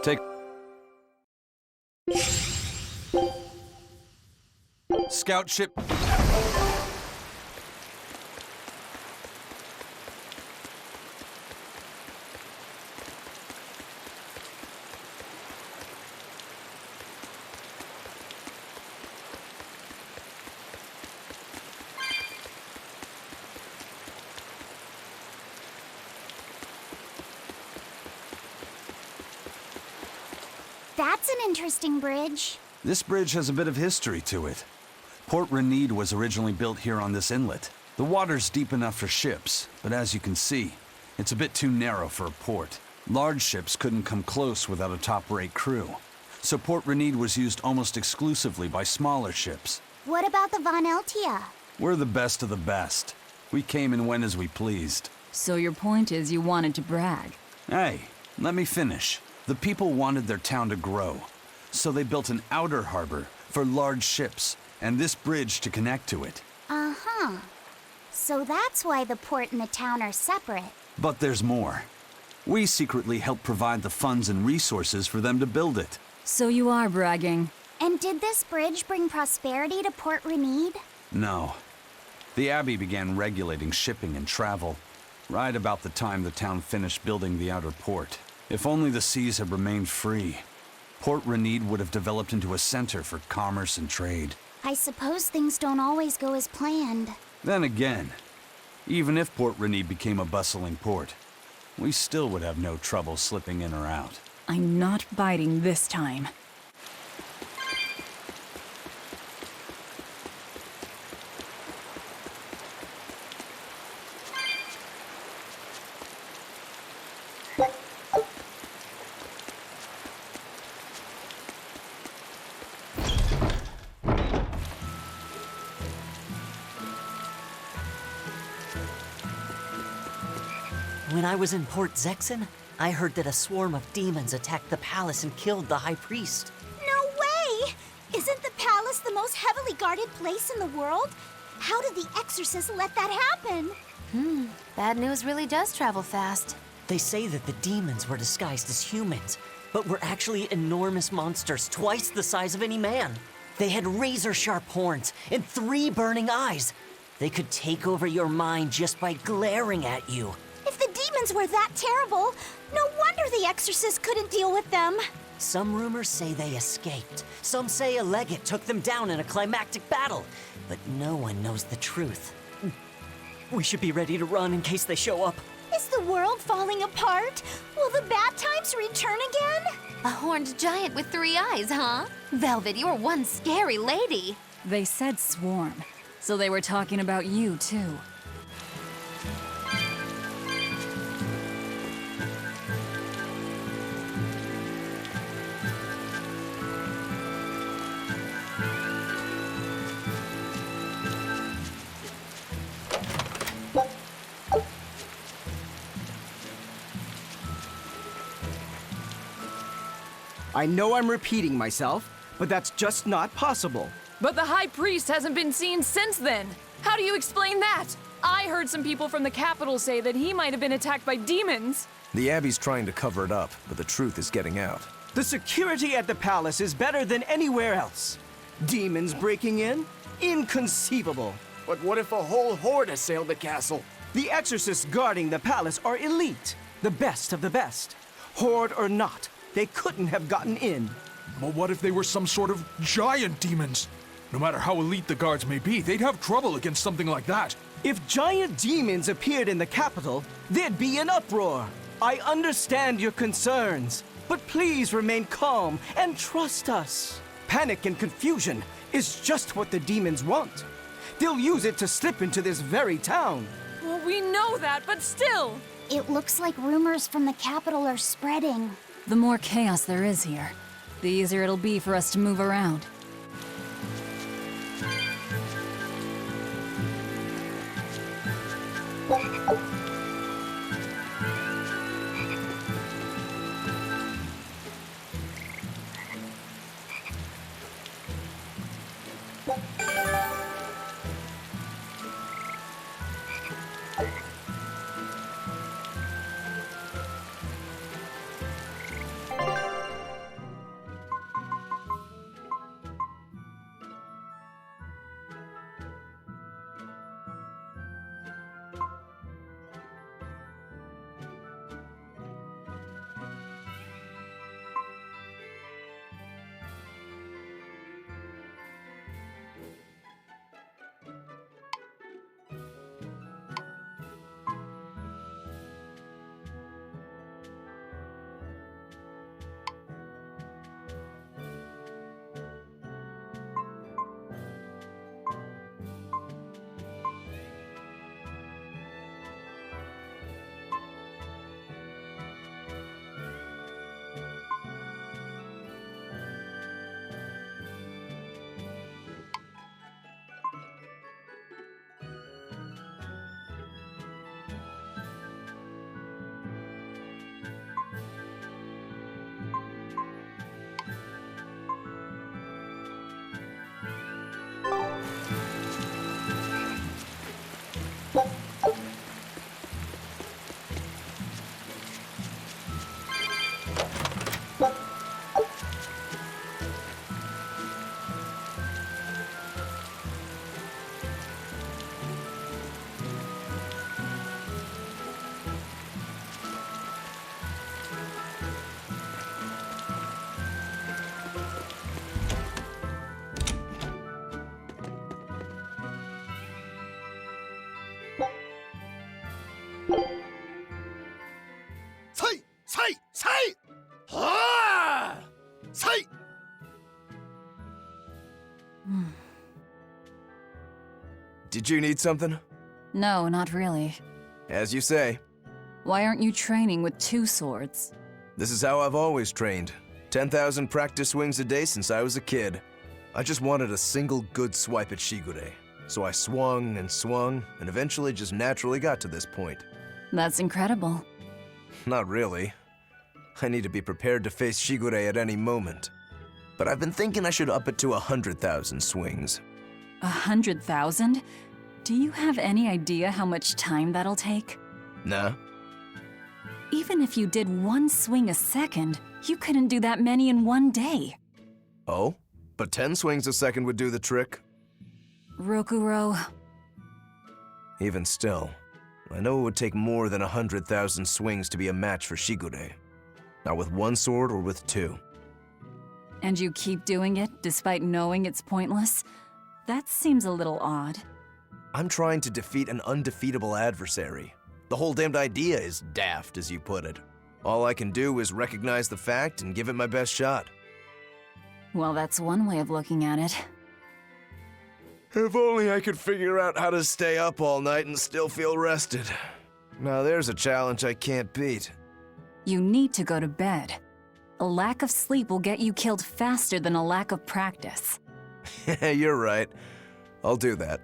Take scout ship. That's an interesting bridge. This bridge has a bit of history to it. Port Renede was originally built here on this inlet. The water's deep enough for ships, but as you can see, it's a bit too narrow for a port. Large ships couldn't come close without a top-rate crew. So Port Renede was used almost exclusively by smaller ships. What about the Von Eltia? We're the best of the best. We came and went as we pleased. So your point is you wanted to brag? Hey, let me finish. The people wanted their town to grow, so they built an outer harbor for large ships, and this bridge to connect to it. Uh-huh. So that's why the port and the town are separate. But there's more. We secretly helped provide the funds and resources for them to build it. So you are bragging. And did this bridge bring prosperity to Port Renede? No. The Abbey began regulating shipping and travel, right about the time the town finished building the outer port. If only the seas had remained free, Port Renede would have developed into a center for commerce and trade. I suppose things don't always go as planned. Then again, even if Port Renede became a bustling port, we still would have no trouble slipping in or out. I'm not biting this time. When I was in Port Zexen, I heard that a swarm of demons attacked the palace and killed the High Priest. No way! Isn't the palace the most heavily guarded place in the world? How did the exorcists let that happen? Bad news really does travel fast. They say that the demons were disguised as humans, but were actually enormous monsters twice the size of any man. They had razor-sharp horns and 3 burning eyes. They could take over your mind just by glaring at you. If the demons were that terrible, no wonder the exorcists couldn't deal with them. Some rumors say they escaped. Some say a legate took them down in a climactic battle. But no one knows the truth. We should be ready to run in case they show up. Is the world falling apart? Will the bad times return again? A horned giant with 3 eyes, huh? Velvet, you're one scary lady. They said swarm, so they were talking about you, too. I know I'm repeating myself, but that's just not possible. But the High Priest hasn't been seen since then. How do you explain that? I heard some people from the capital say that he might have been attacked by demons. The Abbey's trying to cover it up, but the truth is getting out. The security at the palace is better than anywhere else. Demons breaking in? Inconceivable. But what if a whole horde assailed the castle? The exorcists guarding the palace are elite, the best of the best. Horde or not, they couldn't have gotten in. But what if they were some sort of giant demons? No matter how elite the guards may be, they'd have trouble against something like that. If giant demons appeared in the capital, there'd be an uproar. I understand your concerns, but please remain calm and trust us. Panic and confusion is just what the demons want. They'll use it to slip into this very town. Well, we know that, but still! It looks like rumors from the capital are spreading. The more chaos there is here, the easier it'll be for us to move around. Did you need something? No, not really. As you say. Why aren't you training with 2 swords? This is how I've always trained. 10,000 practice swings a day since I was a kid. I just wanted a single good swipe at Shigure. So I swung, and eventually just naturally got to this point. That's incredible. Not really. I need to be prepared to face Shigure at any moment. But I've been thinking I should up it to 100,000 swings. 100,000? Do you have any idea how much time that'll take? Nah. Even if you did 1 swing a second, you couldn't do that many in 1 day. Oh? But 10 swings a second would do the trick. Rokuro. Even still, I know it would take more than 100,000 swings to be a match for Shigure. Not with 1 sword or with 2. And you keep doing it despite knowing it's pointless? That seems a little odd. I'm trying to defeat an undefeatable adversary. The whole damned idea is daft, as you put it. All I can do is recognize the fact and give it my best shot. Well, that's one way of looking at it. If only I could figure out how to stay up all night and still feel rested. Now there's a challenge I can't beat. You need to go to bed. A lack of sleep will get you killed faster than a lack of practice. You're right. I'll do that.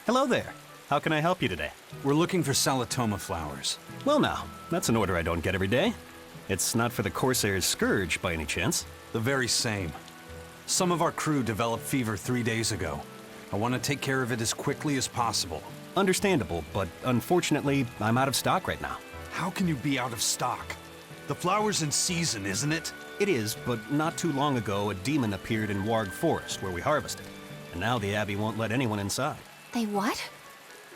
Hello there. How can I help you today? We're looking for Salatoma flowers. Well now, that's an order I don't get every day. It's not for the Corsair's Scourge by any chance. The very same. Some of our crew developed fever 3 days ago. I want to take care of it as quickly as possible. Understandable, but unfortunately, I'm out of stock right now. How can you be out of stock? The flower's in season, isn't it? It is, but not too long ago, a demon appeared in Warg Forest, where we harvested. And now the Abbey won't let anyone inside. They what?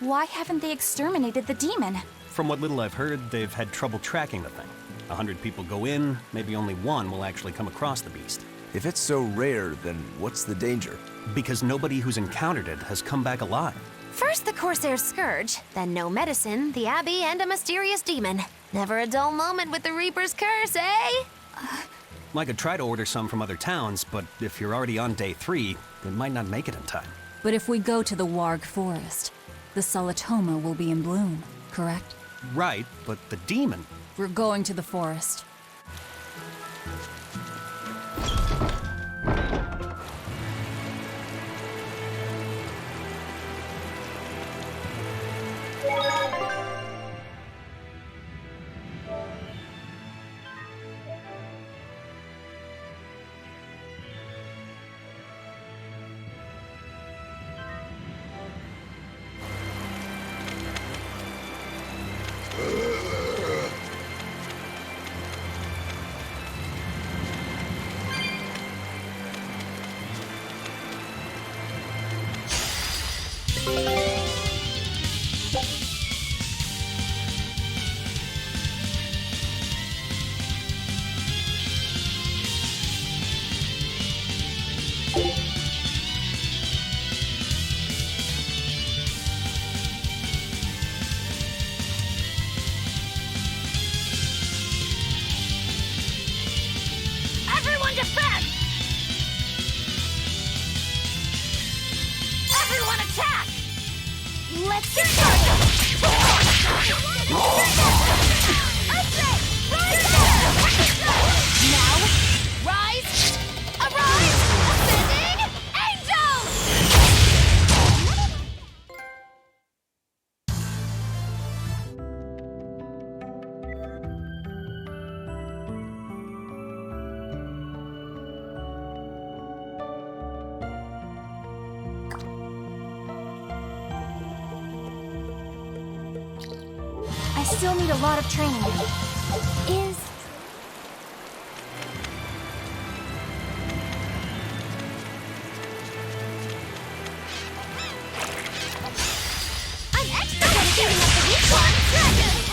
Why haven't they exterminated the demon? From what little I've heard, they've had trouble tracking the thing. 100 people go in, maybe only one will actually come across the beast. If it's so rare, then what's the danger? Because nobody who's encountered it has come back alive. First the Corsair's Scourge, then no medicine, the Abbey, and a mysterious demon. Never a dull moment with the Reaper's Curse, eh? I could try to order some from other towns, but if you're already on day 3, they might not make it in time. But if we go to the Warg Forest, the Solitoma will be in bloom, correct? Right, but the demon... We're going to the forest. Everyone defend! Everyone attack! Let's get started! Now, rise! Arise! Ascending! Angels! I still need a lot of training. I'm extra good at getting up the weak one!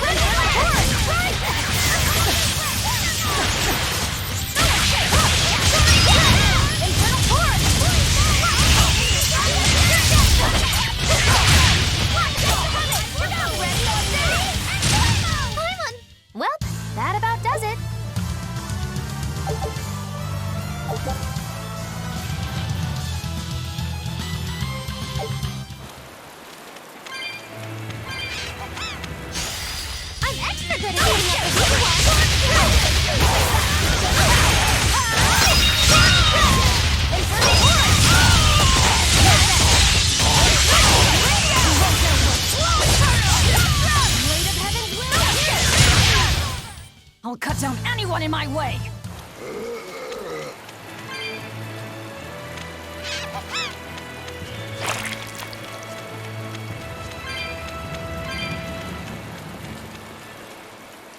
Run for my horse! Infernal horse! Well, that about does it. I'm extra good at getting up the weak one! Infernal I'll cut down anyone in my way!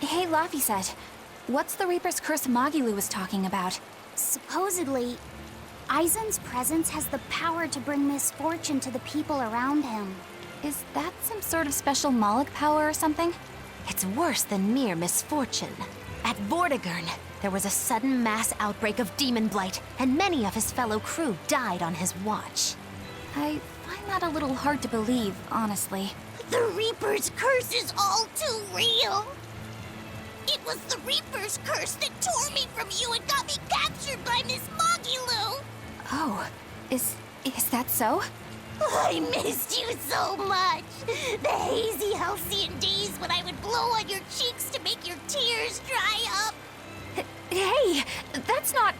Hey, Laphicet, what's the Reaper's Curse Magilu was talking about? Supposedly, Aizen's presence has the power to bring misfortune to the people around him. Is that some sort of special Moloch power or something? It's worse than mere misfortune. At Vortigern, there was a sudden mass outbreak of demon blight, and many of his fellow crew died on his watch. I find that a little hard to believe, honestly. The Reaper's Curse is all too real! It was the Reaper's Curse that tore me from you and got me captured by Miss Magilu! Oh, is that so? I missed you so much! The hazy halcyon days when I would blow on your cheeks to make your tears dry up! Hey, that's not...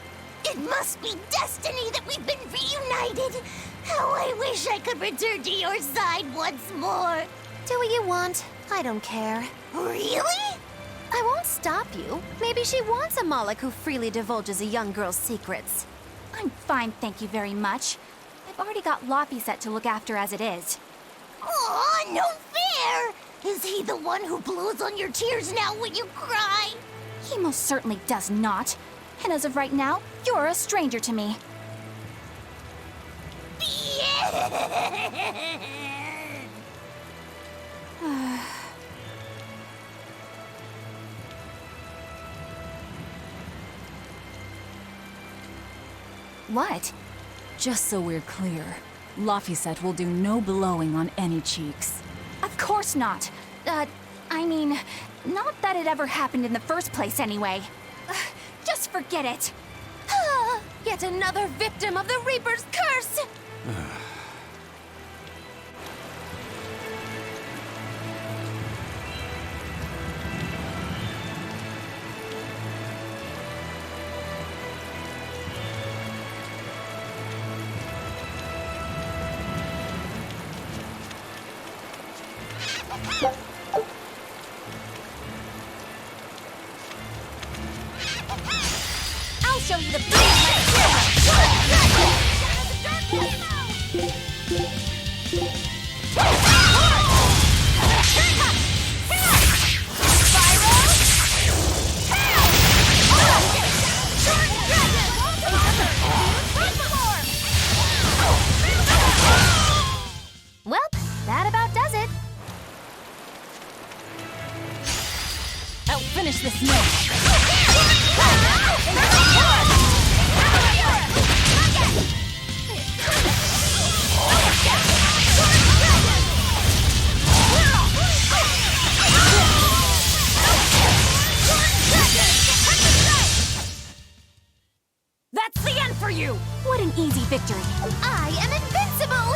It must be destiny that we've been reunited! How I wish I could return to your side once more! Do what you want. I don't care. Really? I won't stop you. Maybe she wants a Moloch who freely divulges a young girl's secrets. I'm fine, thank you very much. I've already got Laphicet to look after as it is. Aw, no fair! Is he the one who blows on your tears now when you cry? He most certainly does not. And as of right now, you're a stranger to me. What? Just so we're clear, Laphicet will do no blowing on any cheeks. Of course not. I mean, not that it ever happened in the first place anyway. Just forget it. Yet another victim of the Reaper's curse! I'll show you the beauty of my Well, that about does it. I'll finish this now. That's the end for you! What an easy victory. I am invincible!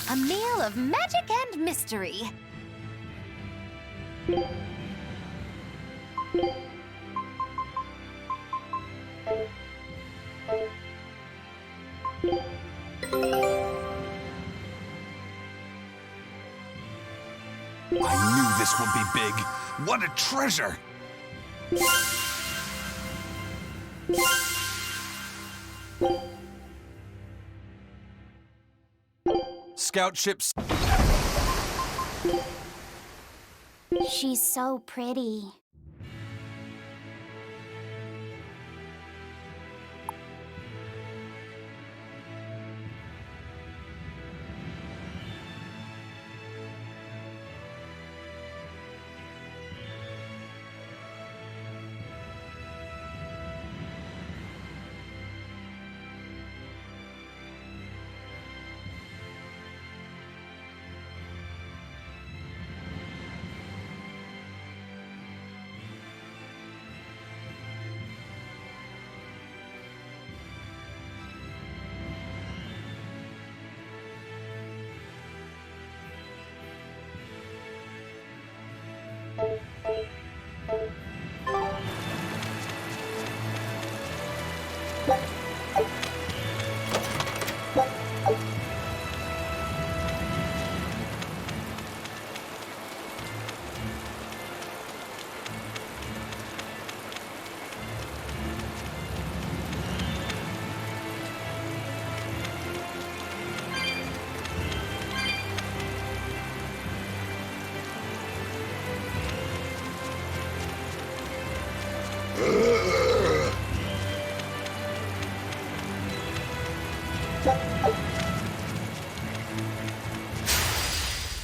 A meal of magic and mystery. I knew this would be big. What a treasure! Scout ships. She's so pretty.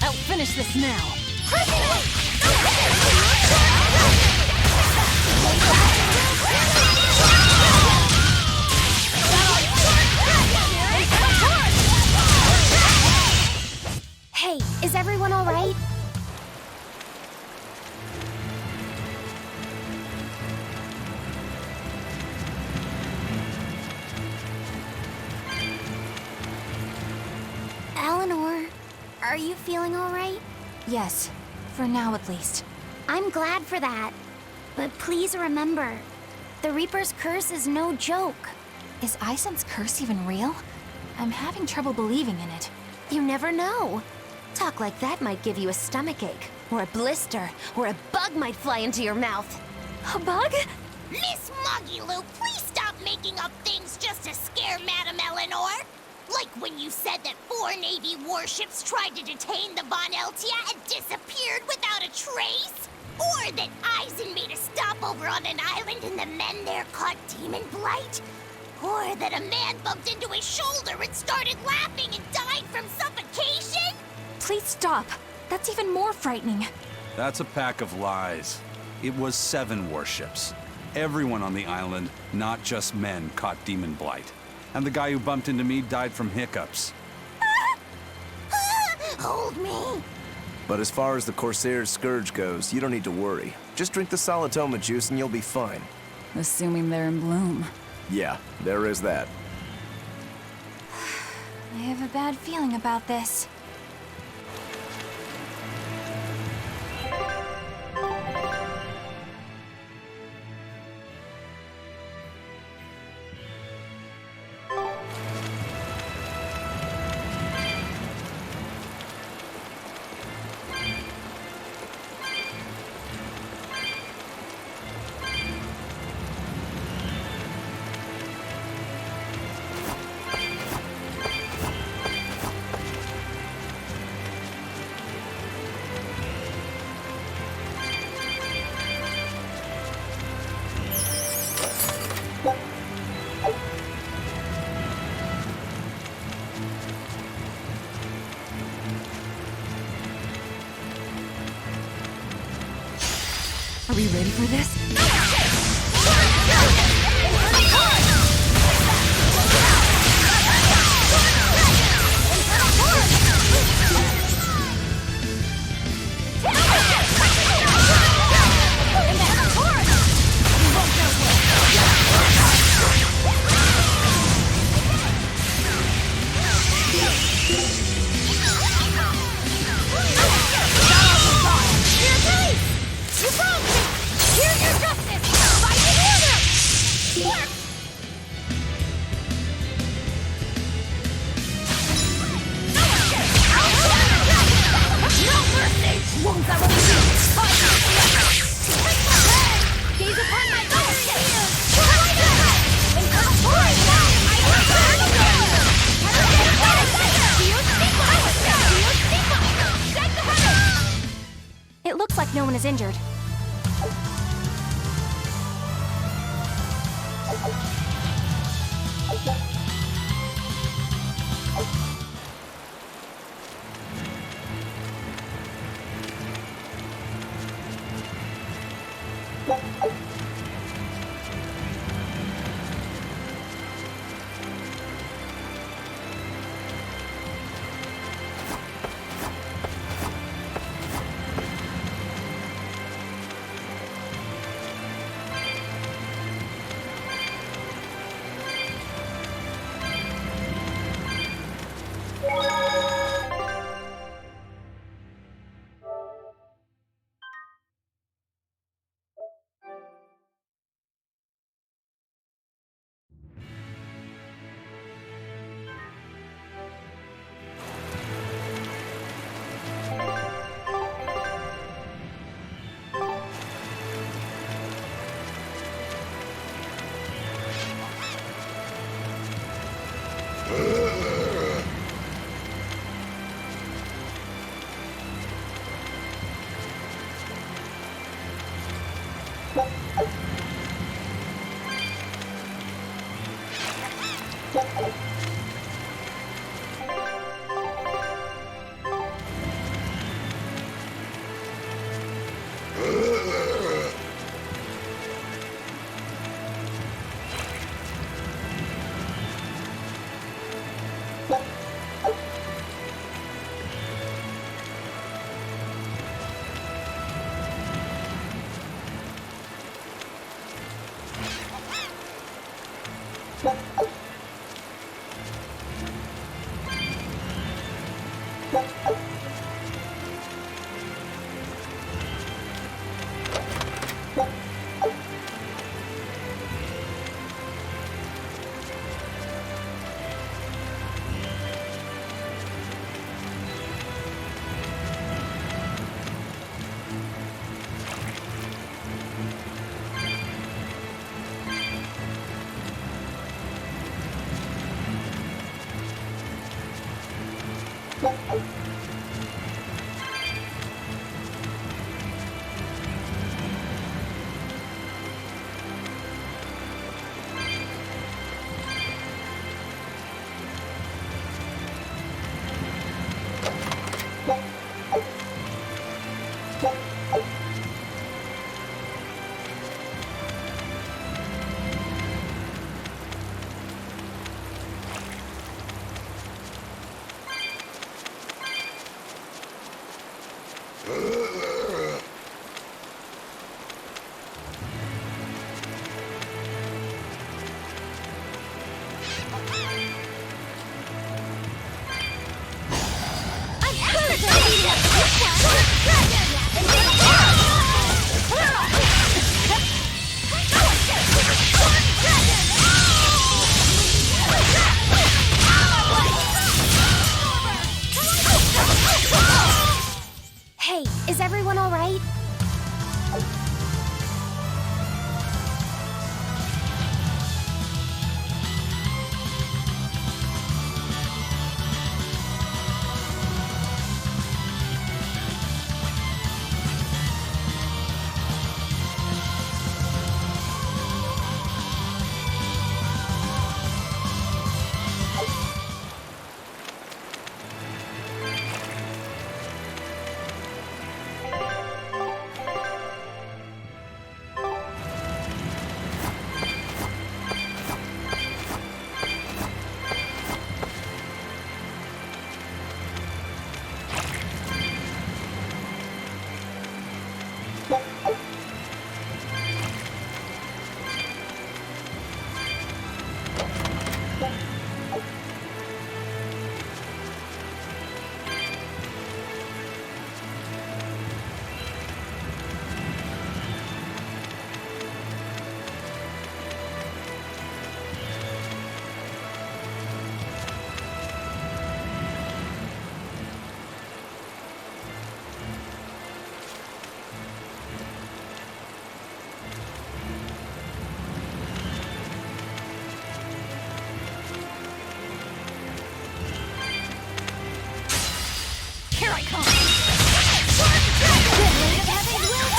I'll finish this now. Hey, is everyone all right? Eleanor, are you feeling all right? Yes, for now at least. I'm glad for that. But please remember, the Reaper's curse is no joke. Is Isen's curse even real? I'm having trouble believing in it. You never know. Talk like that might give you a stomachache, or a blister, or a bug might fly into your mouth. A bug? Miss Moggy-Lou, please stop making up things just to scare Madame Eleanor. Like when you said that 4 Navy warships tried to detain the Von Eltia and disappeared without a trace? Or that Eisen made a stopover on an island and the men there caught demon blight? Or that a man bumped into his shoulder and started laughing and died from suffocation? Please stop. That's even more frightening. That's a pack of lies. It was 7 warships. Everyone on the island, not just men, caught demon blight. And the guy who bumped into me died from hiccups. Hold me. But as far as the Corsair's Scourge goes, you don't need to worry. Just drink the Solitoma juice and you'll be fine. Assuming they're in bloom. Yeah, there is that. I have a bad feeling about this. Are we ready for this? It looks like no one is injured. Hey, is everyone all right? Here I come! Sword of Heaven's will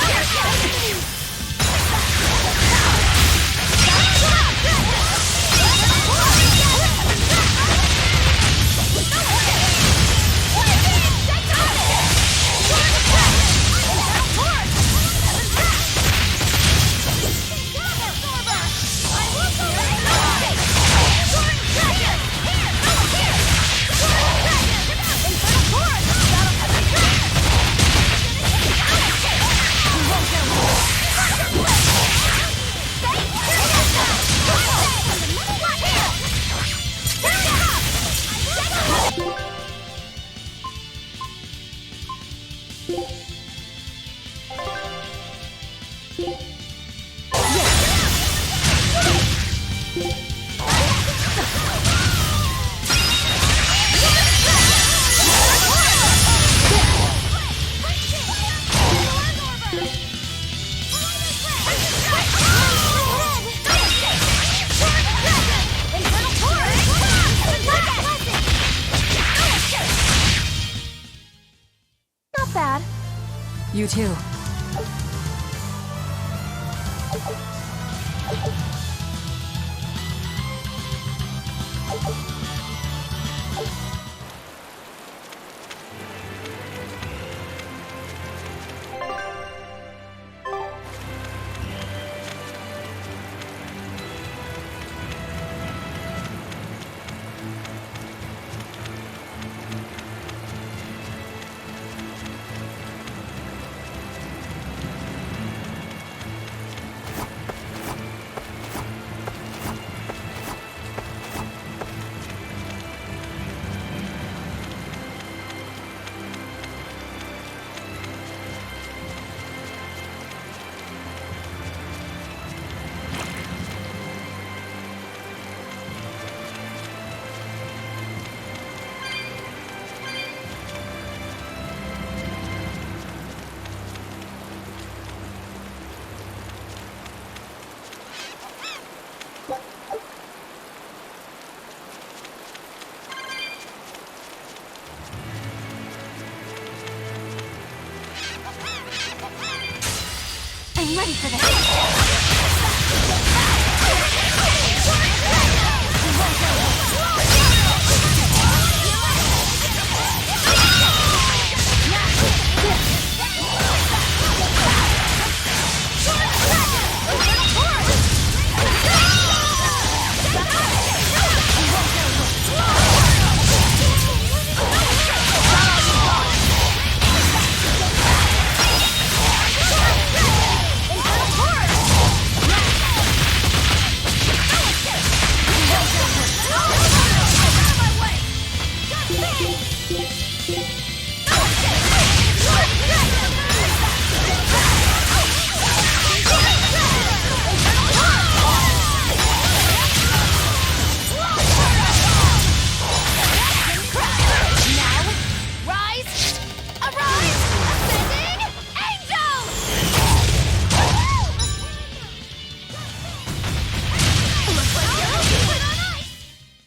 Not bad. You too. I'm ready for this.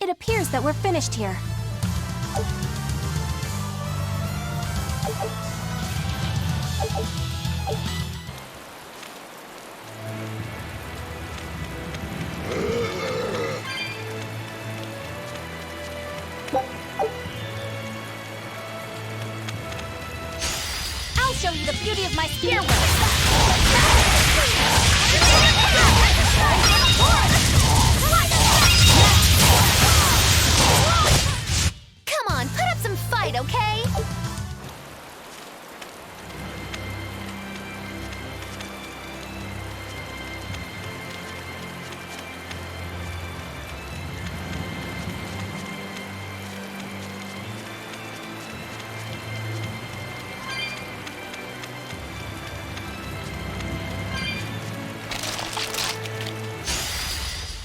It appears that we're finished here. I'll show you the beauty of my spear Come on, put up some fight, okay?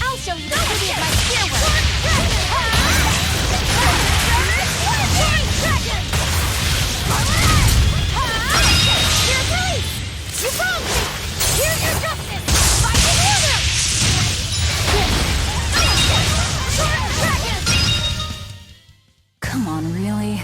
I'll show you the beauty of my spear Come on, really?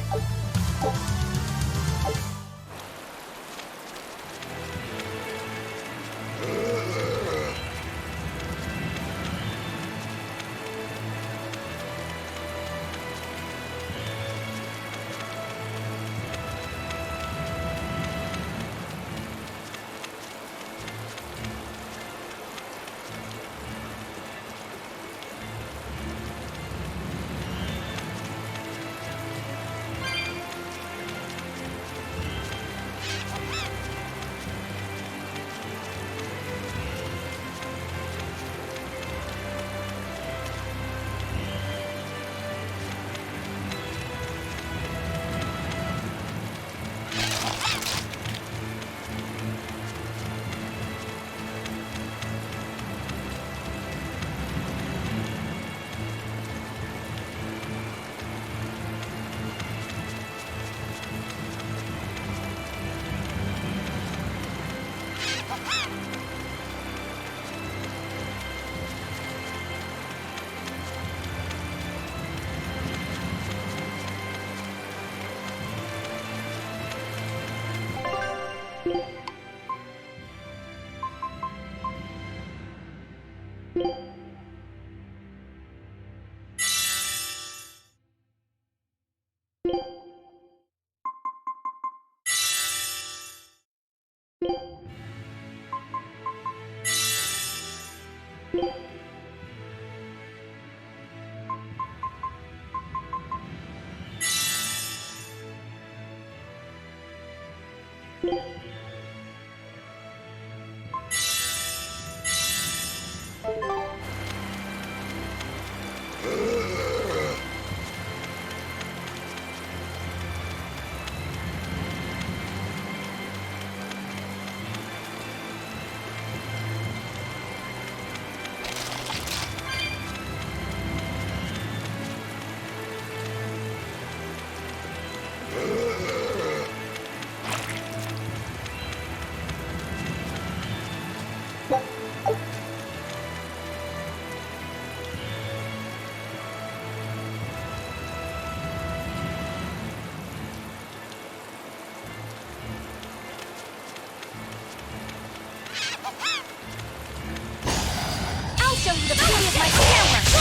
see the beauty of my fireworks!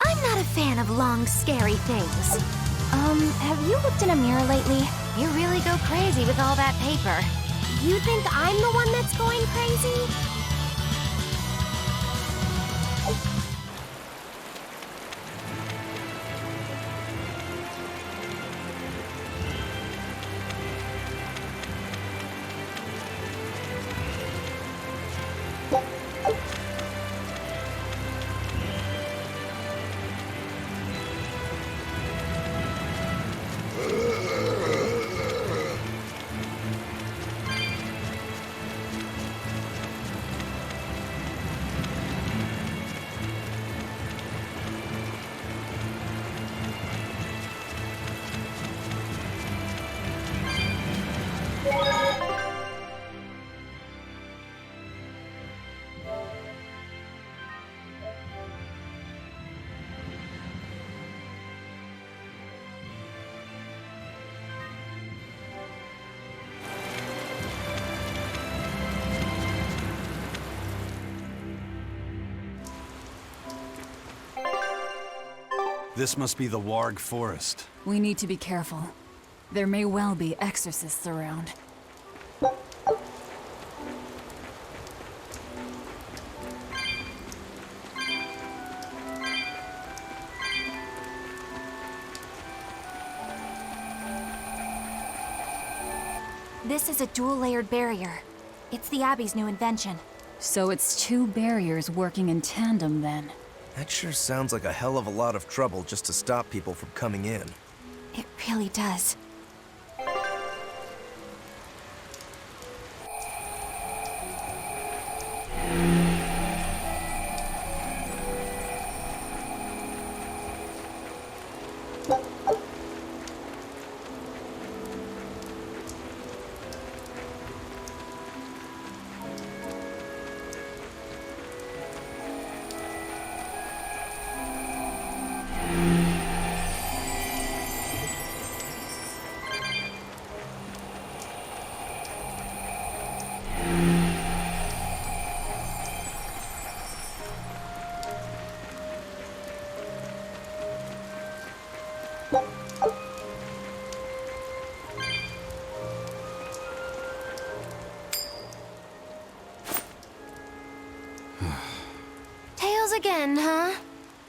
I'm not a fan of long, scary things. Have you looked in a mirror lately? You really go crazy with all that paper. You think I'm the one that's going crazy? This must be the Warg Forest. We need to be careful. There may well be exorcists around. This is a dual-layered barrier. It's the Abbey's new invention. So it's two barriers working in tandem then. That sure sounds like a hell of a lot of trouble just to stop people from coming in. It really does. Tails again, huh?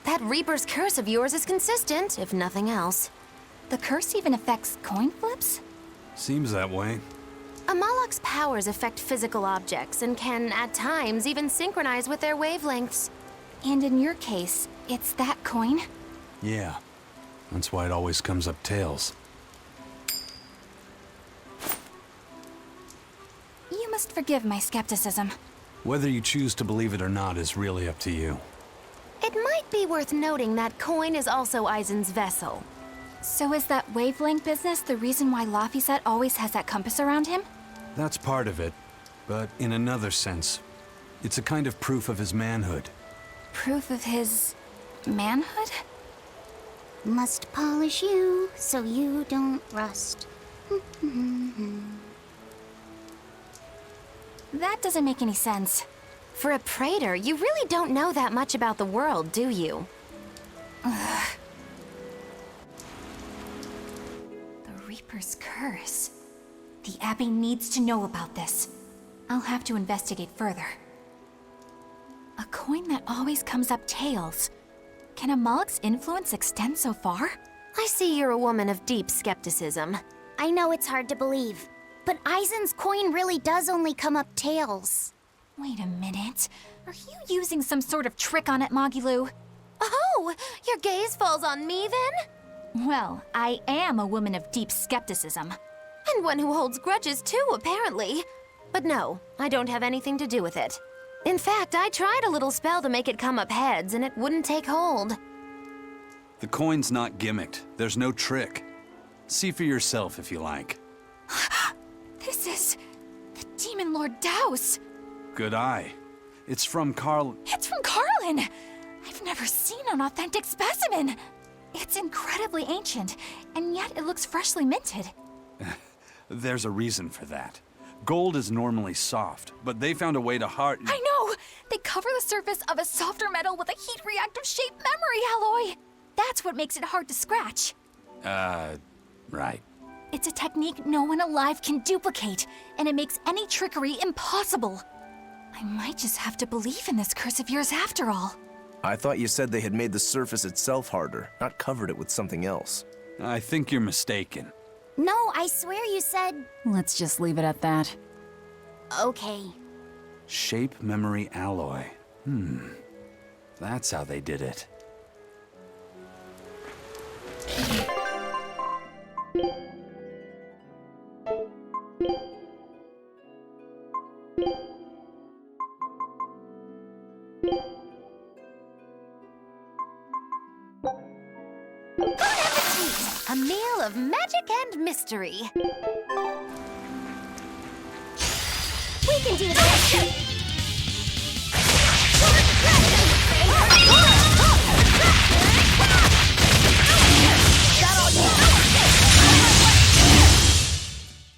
That Reaper's curse of yours is consistent, if nothing else. The curse even affects coin flips? Seems that way. Amalok's powers affect physical objects and can, at times, even synchronize with their wavelengths. And in your case, it's that coin? Yeah. That's why it always comes up tails. You must forgive my skepticism. Whether you choose to believe it or not is really up to you. It might be worth noting that coin is also Eisen's vessel. So is that wavelength business the reason why Laphicet always has that compass around him? That's part of it, but in another sense, it's a kind of proof of his manhood. Proof of his... manhood? Must polish you so you don't rust. That doesn't make any sense. For a praetor, you really don't know that much about the world, do you? Ugh. The Reaper's curse. The Abbey needs to know about this. I'll have to investigate further. A coin that always comes up tails. Can Amalok's influence extend so far? I see you're a woman of deep skepticism. I know it's hard to believe, but Eisen's coin really does only come up tails. Wait a minute. Are you using some sort of trick on it, Magilu? Oh, your gaze falls on me then? Well, I am a woman of deep skepticism. And one who holds grudges too, apparently. But no, I don't have anything to do with it. In fact, I tried a little spell to make it come up heads, and it wouldn't take hold. The coin's not gimmicked. There's no trick. See for yourself if you like. This is the Demon Lord Daos. Good eye. It's from Carl... It's from Carlin! I've never seen an authentic specimen. It's incredibly ancient, and yet it looks freshly minted. There's a reason for that. Gold is normally soft, but they found a way to hard... I know! They cover the surface of a softer metal with a heat-reactive shaped memory alloy! That's what makes it hard to scratch. Right. It's a technique no one alive can duplicate, and it makes any trickery impossible. I might just have to believe in this curse of yours after all. I thought you said they had made the surface itself harder, not covered it with something else. I think you're mistaken. No, I swear you said... Let's just leave it at that. Okay. Shape memory alloy. That's how they did it. A meal of magic and mystery. We can do this!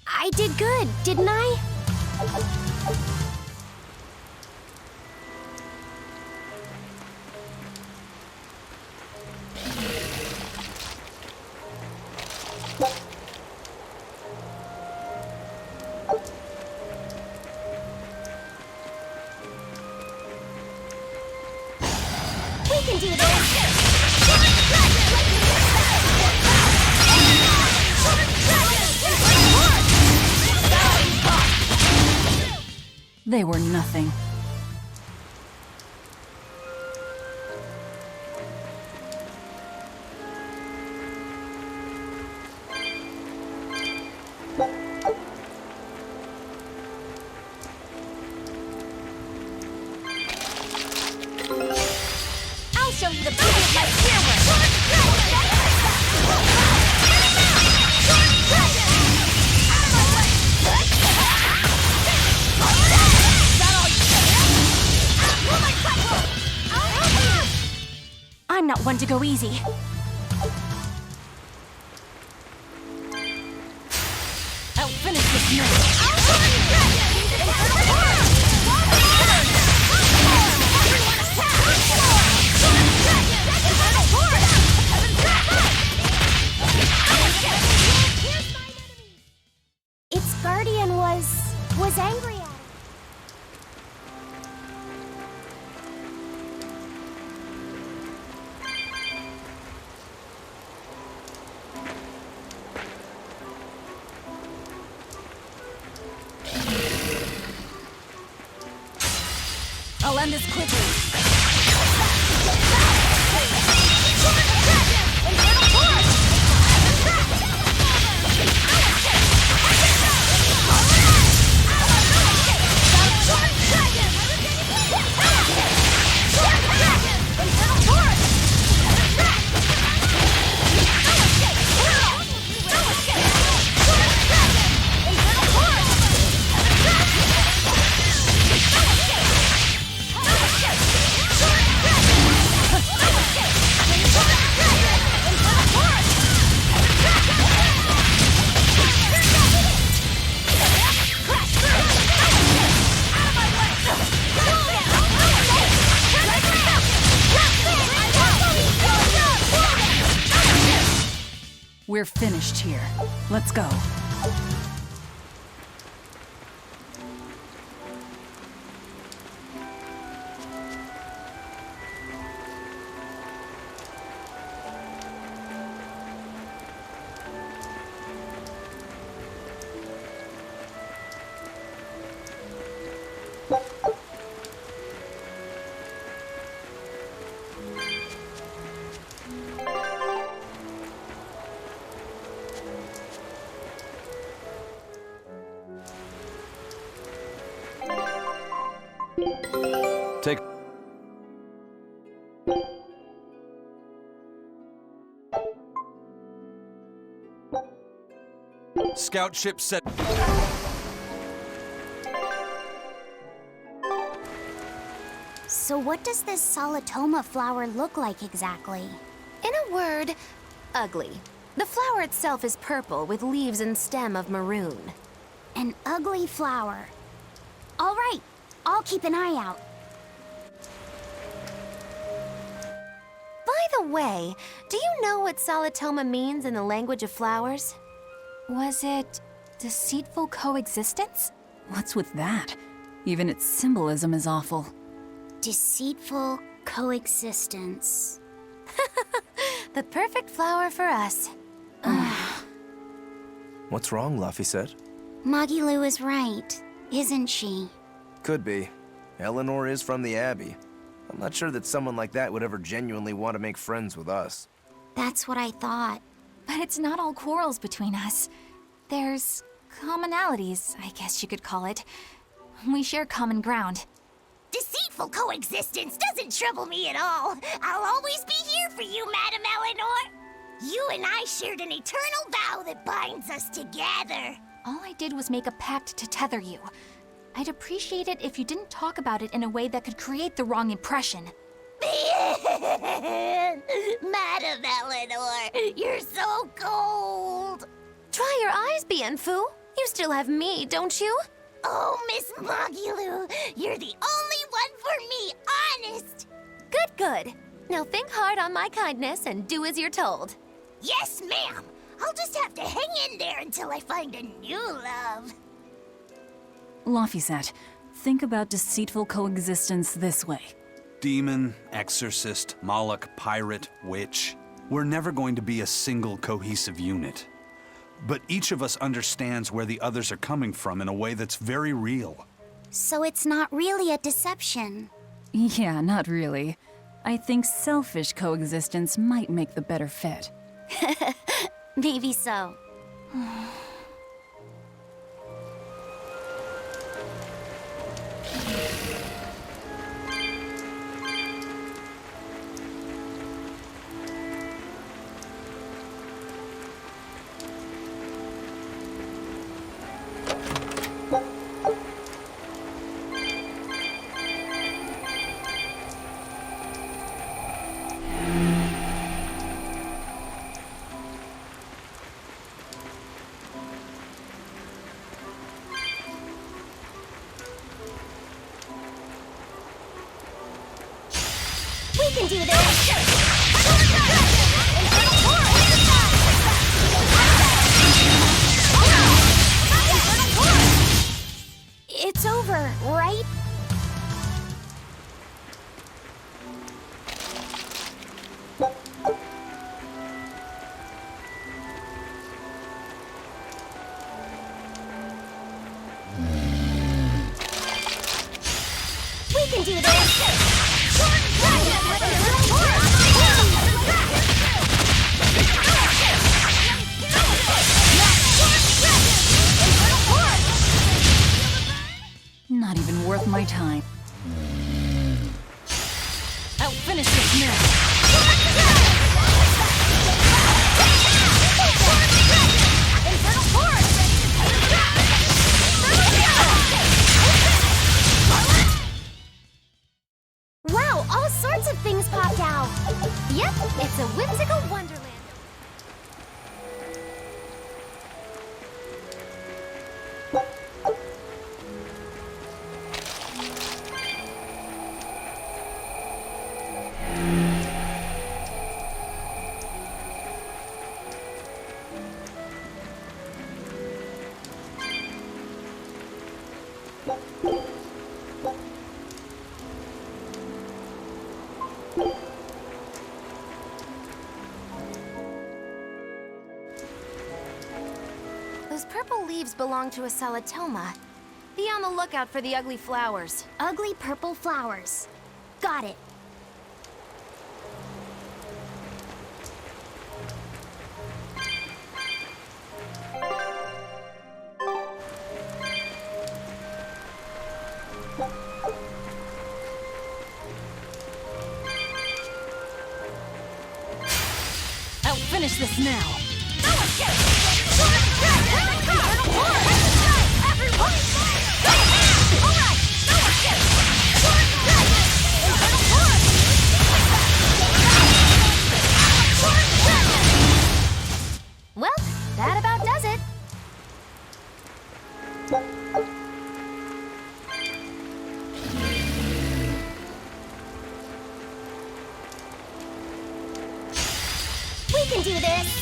I did good, didn't I? We can do this! They were nothing. I'll show you the beauty of my spearwork! I'm not one to go easy. I'll finish this now. Its guardian was angry at it. I'll end this quickly. We're finished here. Let's go. Take... Scout ship set. So what does this Solitoma flower look like exactly? In a word, ugly. The flower itself is purple with leaves and stem of maroon. An ugly flower. All right, I'll keep an eye out. By the way, do you know what Solitoma means in the language of flowers? Was it deceitful coexistence? What's with that? Even its symbolism is awful. Deceitful coexistence. The perfect flower for us. What's wrong, Luffy said? Magilu is right, isn't she? Could be. Eleanor is from the Abbey. I'm not sure that someone like that would ever genuinely want to make friends with us. That's what I thought. But it's not all quarrels between us. There's commonalities, I guess you could call it. We share common ground. Deceitful coexistence doesn't trouble me at all. I'll always be here for you, Madam Eleanor. You and I shared an eternal vow that binds us together. All I did was make a pact to tether you. I'd appreciate it if you didn't talk about it in a way that could create the wrong impression. Madam Eleanor, you're so cold. Try your eyes, Bienfu. You still have me, don't you? Oh, Miss Magilu, you're the only one for me, honest. Good, good. Now think hard on my kindness and do as you're told. Yes, ma'am. I'll just have to hang in there until I find a new love. Laphicet, think about deceitful coexistence this way. Demon, exorcist, Moloch, pirate, witch. We're never going to be a single cohesive unit. But each of us understands where the others are coming from in a way that's very real. So it's not really a deception. Yeah, not really. I think selfish coexistence might make the better fit. Maybe so. We can do this! It's over, right? We can do this! Not even worth my time. I'll finish this now. Wow, all sorts of things popped out! Yep, it's a whimsical wonderland. Those purple leaves belong to a Solitoma. Be on the lookout for the ugly flowers. Ugly purple flowers. Got it. I'll finish this now. Go! can do this!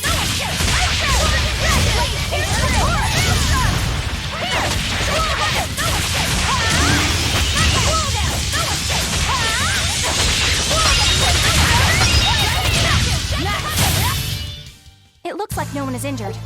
It looks like no one is injured.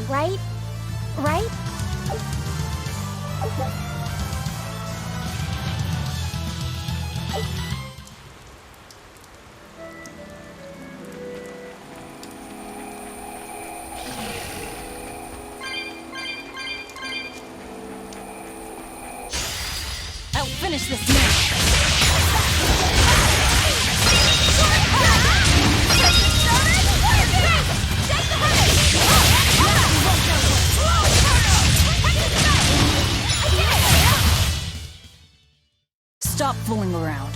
right? Right? I'll finish this now. Stop fooling around.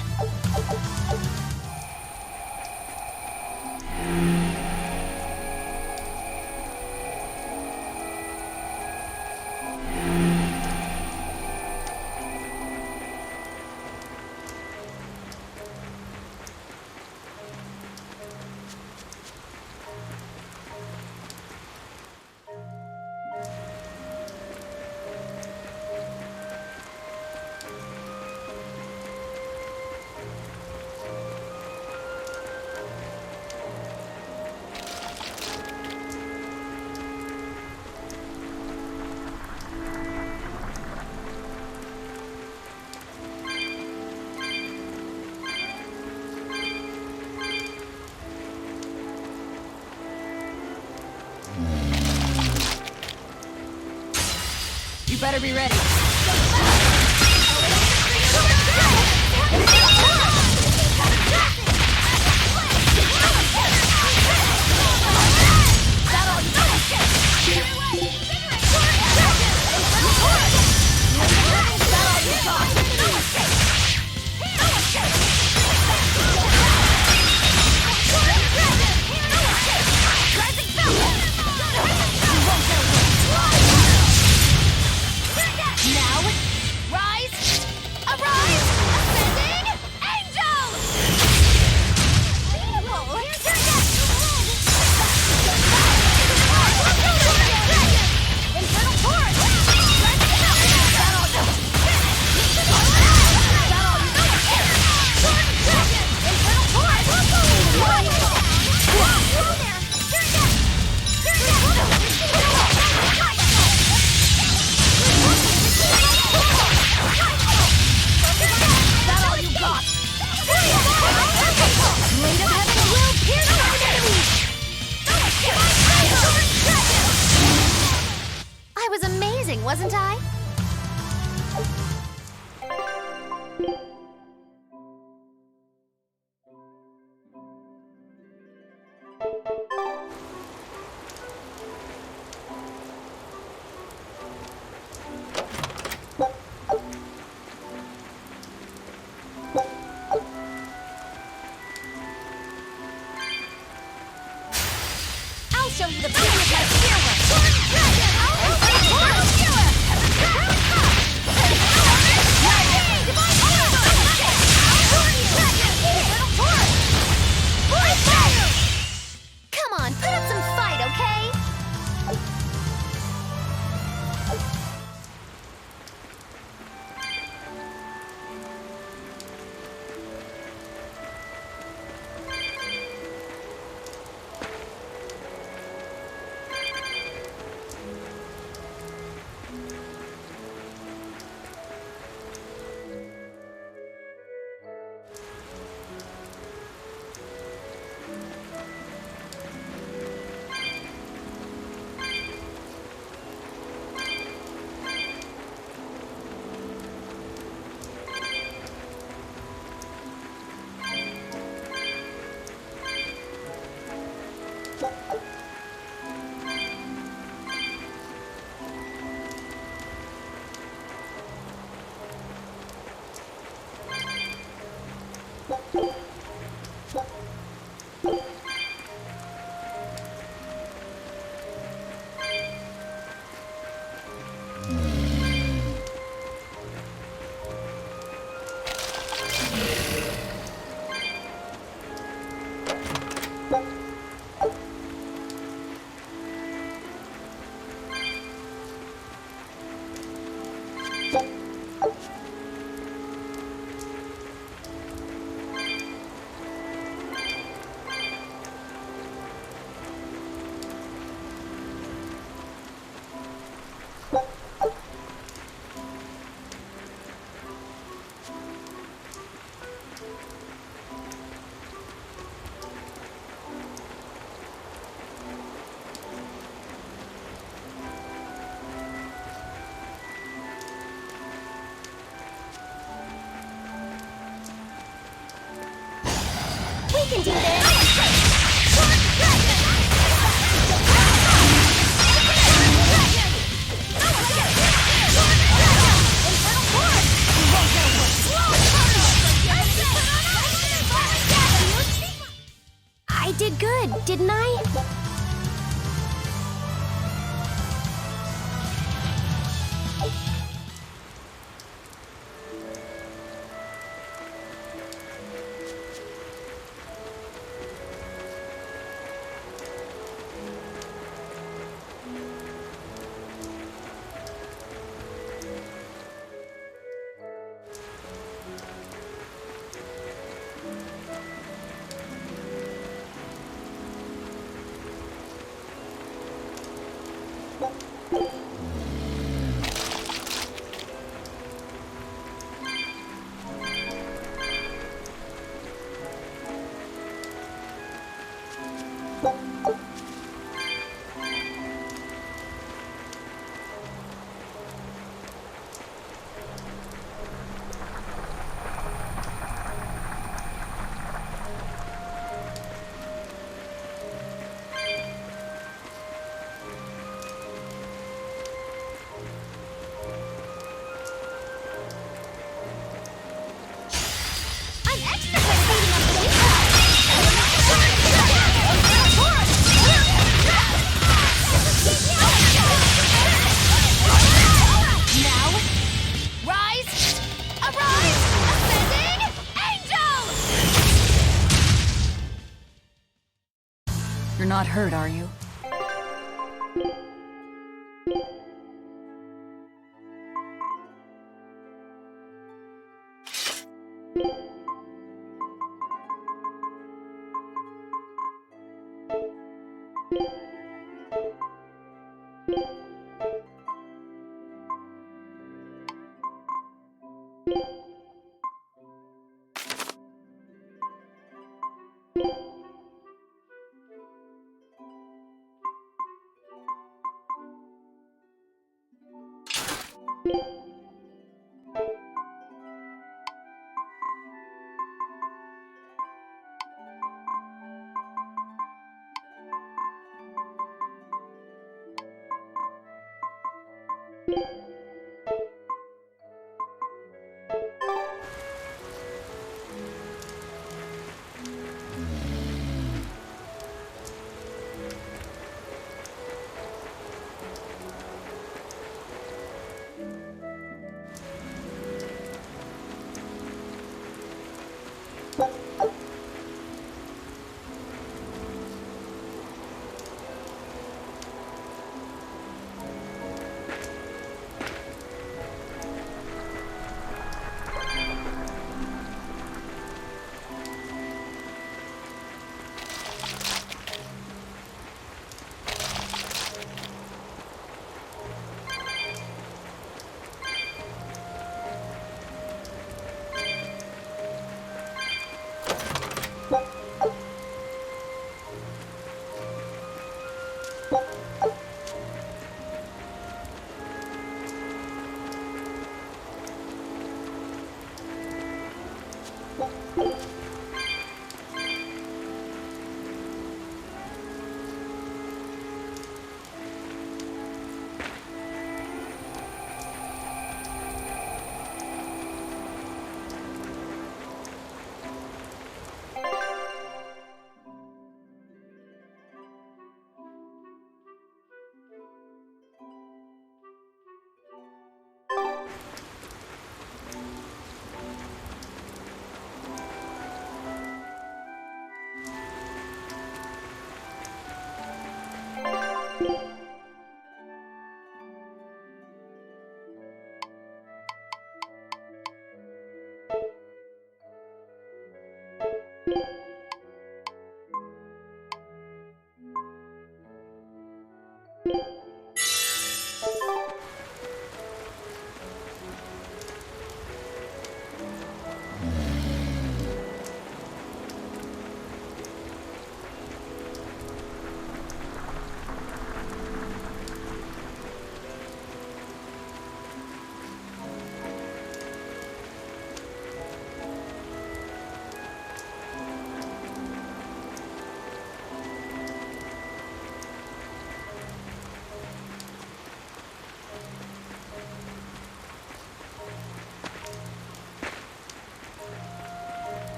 better be ready. Wasn't I? I'll show you the beauty of my Come on, put up some fight, okay? We can do this! I did good, didn't I? hurt, are you?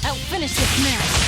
I'll finish this now.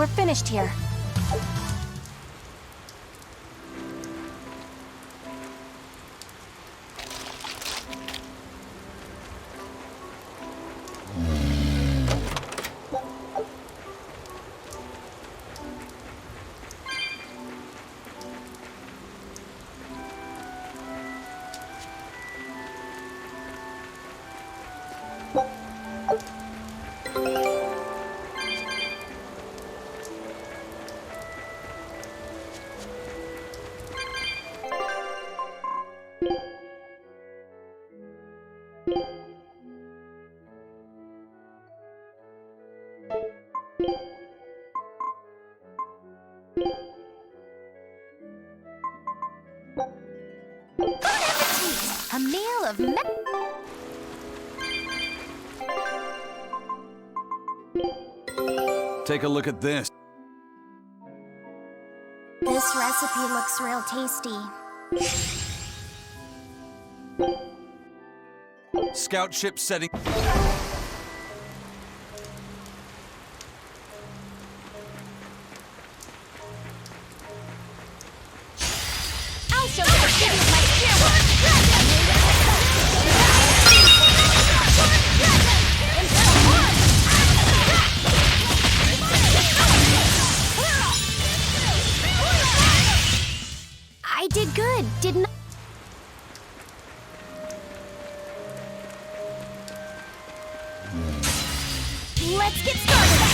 we're finished here. A meal of Take a look at this. This recipe looks real tasty. Scout ship setting. I'll show you the city of my spear. I did good, didn't I? Let's get started.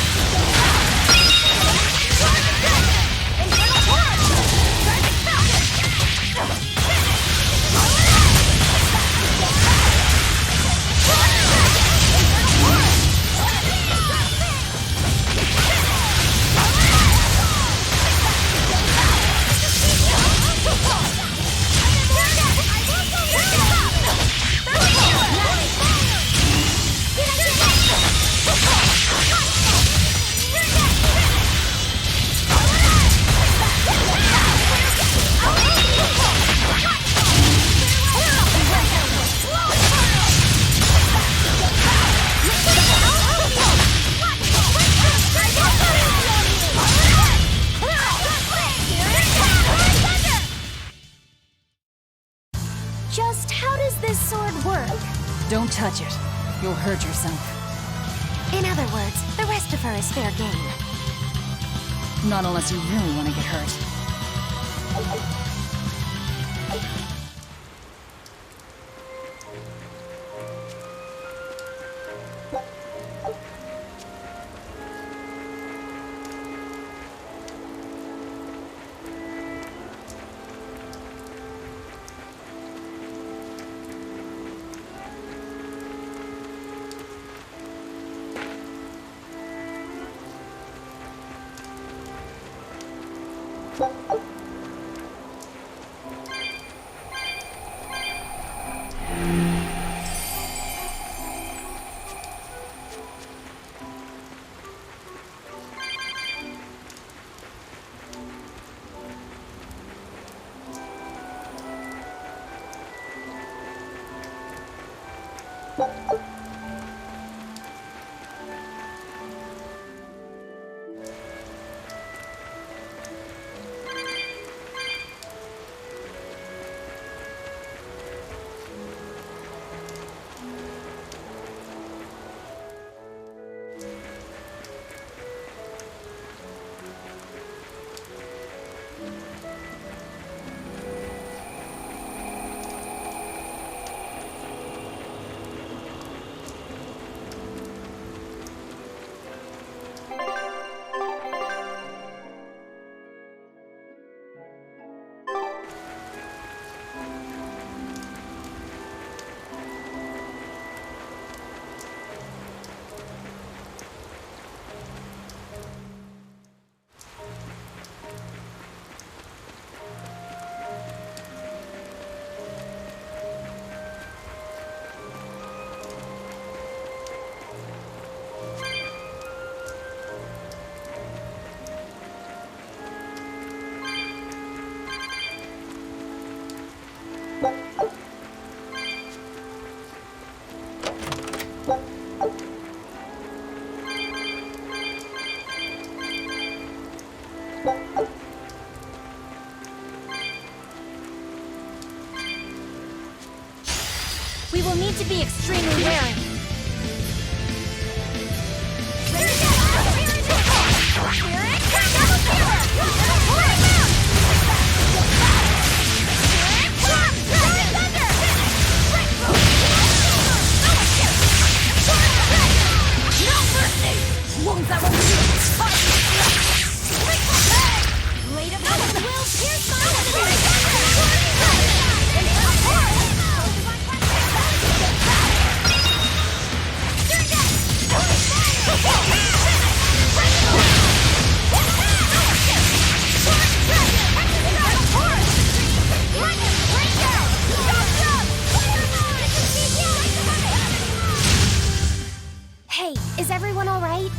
Just how does this sword work? Don't touch it. You'll hurt yourself. In other words, the rest of her is fair game. Not unless you really want to get hurt. We will need to be extremely wary. Hey, is everyone all right?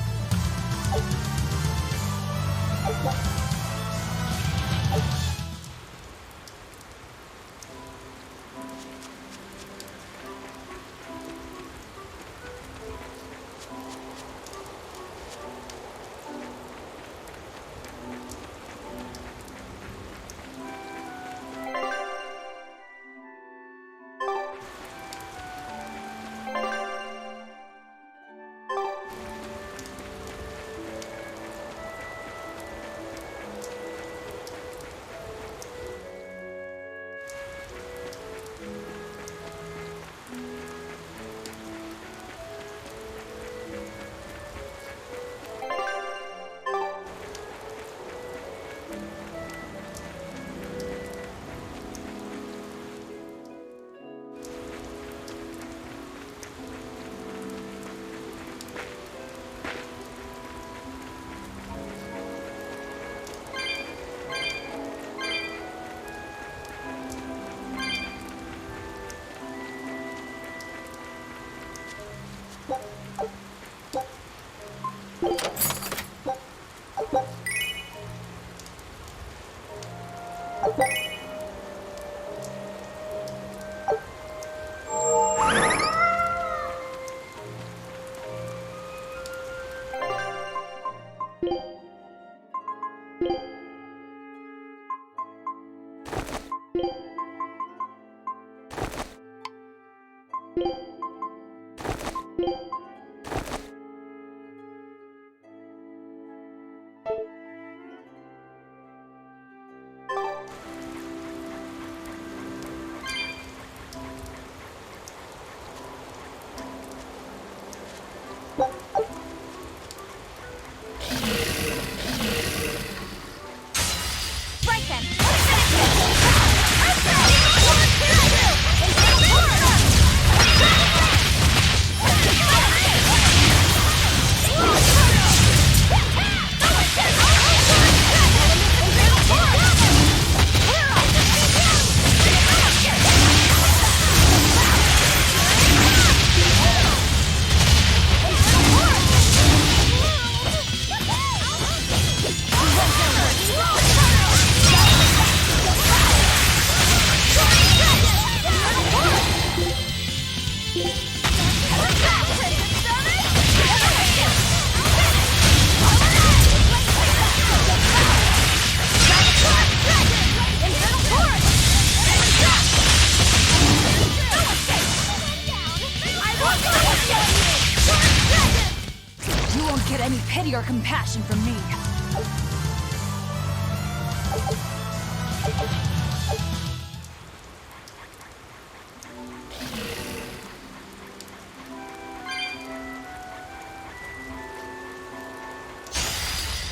Any pity or compassion from me.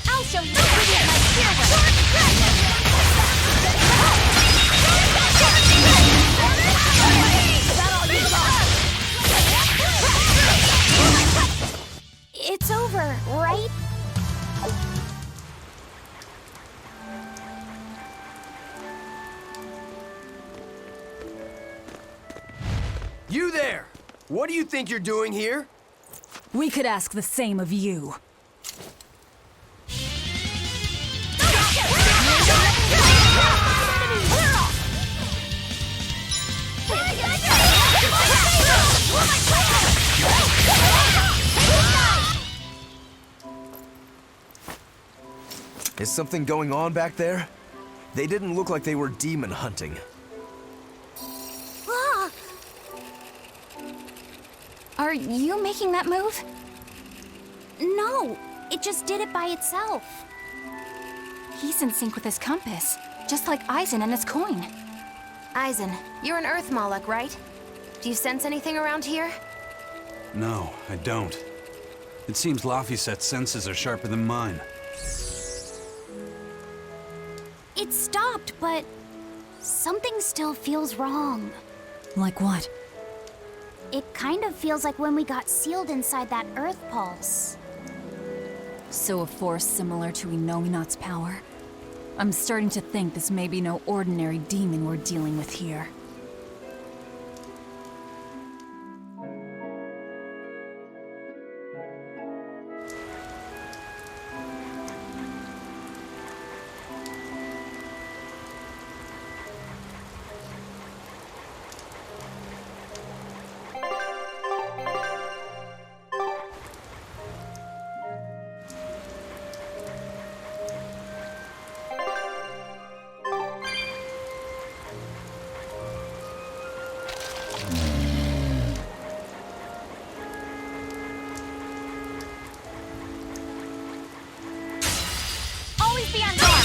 I'll show you my spirit. It's over, right? You there! What do you think you're doing here? We could ask the same of you. Is something going on back there? They didn't look like they were demon hunting. Are you making that move? No, it just did it by itself. He's in sync with his compass, just like Eisen and his coin. Eisen, you're an Earth Moloch, right? Do you sense anything around here? No, I don't. It seems Laphicet's senses are sharper than mine. It stopped, but something still feels wrong. Like what? It kind of feels like when we got sealed inside that Earth Pulse. So a force similar to Inominat's power? I'm starting to think this may be no ordinary demon we're dealing with here. Always be on guard!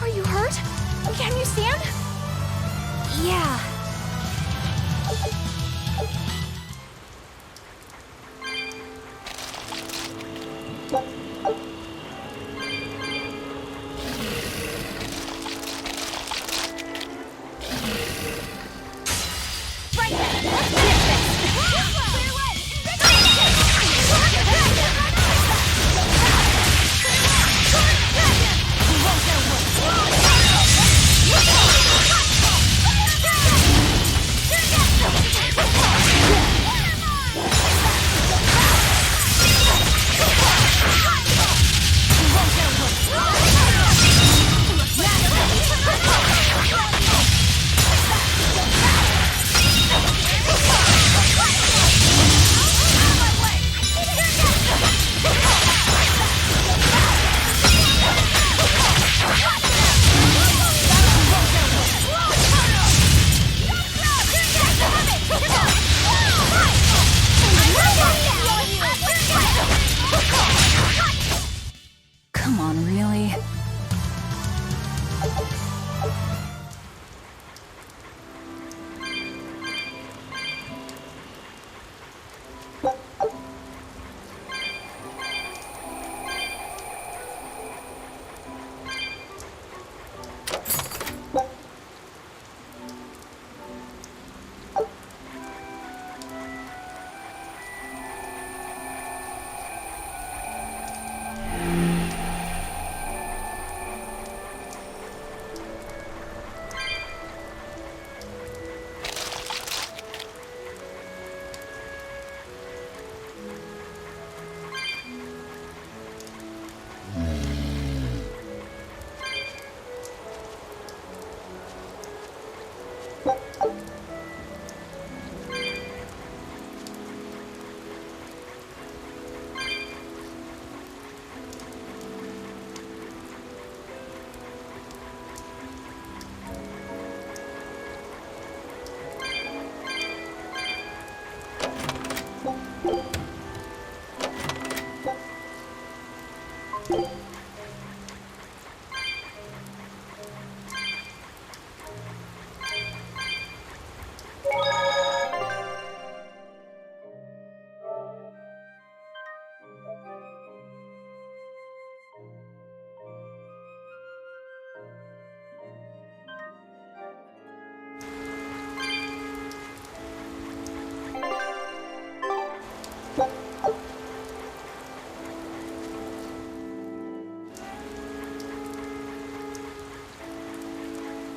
Are you hurt? Can you stand? Yeah.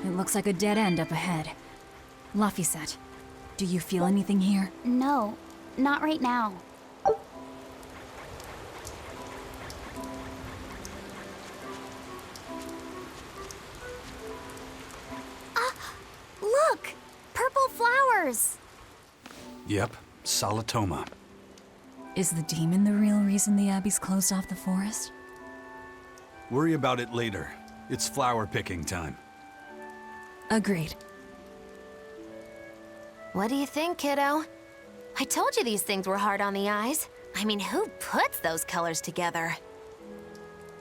It looks like a dead end up ahead. Laphicet, do you feel anything here? No, not right now. Look! Purple flowers! Yep, Salatoma. Is the demon the real reason the Abbey's closed off the forest? Worry about it later. It's flower picking time. Agreed. What do you think, kiddo? I told you these things were hard on the eyes. I mean, who puts those colors together?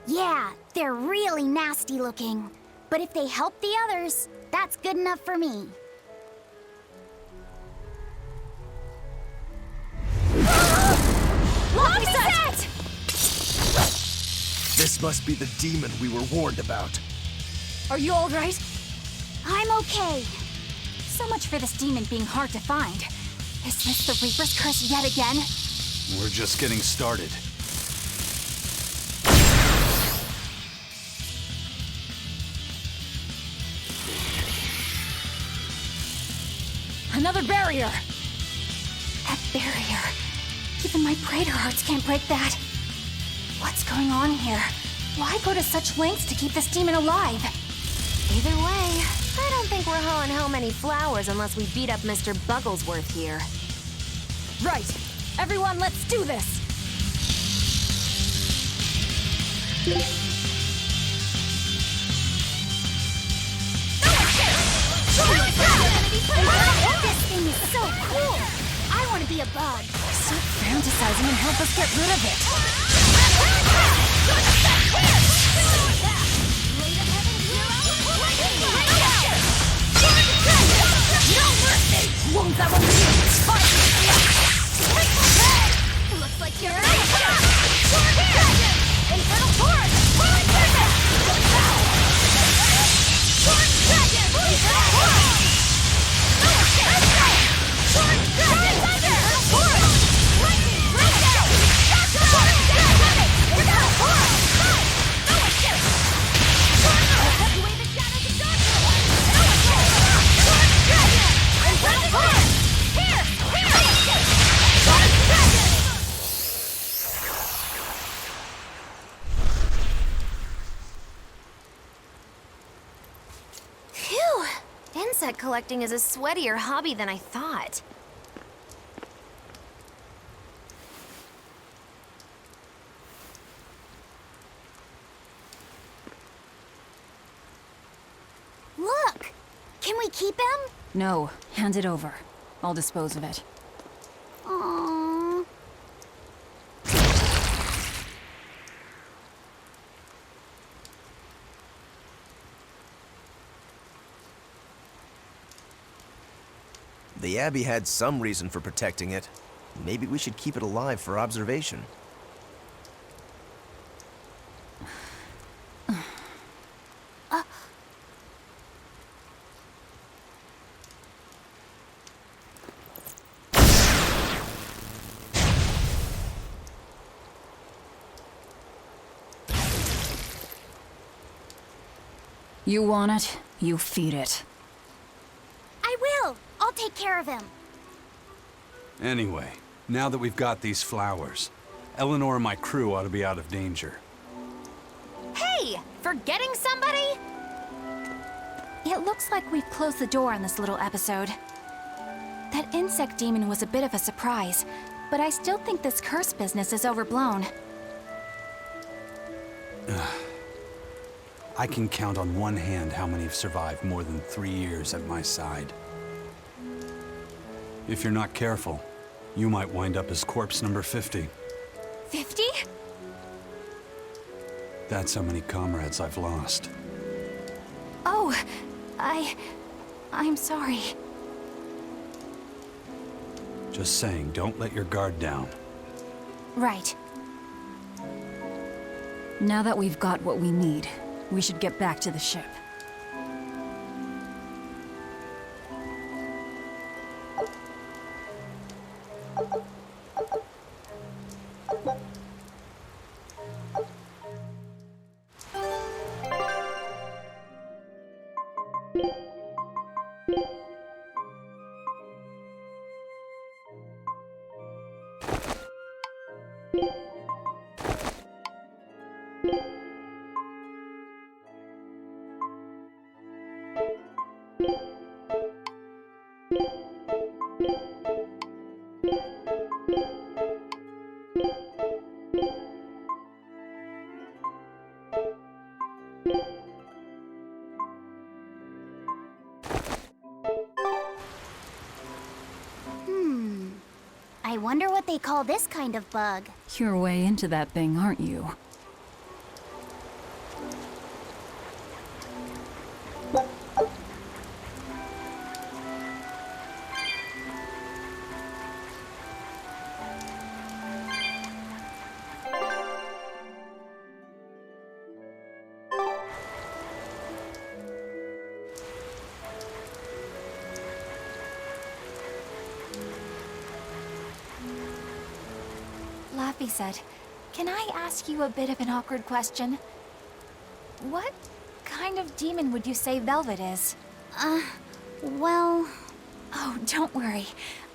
Yeah, they're really nasty looking. But if they help the others, that's good enough for me. Laphicet! This must be the demon we were warned about. Are you all right? I'm okay. So much for this demon being hard to find. Is this the Reaper's curse yet again? We're just getting started. Another barrier! That barrier. Even my praetor hearts can't break that. What's going on here? Why go to such lengths to keep this demon alive? Either way, I don't think we're hauling home any flowers unless we beat up Mr. Bugglesworth here. Right! Everyone, let's do this! This thing is so cool! I want to be a bug. Stop fantasizing and help us get rid of it! Won't that one be Looks like you're Phew! Insect collecting is a sweatier hobby than I thought. Look! Can we keep him? No, hand it over. I'll dispose of it. Aww. The Abbey had some reason for protecting it. Maybe we should keep it alive for observation. You want it, you feed it. I will! I'll take care of him. Anyway, now that we've got these flowers, Eleanor and my crew ought to be out of danger. Hey! Forgetting somebody? It looks like we've closed the door on this little episode. That insect demon was a bit of a surprise, but I still think this curse business is overblown. I can count on one hand how many have survived more than 3 years at my side. If you're not careful, you might wind up as corpse number 50. 50? That's how many comrades I've lost. Oh, I'm sorry. Just saying, don't let your guard down. Right. Now that we've got what we need, we should get back to the ship. I wonder what they call this kind of bug. You're way into that thing, aren't you? Laffy said, "Can I ask you a bit of an awkward question? What kind of demon would you say Velvet is?" Well... Oh, don't worry.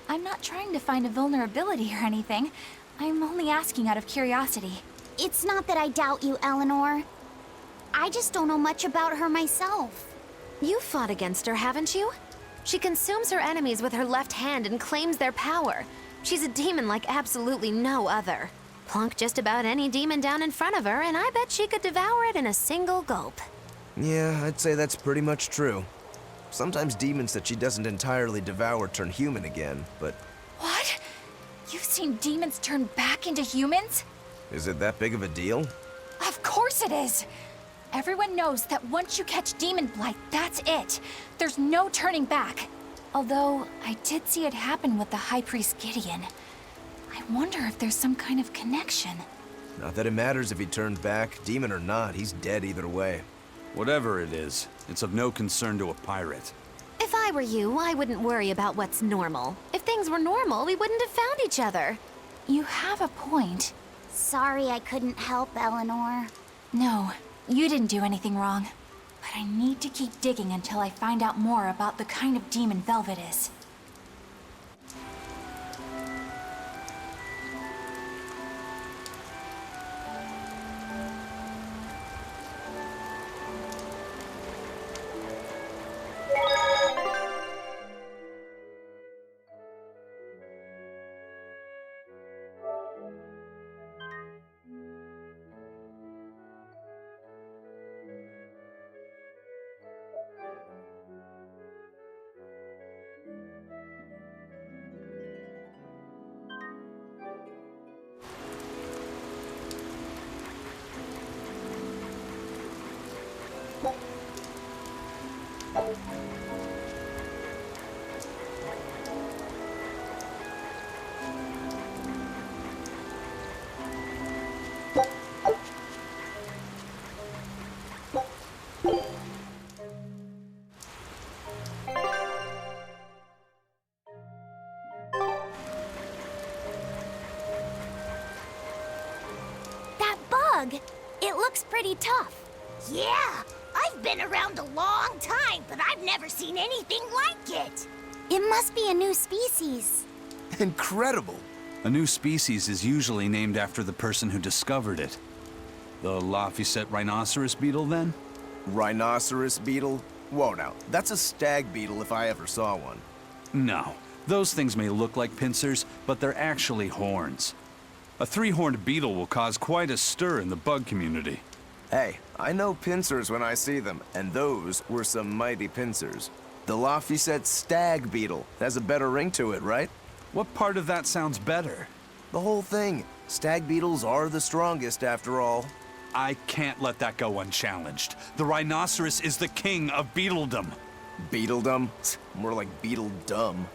I'm not trying to find a vulnerability or anything. I'm only asking out of curiosity. It's not that I doubt you, Eleanor. I just don't know much about her myself. You fought against her, haven't you? She consumes her enemies with her left hand and claims their power. She's a demon like absolutely no other. Plunk just about any demon down in front of her, and I bet she could devour it in a single gulp. Yeah, I'd say that's pretty much true. Sometimes demons that she doesn't entirely devour turn human again, but What? You've seen demons turn back into humans? is it that big of a deal? Of course it is! Everyone knows that once you catch Demon Blight, that's it. There's no turning back. Although, I did see it happen with the High Priest Gideon. I wonder if there's some kind of connection. Not that it matters if he turned back, demon or not, he's dead either way. Whatever it is, it's of no concern to a pirate. If I were you, I wouldn't worry about what's normal. If things were normal, we wouldn't have found each other. You have a point. Sorry I couldn't help, Eleanor. No, you didn't do anything wrong. But I need to keep digging until I find out more about the kind of demon Velvet is. That bug! It looks pretty tough. Yeah, I've been around a long time, but I've never seen anything like it. It must be a new species. Incredible! A new species is usually named after the person who discovered it. The Laphicet rhinoceros beetle, then? Rhinoceros beetle? Whoa now, that's a stag beetle if I ever saw one. No. Those things may look like pincers, but they're actually horns. A three-horned beetle will cause quite a stir in the bug community. Hey, I know pincers when I see them, and those were some mighty pincers. The Laphicet stag beetle has a better ring to it, right? What part of that sounds better? The whole thing. Stag beetles are the strongest after all. I can't let that go unchallenged. The rhinoceros is the king of beetledom. Beetledom? More like beetle dumb.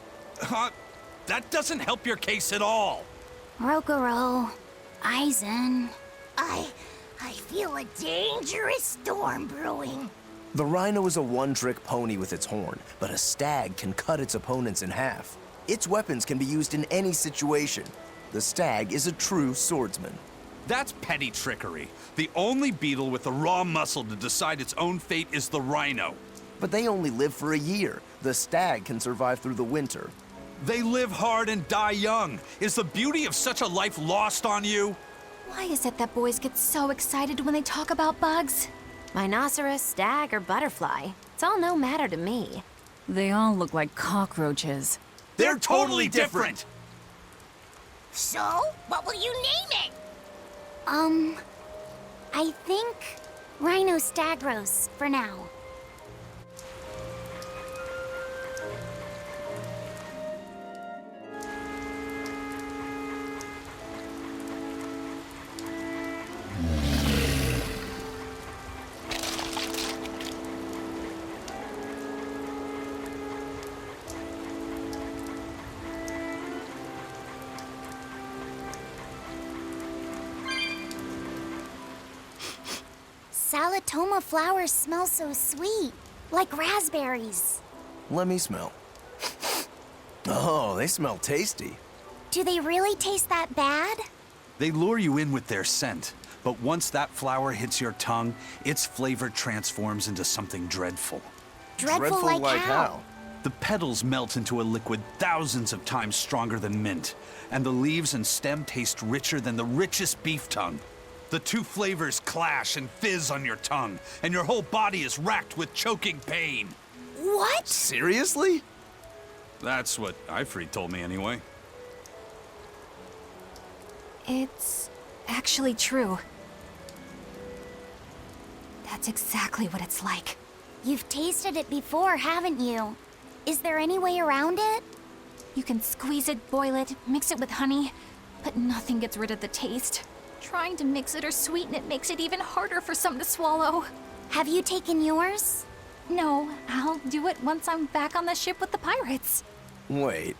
That doesn't help your case at all. Rokuro, Aizen. I feel a dangerous storm brewing. The rhino is a one-trick pony with its horn, but a stag can cut its opponents in half. Its weapons can be used in any situation. The stag is a true swordsman. That's petty trickery. The only beetle with the raw muscle to decide its own fate is the rhino. But they only live for a year. The stag can survive through the winter. They live hard and die young. Is the beauty of such a life lost on you? Why is it that boys get so excited when they talk about bugs? Rhinoceros, stag, or butterfly. It's all no matter to me. They all look like cockroaches. They're totally different! So, what will you name it? I think Rhinostagros for now. Salatoma flowers smell so sweet, like raspberries. Let me smell. Oh, they smell tasty. Do they really taste that bad? They lure you in with their scent, but once that flower hits your tongue, its flavor transforms into something dreadful. Dreadful like how? The petals melt into a liquid thousands of times stronger than mint, and the leaves and stem taste richer than the richest beef tongue. The two flavors clash and fizz on your tongue, and your whole body is racked with choking pain. What? Seriously? That's what Ifrit told me anyway. It's actually true. That's exactly what it's like. You've tasted it before, haven't you? Is there any way around it? You can squeeze it, boil it, mix it with honey, but nothing gets rid of the taste. Trying to mix it or sweeten it makes it even harder for some to swallow. Have you taken yours? No, I'll do it once I'm back on the ship with the pirates. Wait,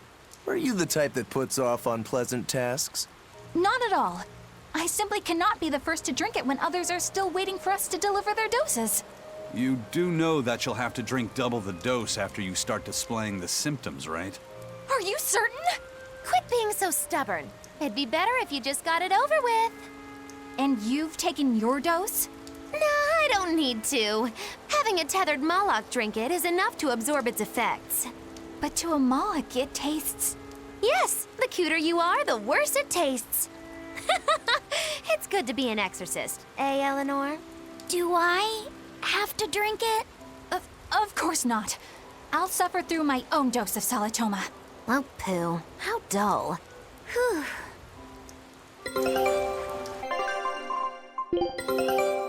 are you the type that puts off unpleasant tasks? Not at all. I simply cannot be the first to drink it when others are still waiting for us to deliver their doses. You do know that you'll have to drink double the dose after you start displaying the symptoms, right? Are you certain? Quit being so stubborn. It'd be better if you just got it over with. And you've taken your dose? No, I don't need to. Having a tethered Moloch drink it is enough to absorb its effects. But to a Moloch, it tastes... Yes, the cuter you are, the worse it tastes. It's good to be an exorcist, eh, Eleanor? Do I have to drink it? Of course not. I'll suffer through my own dose of Salatoma. Oh, pooh. How dull. Whew.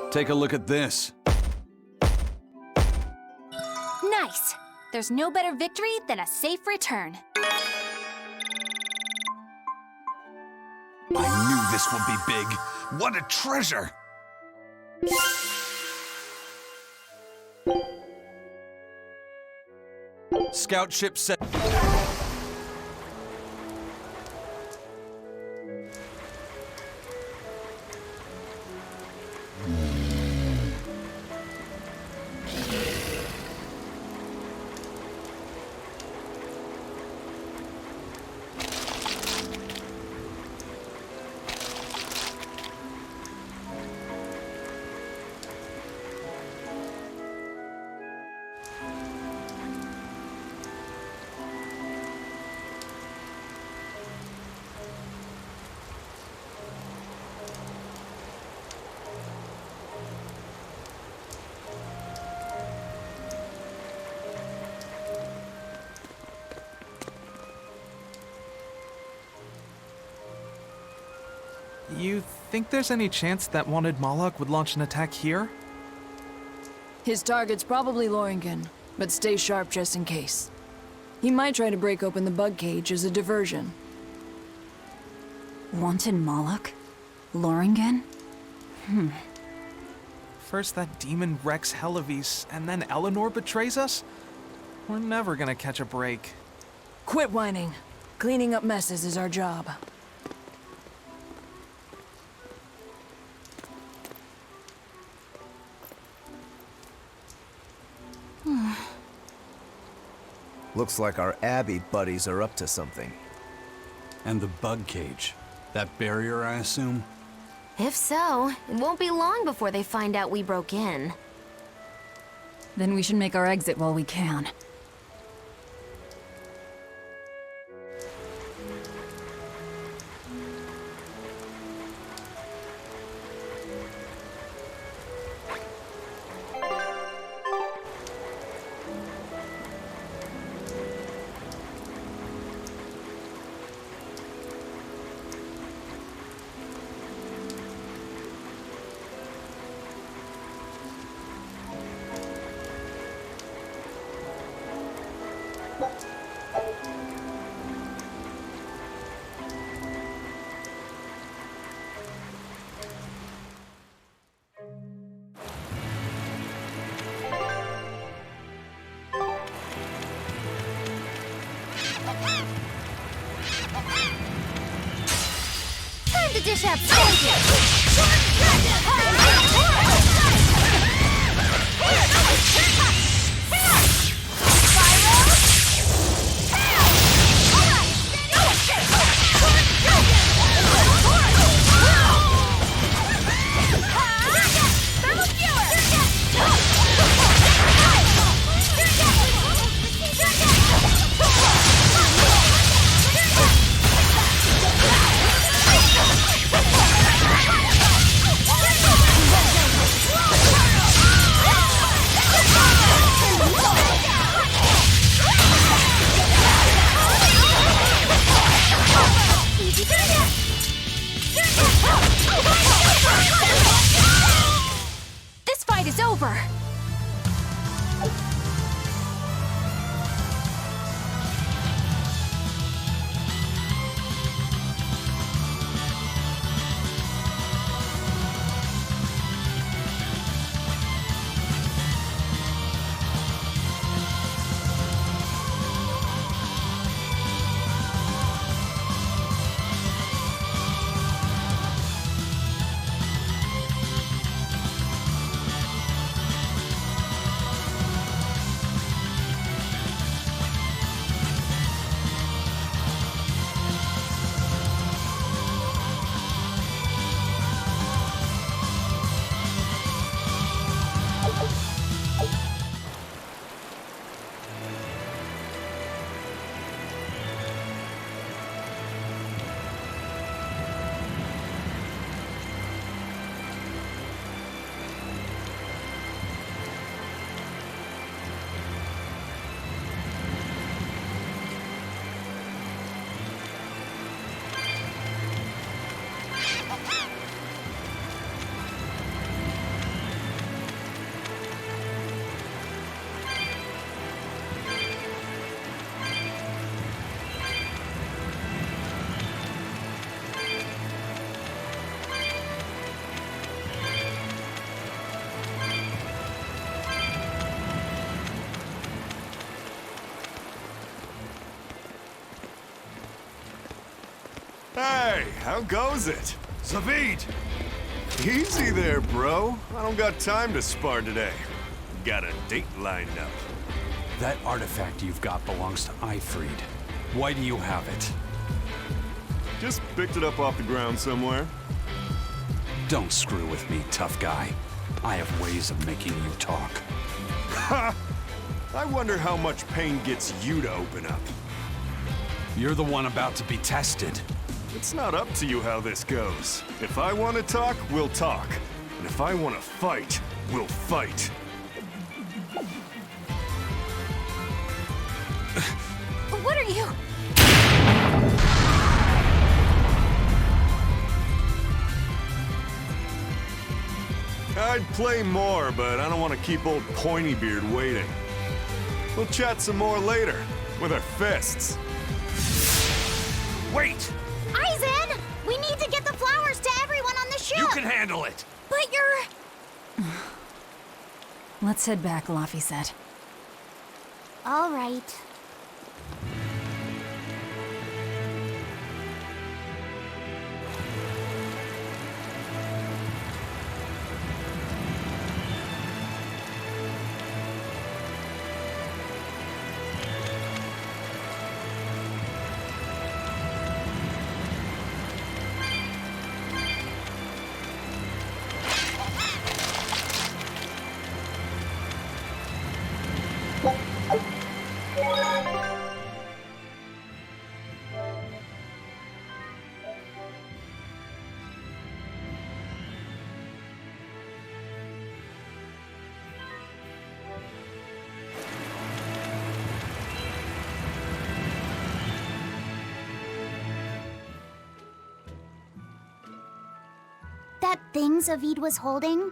Take a look at this. Nice. There's no better victory than a safe return. I knew this would be big. What a treasure! Scout ship set. You think there's any chance that wanted Moloch would launch an attack here? His target's probably Loringen, but stay sharp just in case. He might try to break open the bug cage as a diversion. Wanted Moloch? Loringen? First that demon Rex Helavis, and then Eleanor betrays us? We're never gonna catch a break. Quit whining. Cleaning up messes is our job. Looks like our Abbey buddies are up to something. And the bug cage. That barrier, I assume? If so, it won't be long before they find out we broke in. Then we should make our exit while we can. Time to dish out stages! This fight is over! Hey, how goes it? Zavid! Easy there, bro. I don't got time to spar today. Got a date lined up. That artifact you've got belongs to Ifried. Why do you have it? Just picked it up off the ground somewhere. Don't screw with me, tough guy. I have ways of making you talk. Ha! I wonder how much pain gets you to open up. You're the one about to be tested. It's not up to you how this goes. If I want to talk, we'll talk. And if I want to fight, we'll fight. What are you? I'd play more, but I don't want to keep old Pointybeard waiting. We'll chat some more later, with our fists. Wait! Aizen! We need to get the flowers to everyone on the ship! You can handle it! But you're... Let's head back, Laffy said. All right. thing Zavid was holding?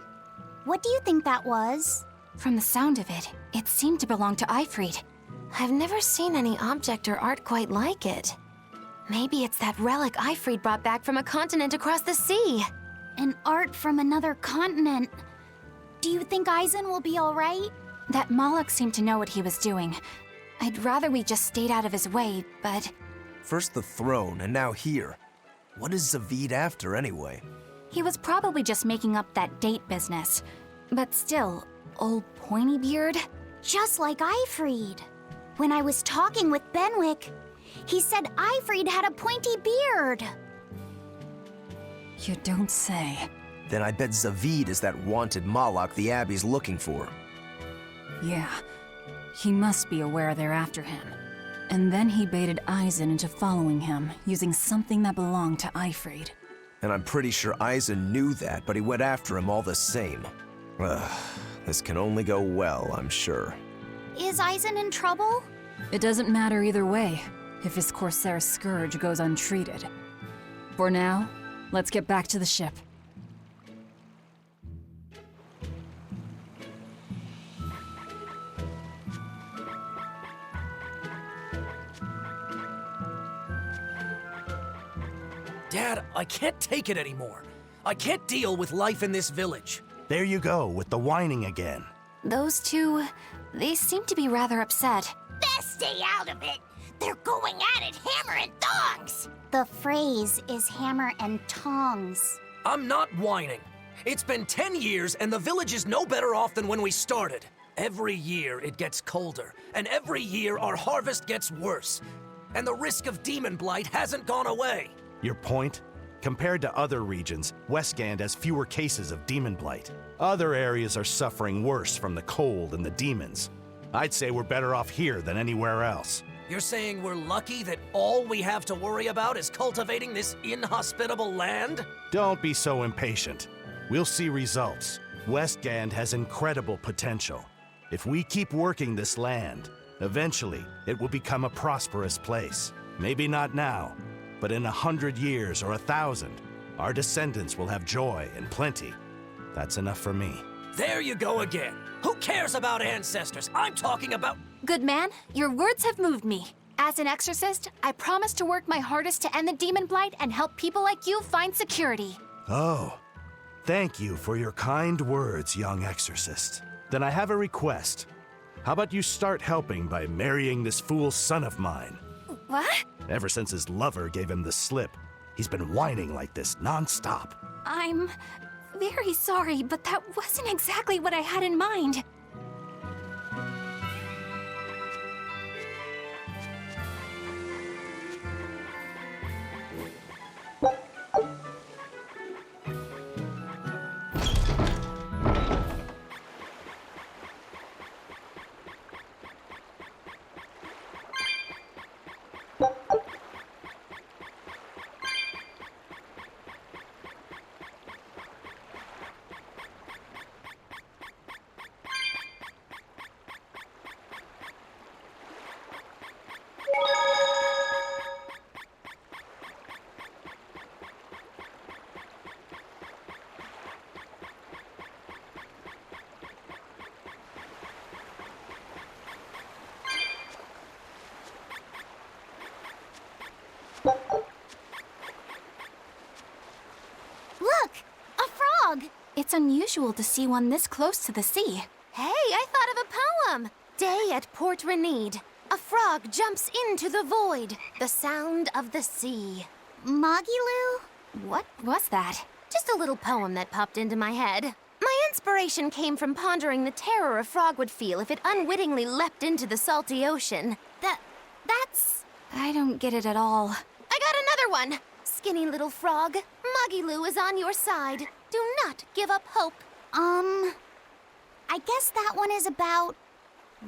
What do you think that was? From the sound of it, it seemed to belong to Ifried. I've never seen any object or art quite like it. Maybe it's that relic Ifried brought back from a continent across the sea. An art from another continent. Do you think Aizen will be alright? That Moloch seemed to know what he was doing. I'd rather we just stayed out of his way, but... First the throne, and now here. What is Zavid after, anyway? He was probably just making up that date business. But still, old pointy beard? Just like Ifried. When I was talking with Benwick, he said Ifried had a pointy beard. You don't say. Then I bet Zavid is that wanted Moloch the Abbey's looking for. Yeah. He must be aware they're after him. And then he baited Aizen into following him, using something that belonged to Ifried. And I'm pretty sure Aizen knew that, but he went after him all the same. Ugh, this can only go well, I'm sure. Is Aizen in trouble? It doesn't matter either way, if his Corsair scourge goes untreated. For now, let's get back to the ship. Dad, I can't take it anymore. I can't deal with life in this village. There you go, with the whining again. Those two, they seem to be rather upset. Best stay out of it. They're going at it hammer and tongs. The phrase is hammer and tongs. I'm not whining. It's been 10 years and the village is no better off than when we started. Every year it gets colder, and every year our harvest gets worse. And the risk of demon blight hasn't gone away. Your point? Compared to other regions, Westgand has fewer cases of demon blight. Other areas are suffering worse from the cold and the demons. I'd say we're better off here than anywhere else. You're saying we're lucky that all we have to worry about is cultivating this inhospitable land? Don't be so impatient. We'll see results. Westgand has incredible potential. If we keep working this land, eventually it will become a prosperous place. Maybe not now, but in 100 years or 1,000, our descendants will have joy and plenty. That's enough for me. There you go again. Who cares about ancestors? I'm talking about... Good man, your words have moved me. As an exorcist, I promise to work my hardest to end the demon blight and help people like you find security. Oh, thank you for your kind words, young exorcist. Then I have a request. How about you start helping by marrying this fool's son of mine? What? Ever since his lover gave him the slip, he's been whining like this non-stop. I'm very sorry, but that wasn't exactly what I had in mind. Look! A frog! It's unusual to see one this close to the sea. Hey, I thought of a poem! Day at Port Renede. A frog jumps into the void. The sound of the sea. Magilu? What was that? Just a little poem that popped into my head. My inspiration came from pondering the terror a frog would feel if it unwittingly leapt into the salty ocean. That's... I don't get it at all. I got another one! Skinny little frog, Magilu is on your side. Do not give up hope. I guess that one is about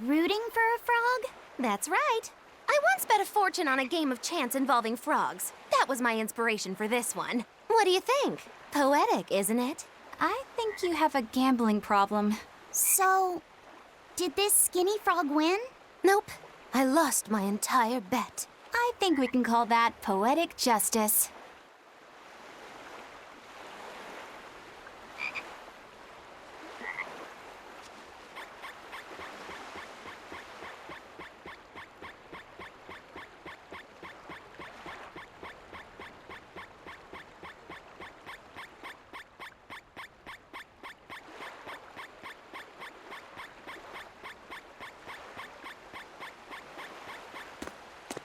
rooting for a frog? That's right. I once bet a fortune on a game of chance involving frogs. That was my inspiration for this one. What do you think? Poetic, isn't it? I think you have a gambling problem. So, did this skinny frog win? Nope. I lost my entire bet. I think we can call that poetic justice.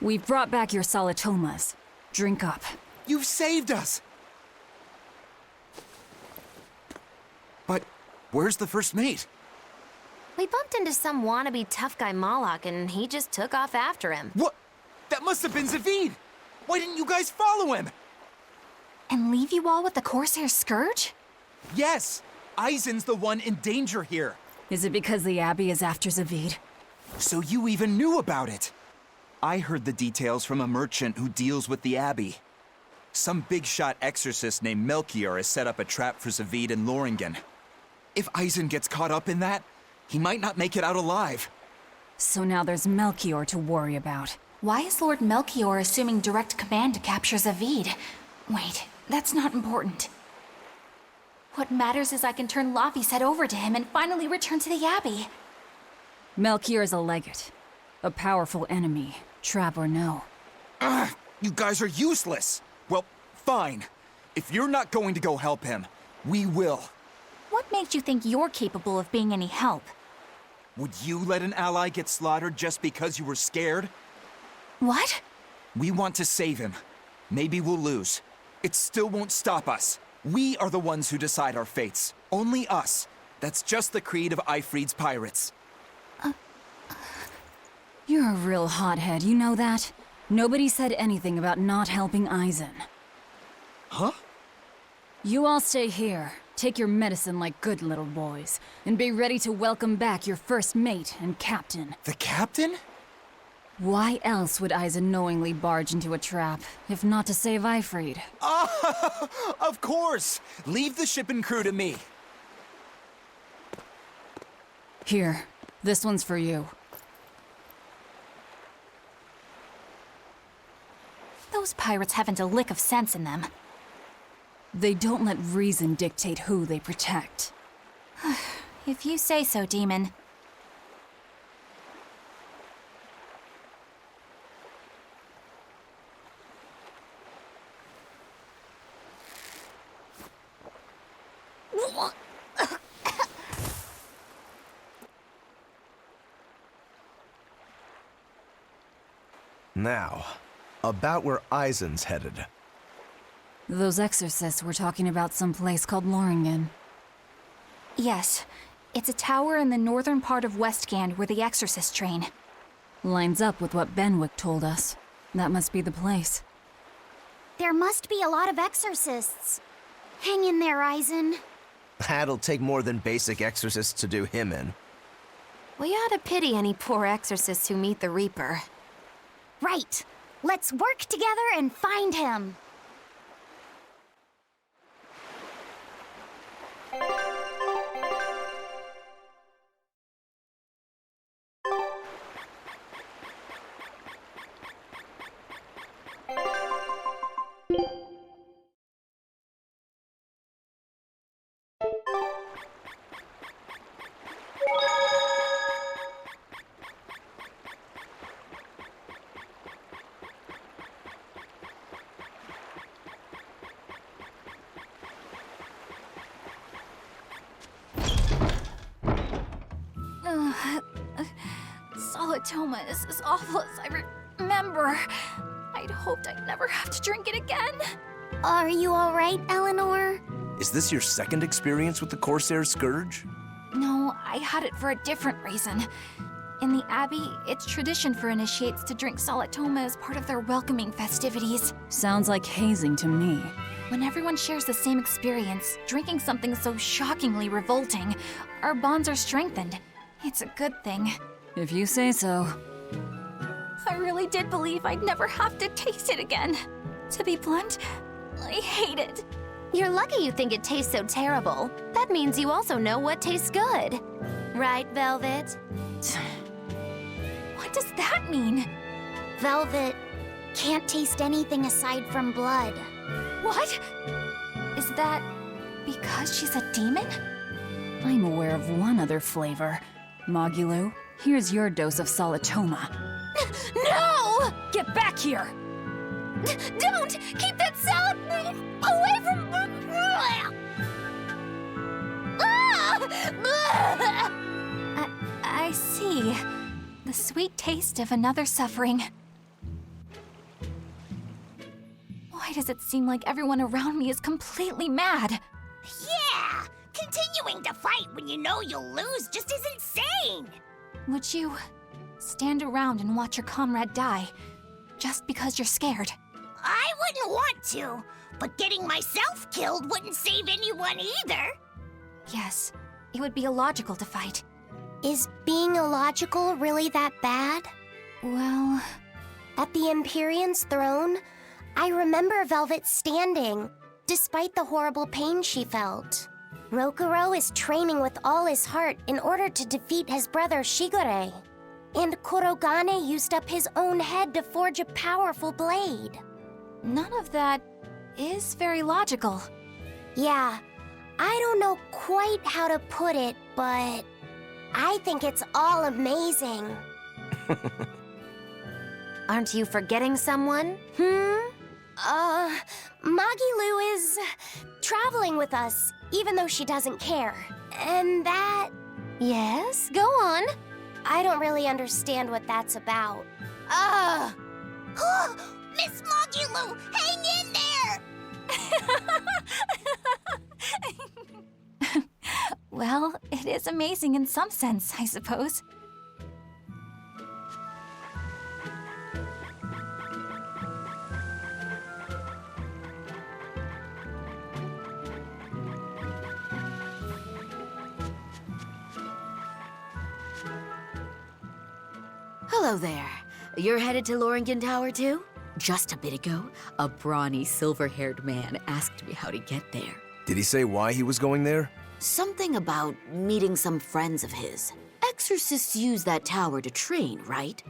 We've brought back your Salatomas. Drink up. You've saved us! But where's the first mate? We bumped into some wannabe tough guy Moloch, and he just took off after him. What? That must have been Zavid! Why didn't you guys follow him? And leave you all with the Corsair Scourge? Yes! Eisen's the one in danger here. Is it because the Abbey is after Zavid? So you even knew about it? I heard the details from a merchant who deals with the Abbey. Some big-shot exorcist named Melchior has set up a trap for Zavid and Loringen. If Eisen gets caught up in that, he might not make it out alive. So now there's Melchior to worry about. Why is Lord Melchior assuming direct command to capture Zavid? Wait, that's not important. What matters is I can turn Laufey's head over to him and finally return to the Abbey. Melchior is a legate. A powerful enemy, trap or no. Ugh, you guys are useless! Well, fine. If you're not going to go help him, we will. What makes you think you're capable of being any help? Would you let an ally get slaughtered just because you were scared? What? We want to save him. Maybe we'll lose. It still won't stop us. We are the ones who decide our fates. Only us. That's just the creed of Eifried's pirates. You're a real hothead, you know that? Nobody said anything about not helping Eisen. Huh? You all stay here, take your medicine like good little boys, and be ready to welcome back your first mate and captain. The captain? Why else would Eisen knowingly barge into a trap, if not to save Eifried? Of course! Leave the ship and crew to me. Here, this one's for you. Those pirates haven't a lick of sense in them. They don't let reason dictate who they protect. If you say so, Demon. Now, about where Eisen's headed. Those exorcists were talking about some place called Loringen. Yes. It's a tower in the northern part of Westgand where the exorcists train. Lines up with what Benwick told us. That must be the place. There must be a lot of exorcists. Hang in there, Eisen. That'll take more than basic exorcists to do him in. We ought to pity any poor exorcists who meet the Reaper. Right. Let's work together and find him. Solatoma is as awful as I remember. I'd hoped I'd never have to drink it again. Are you all right, Eleanor? Is this your second experience with the Corsair Scourge? No, I had it for a different reason. In the Abbey, it's tradition for initiates to drink Solatoma as part of their welcoming festivities. Sounds like hazing to me. When everyone shares the same experience, drinking something so shockingly revolting, our bonds are strengthened. It's a good thing. If you say so. I really did believe I'd never have to taste it again. To be blunt, I hate it. You're lucky you think it tastes so terrible. That means you also know what tastes good. Right, Velvet? What does that mean? Velvet can't taste anything aside from blood. What? Is that because she's a demon? I'm aware of one other flavor. Mogulu, here's your dose of Solatoma. No! Get back here! Don't! Keep that salad away from... I see. The sweet taste of another suffering. Why does it seem like everyone around me is completely mad? Yeah! Continuing to fight when you know you'll lose just is insane! Would you stand around and watch your comrade die just because you're scared? I wouldn't want to, but getting myself killed wouldn't save anyone either. Yes, it would be illogical to fight. Is being illogical really that bad? Well... At the Empyrean's throne, I remember Velvet standing, despite the horrible pain she felt. Rokuro is training with all his heart in order to defeat his brother Shigure. And Kurogane used up his own head to forge a powerful blade. None of that is very logical. Yeah, I don't know quite how to put it, but I think it's all amazing. Aren't you forgetting someone? Magilu is traveling with us, even though she doesn't care. And that... Yes, go on. I don't really understand what that's about. Miss Magilu, hang in there! Well, it is amazing in some sense, I suppose. Hello there. You're headed to Loringen Tower too? Just a bit ago, a brawny, silver-haired man asked me how to get there. Did he say why he was going there? Something about meeting some friends of his. Exorcists use that tower to train, right?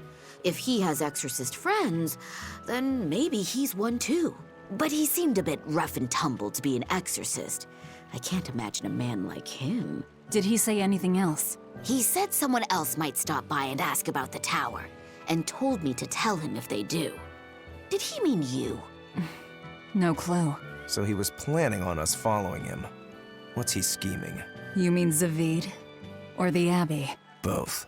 If he has exorcist friends, then maybe he's one too. But he seemed a bit rough and tumble to be an exorcist. I can't imagine a man like him. Did he say anything else? He said someone else might stop by and ask about the tower, and told me to tell him if they do. Did he mean you? No clue. So he was planning on us following him. What's he scheming? You mean Zavid? Or the Abbey? Both.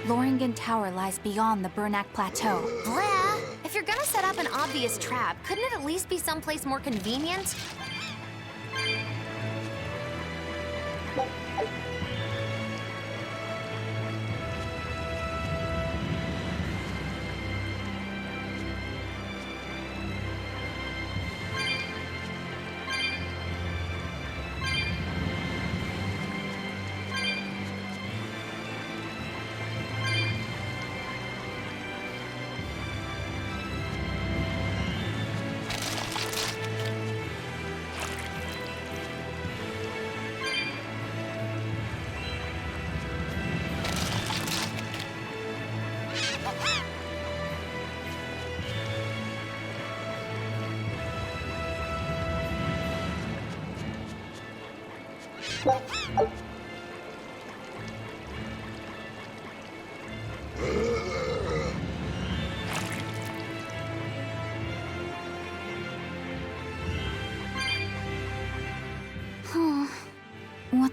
Loringen Tower lies beyond the Bernac Plateau. Blah! If you're gonna set up an obvious trap, couldn't it at least be someplace more convenient?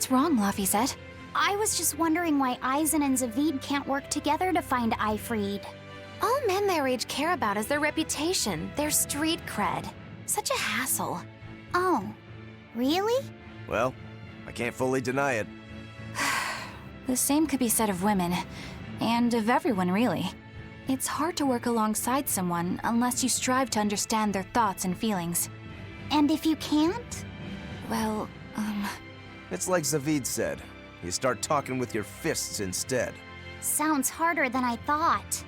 What's wrong, Laphicet? I was just wondering why Eisen and Zavid can't work together to find Eifried. All men their age care about is their reputation, their street cred. Such a hassle. Oh, really? Well, I can't fully deny it. The same could be said of women, and of everyone, really. It's hard to work alongside someone unless you strive to understand their thoughts and feelings. And if you can't? Well, It's like Zavid said. You start talking with your fists instead. Sounds harder than I thought.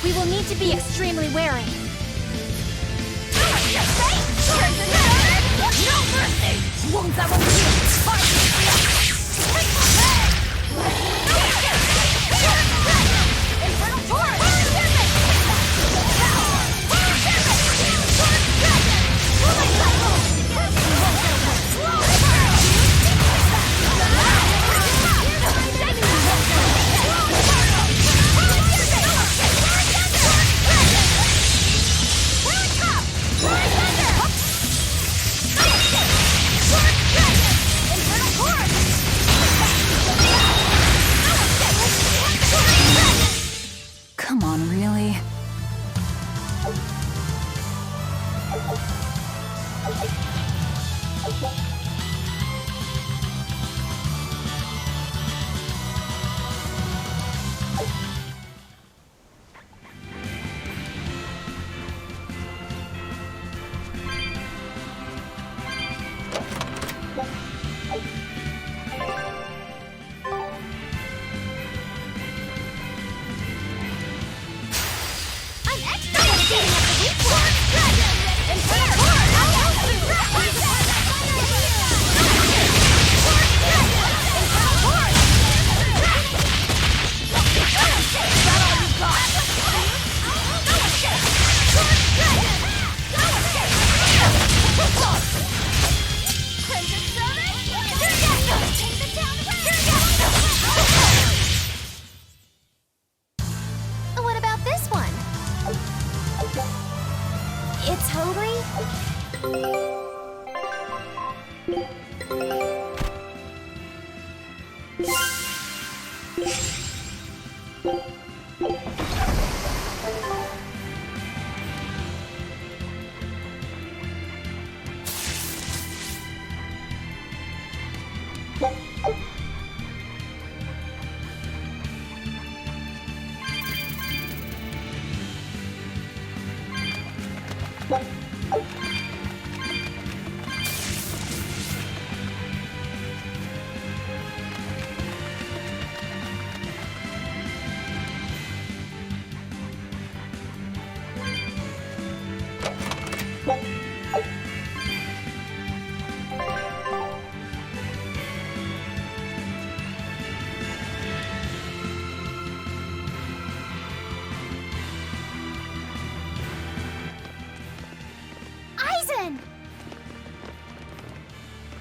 we will need to be extremely wary. No mercy! Wounds that will heal! Infernal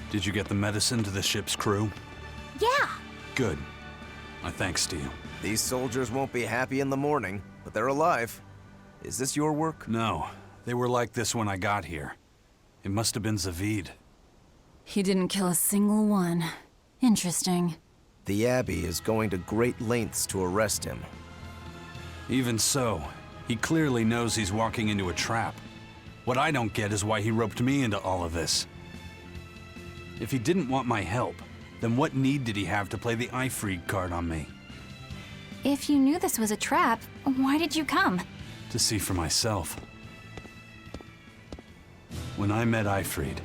Did you get the medicine to the ship's crew? Yeah. Good. My thanks to you. These soldiers won't be happy in the morning, but they're alive. Is this your work? No. They were like this when I got here. It must have been Zavid. He didn't kill a single one. Interesting. The Abbey is going to great lengths to arrest him. Even so, he clearly knows he's walking into a trap. What I don't get is why he roped me into all of this. If he didn't want my help, then what need did he have to play the Eifried card on me? If you knew this was a trap, why did you come? To see for myself. When I met Eifried,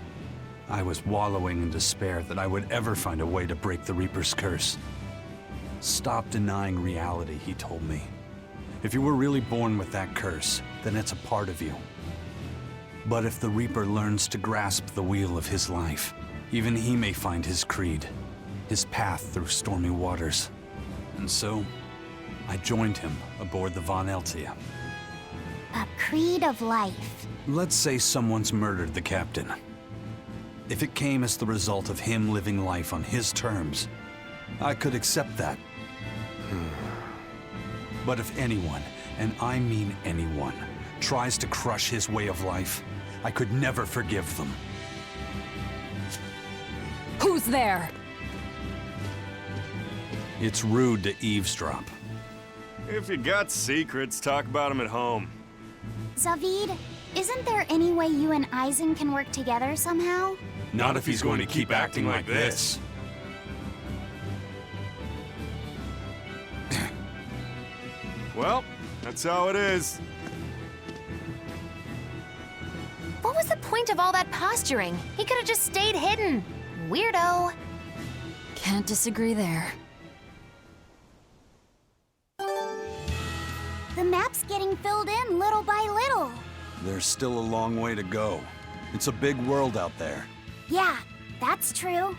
I was wallowing in despair that I would ever find a way to break the Reaper's curse. Stop denying reality, he told me. If you were really born with that curse, then it's a part of you. But if the Reaper learns to grasp the wheel of his life, even he may find his creed, his path through stormy waters. And so, I joined him aboard the Von Eltia. A creed of life. Let's say someone's murdered the captain. If it came as the result of him living life on his terms, I could accept that. But if anyone, and I mean anyone, tries to crush his way of life, I could never forgive them. Who's there? It's rude to eavesdrop. If you got secrets, talk about them at home. Zavid, isn't there any way you and Eisen can work together somehow? Not if he's going to keep acting like this. Well, that's how it is. What was the point of all that posturing? He could have just stayed hidden. Weirdo. Can't disagree there. The map's getting filled in little by little. There's still a long way to go. It's a big world out there. Yeah, that's true.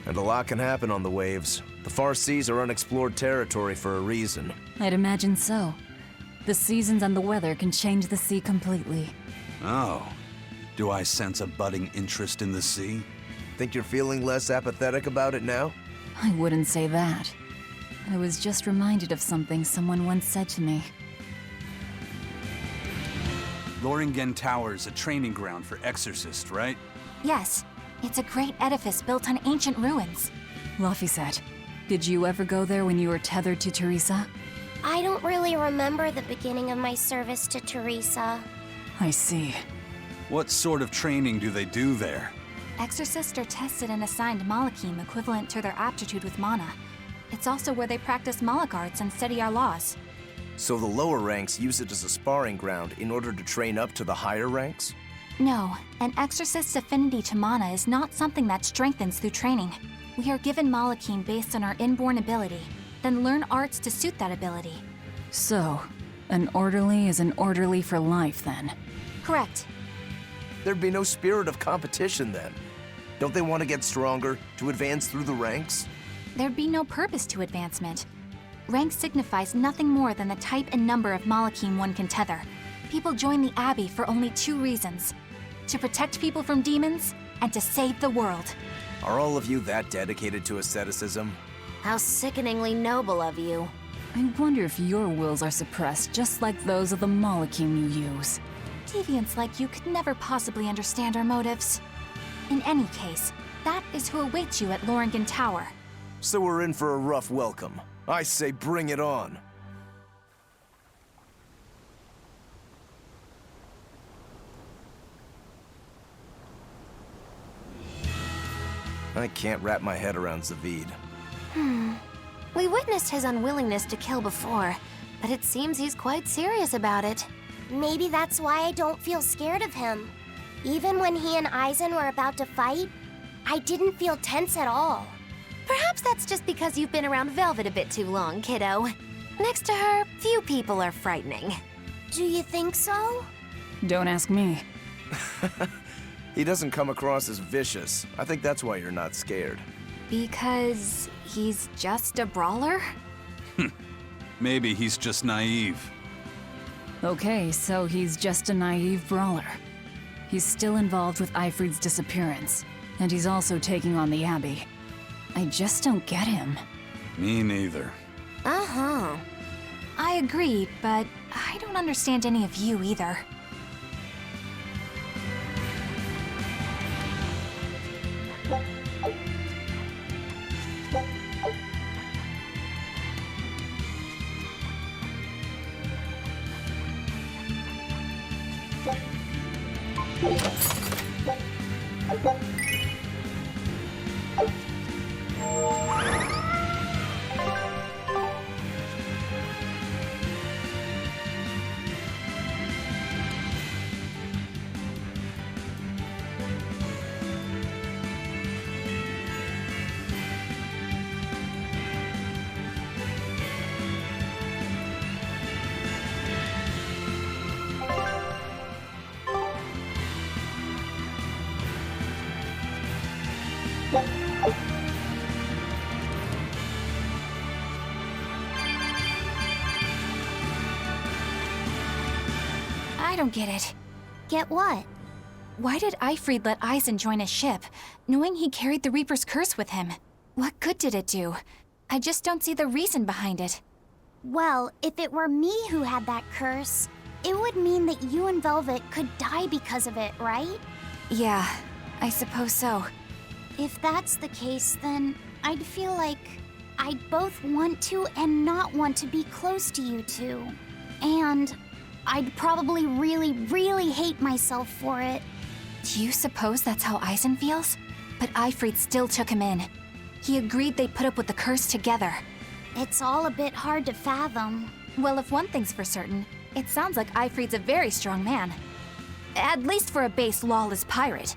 And a lot can happen on the waves. The far seas are unexplored territory for a reason. I'd imagine so. The seasons and the weather can change the sea completely. Oh. Do I sense a budding interest in the sea? Think you're feeling less apathetic about it now? I wouldn't say that. I was just reminded of something someone once said to me. Loringen Tower's a training ground for exorcists, right? Yes, it's a great edifice built on ancient ruins. Laphicet, did you ever go there when you were tethered to Teresa? I don't really remember the beginning of my service to Teresa. I see. What sort of training do they do there? Exorcists are tested and assigned Malachim equivalent to their aptitude with mana. It's also where they practice Malach arts and study our laws. So the lower ranks use it as a sparring ground in order to train up to the higher ranks? No, an exorcist's affinity to mana is not something that strengthens through training. We are given Malachim based on our inborn ability, then learn arts to suit that ability. So, an orderly is an orderly for life, then? Correct. There'd be no spirit of competition then. Don't they want to get stronger, to advance through the ranks? There'd be no purpose to advancement. Rank signifies nothing more than the type and number of Malachim one can tether. People join the Abbey for only two reasons: to protect people from demons, and to save the world. Are all of you that dedicated to asceticism? How sickeningly noble of you. I wonder if your wills are suppressed just like those of the Malachim you use. Deviants like you could never possibly understand our motives. In any case, that is who awaits you at Loringen Tower. So we're in for a rough welcome. I say bring it on. I can't wrap my head around Zavid. We witnessed his unwillingness to kill before, but it seems he's quite serious about it. Maybe that's why I don't feel scared of him. Even when he and Eisen were about to fight, I didn't feel tense at all. Perhaps that's just because you've been around Velvet a bit too long, kiddo. Next to her, few people are frightening. Do you think so? Don't ask me. He doesn't come across as vicious. I think that's why you're not scared. Because he's just a brawler? Maybe he's just naive. Okay, so he's just a naive brawler. He's still involved with Eifried's disappearance, and he's also taking on the Abbey. I just don't get him. Me neither. Uh-huh. I agree, but I don't understand any of you either. I don't get it. Get what? Why did Eifried let Eisen join his ship, knowing he carried the Reaper's curse with him? What good did it do? I just don't see the reason behind it. Well, if it were me who had that curse, it would mean that you and Velvet could die because of it, right? Yeah, I suppose so. If that's the case, then I'd feel like I'd both want to and not want to be close to you two. And I'd probably really, really hate myself for it. Do you suppose that's how Eisen feels? But Eifried still took him in. He agreed they'd put up with the curse together. It's all a bit hard to fathom. Well, if one thing's for certain, it sounds like Eifried's a very strong man. At least for a base lawless pirate.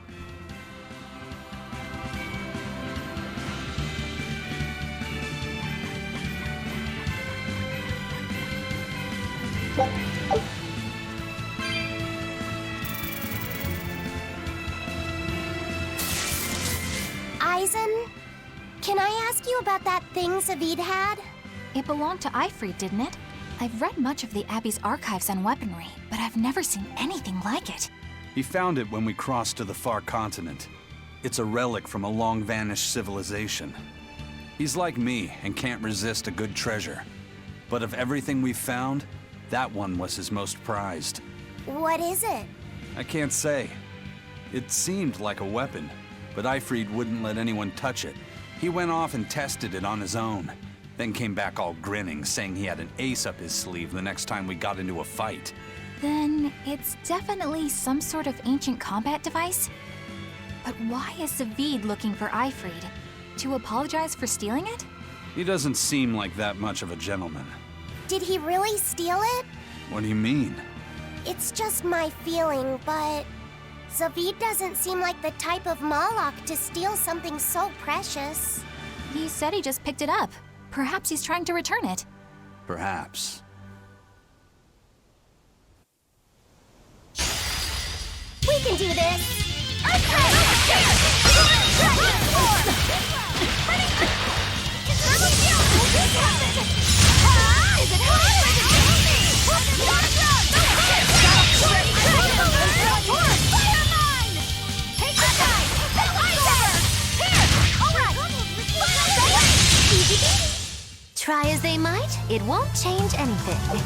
Eisen, can I ask you about that thing Zavid had? It belonged to Eifried, didn't it? I've read much of the Abbey's archives on weaponry, but I've never seen anything like it. He found it when we crossed to the far continent. It's a relic from a long-vanished civilization. He's like me and can't resist a good treasure. But of everything we've found, that one was his most prized. What is it? I can't say. It seemed like a weapon, but Eifried wouldn't let anyone touch it. He went off and tested it on his own, then came back all grinning, saying he had an ace up his sleeve the next time we got into a fight. Then it's definitely some sort of ancient combat device? But why is Zavid looking for Eifried? To apologize for stealing it? He doesn't seem like that much of a gentleman. Did he really steal it? What do you mean? It's just my feeling, but Zavid doesn't seem like the type of Malak to steal something so precious. He said he just picked it up. Perhaps he's trying to return it. Perhaps. We can do this! Try as they might, it won't change anything.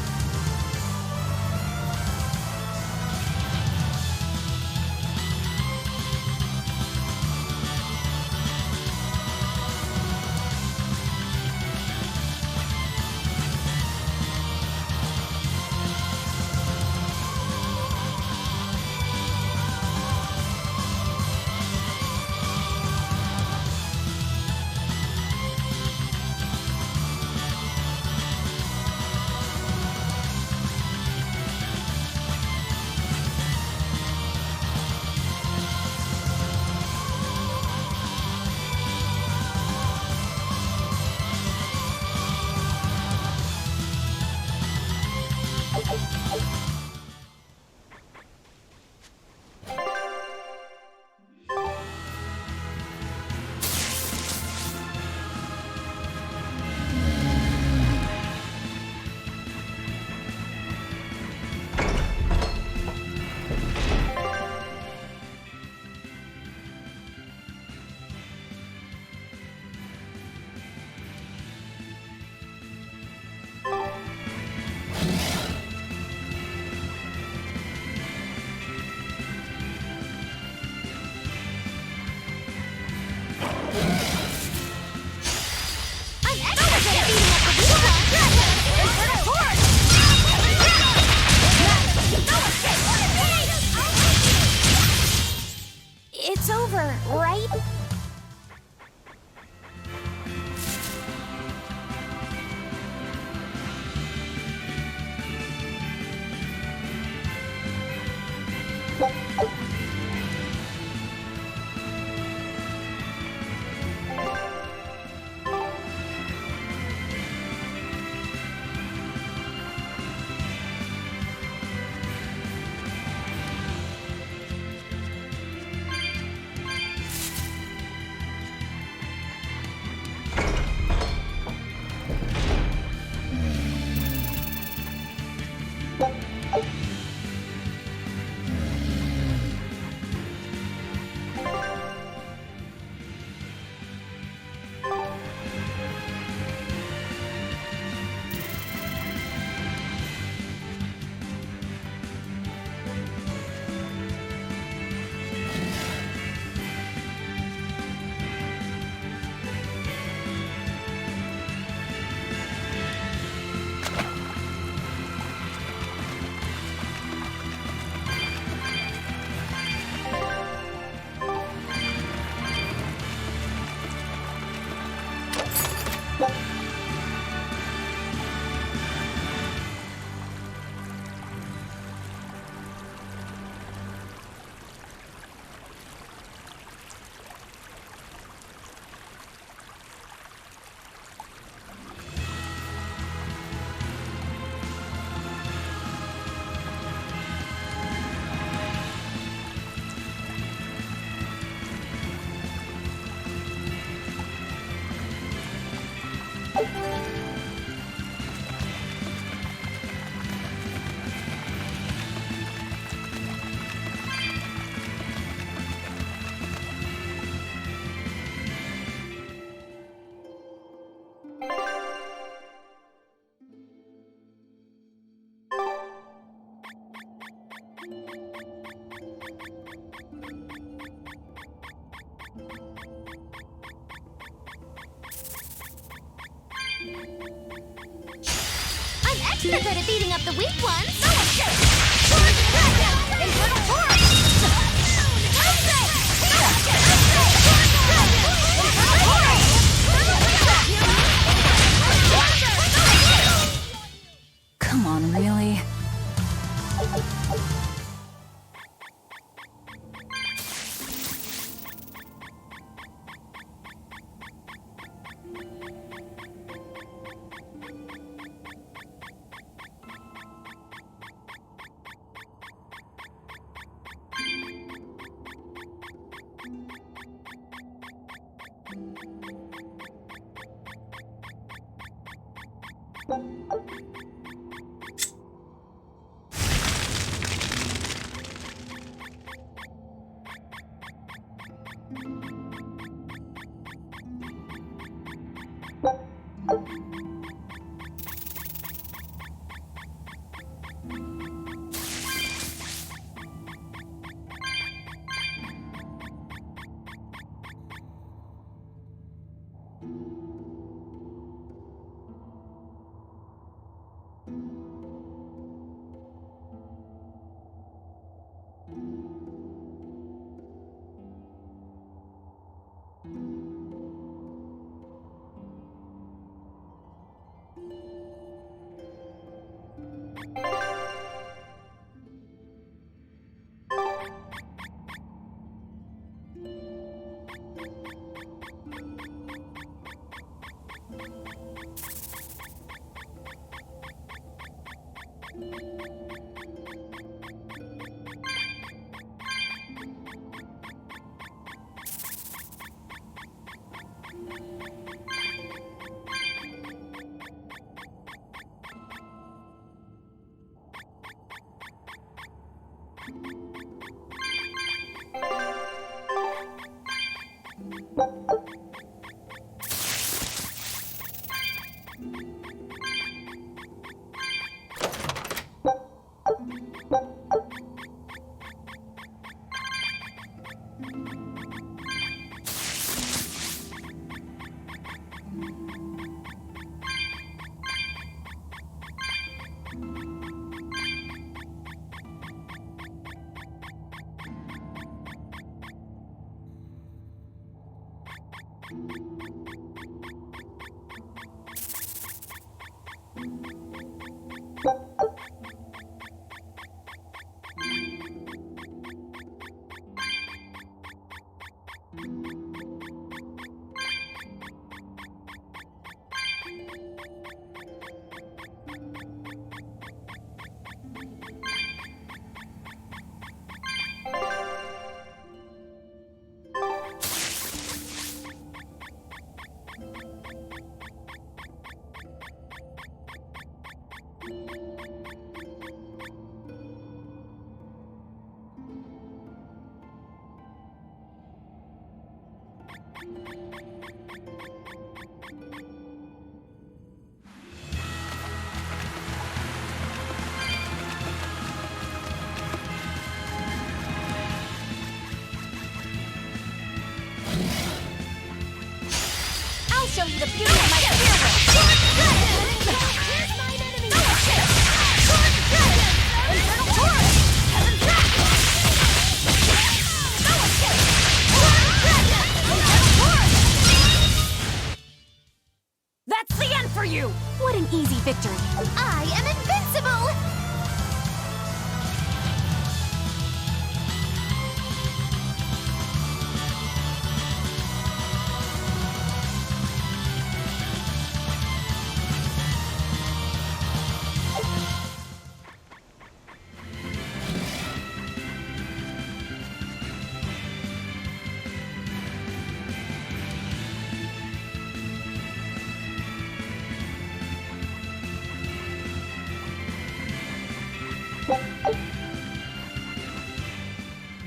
Extra good at beating up the weak ones. Internal force. Come on, really? disappearing in my That's the end for you! What an easy victory. I am invincible!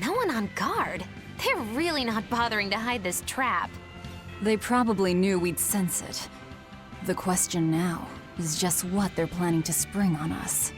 No one on guard. They're really not bothering to hide this trap. They probably knew we'd sense it. The question now is just what they're planning to spring on us.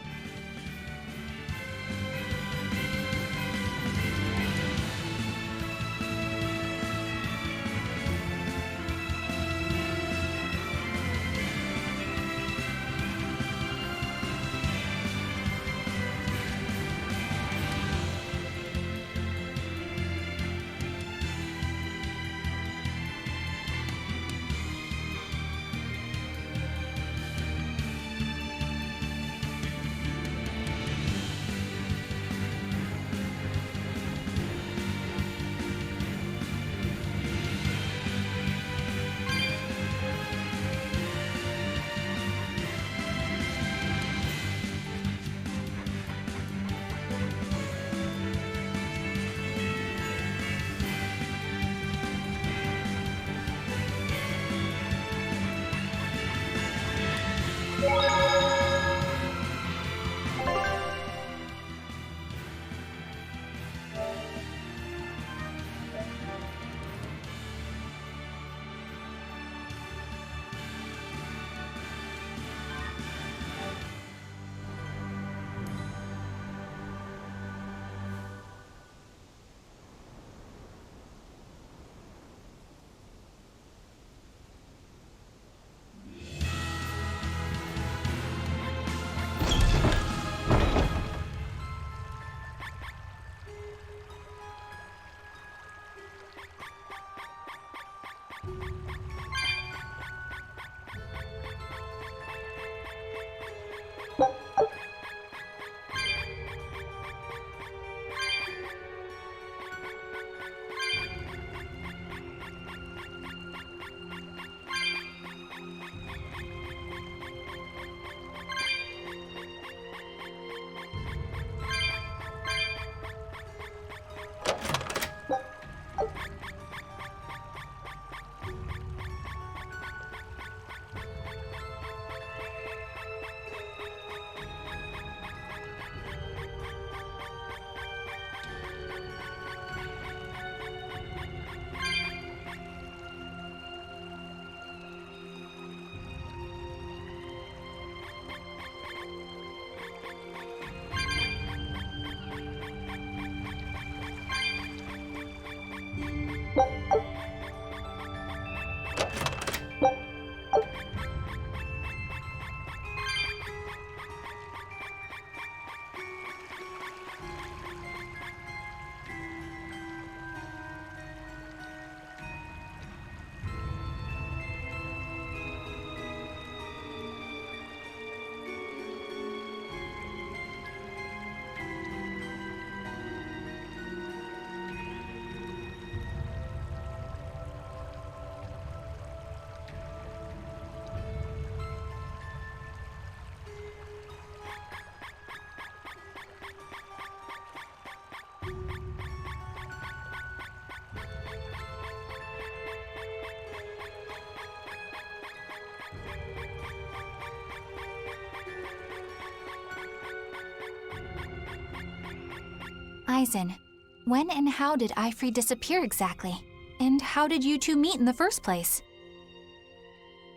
Aizen, when and how did Ifri disappear exactly? And how did you two meet in the first place?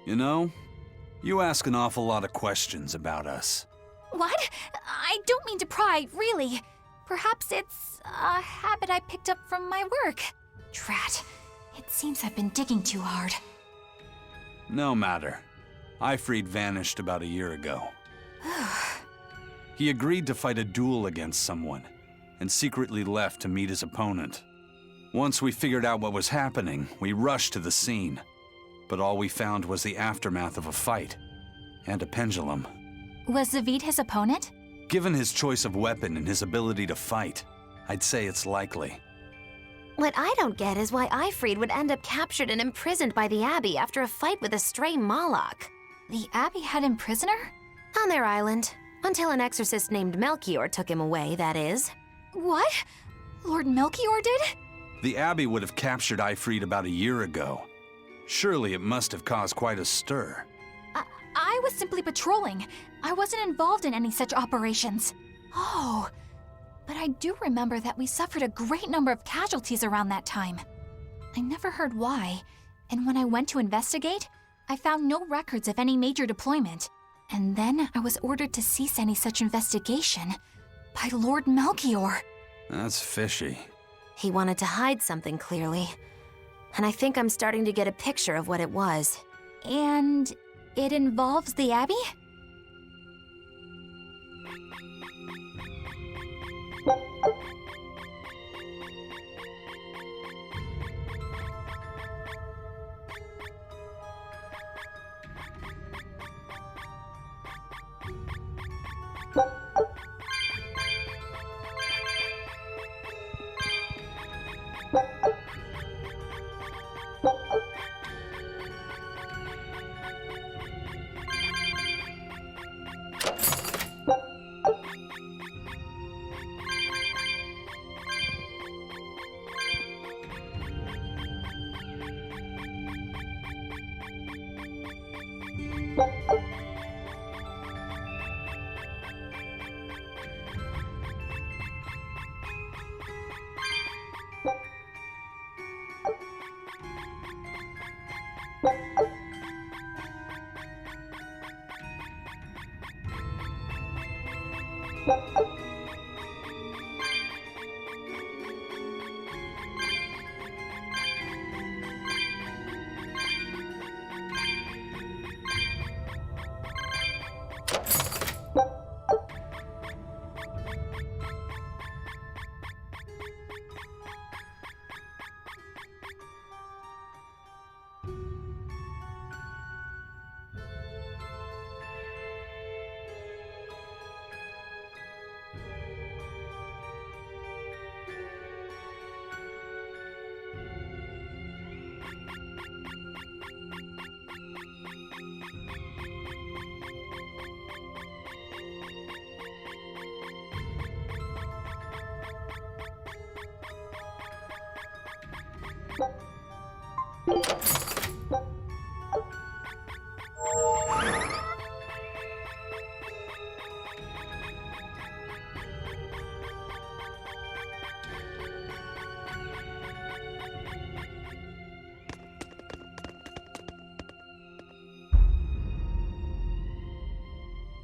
You know, you ask an awful lot of questions about us. What? I don't mean to pry, really. Perhaps it's a habit I picked up from my work. Drat. It seems I've been digging too hard. No matter. Ifrid vanished about a year ago. He agreed to fight a duel against someone, and secretly left to meet his opponent. Once we figured out what was happening, we rushed to the scene. But all we found was the aftermath of a fight, and a pendulum. Was Zavid his opponent? Given his choice of weapon and his ability to fight, I'd say it's likely. What I don't get is why Ifrid would end up captured and imprisoned by the Abbey after a fight with a stray Moloch. The Abbey had him prisoner? On their island. Until an exorcist named Melchior took him away, that is. What? Lord Melchior did? The Abbey would have captured Ifrid about a year ago. Surely it must have caused quite a stir. I was simply patrolling. I wasn't involved in any such operations. Oh, but I do remember that we suffered a great number of casualties around that time. I never heard why, and when I went to investigate, I found no records of any major deployment. And then I was ordered to cease any such investigation by Lord Melchior. That's fishy. He wanted to hide something, clearly. And I think I'm starting to get a picture of what it was. And it involves the Abbey?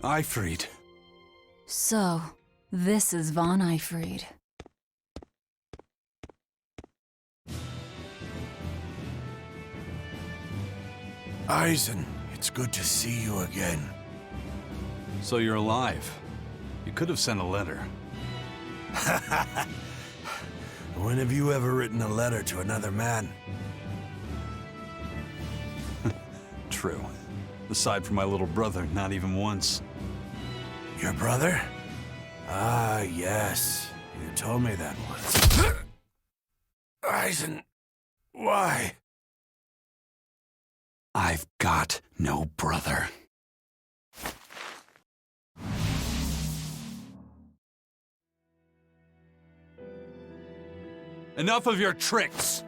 Ifrid. So, this is Von Ifrid. Eisen, it's good to see you again. So you're alive. You could have sent a letter. When have you ever written a letter to another man? True. Aside from my little brother, not even once. Your brother? Ah, yes. You told me that once. Eisen, why? I've got no brother. Enough of your tricks!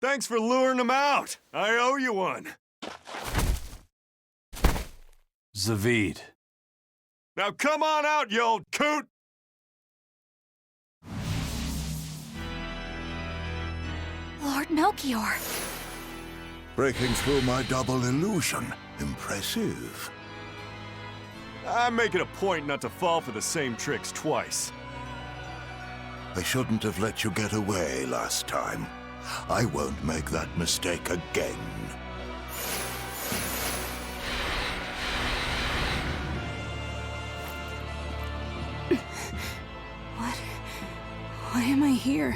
Thanks for luring him out. I owe you one. Zavid. Now come on out, you old coot! Lord Melchior. Breaking through my double illusion. Impressive. I'm making a point not to fall for the same tricks twice. I shouldn't have let you get away last time. I won't make that mistake again. Why am I here?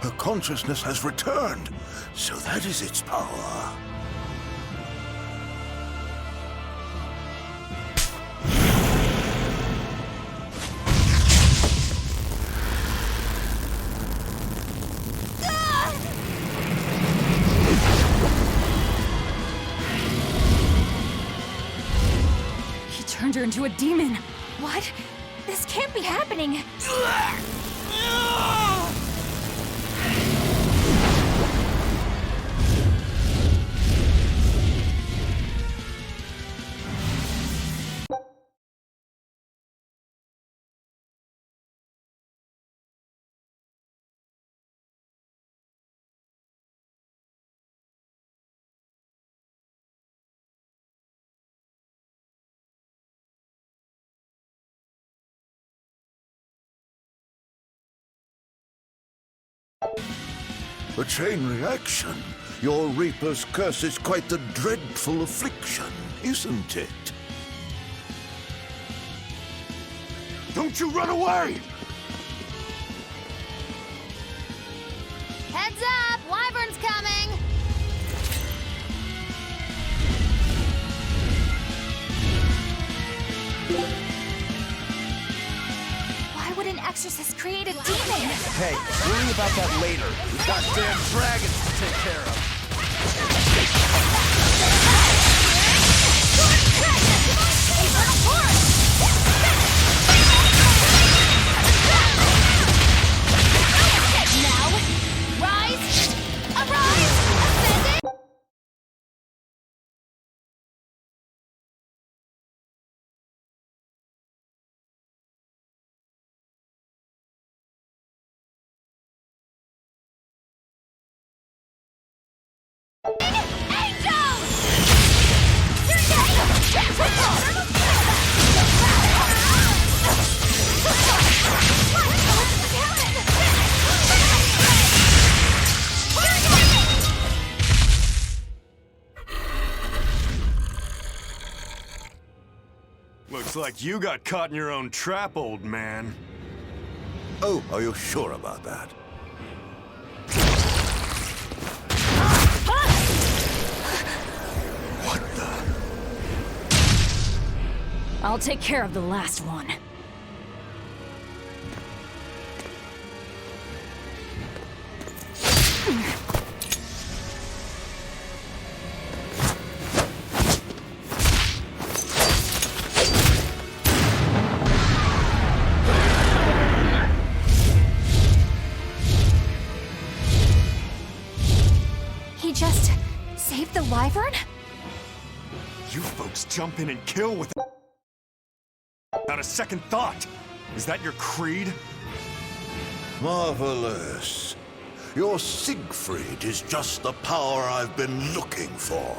Her consciousness has returned, so that is its power. He turned her into a demon. What? This can't be happening. A chain reaction. Your Reaper's curse is quite a dreadful affliction, isn't it? Don't you run away! Heads up! Wyvern's coming! Why would an exorcist create a demon? Hey, worry about that later. We've got damn dragons to take care of. Now, rise! Arise! Ascend it! Looks like you got caught in your own trap, old man. Oh, are you sure about that? I'll take care of the last one. He just saved the wyvern? You folks jump in and kill without a second thought. Is that your creed? Marvelous. Your Siegfried is just the power I've been looking for.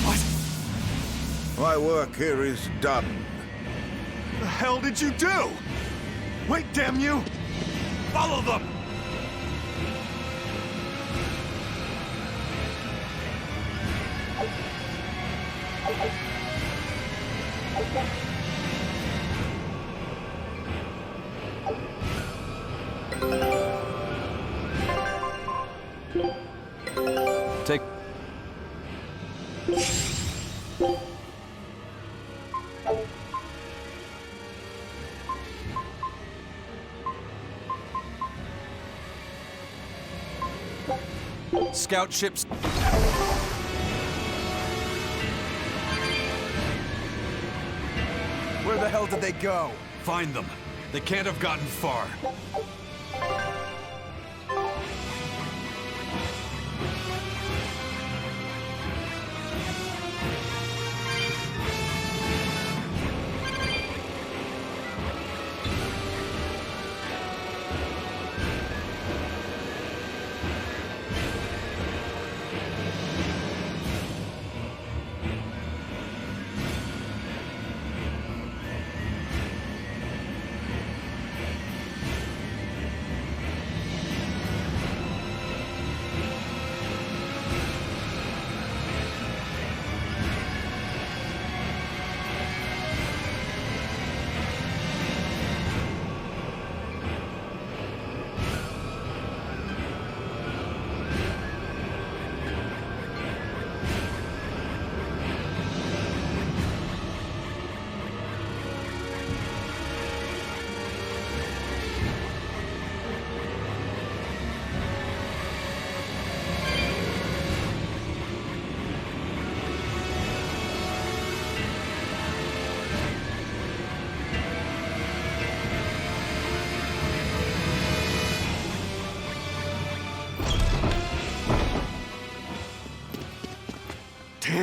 What? My work here is done. The hell did you do? Wait, damn you! Follow them! Take... Scout ships... Where the hell did they go? Find them. They can't have gotten far.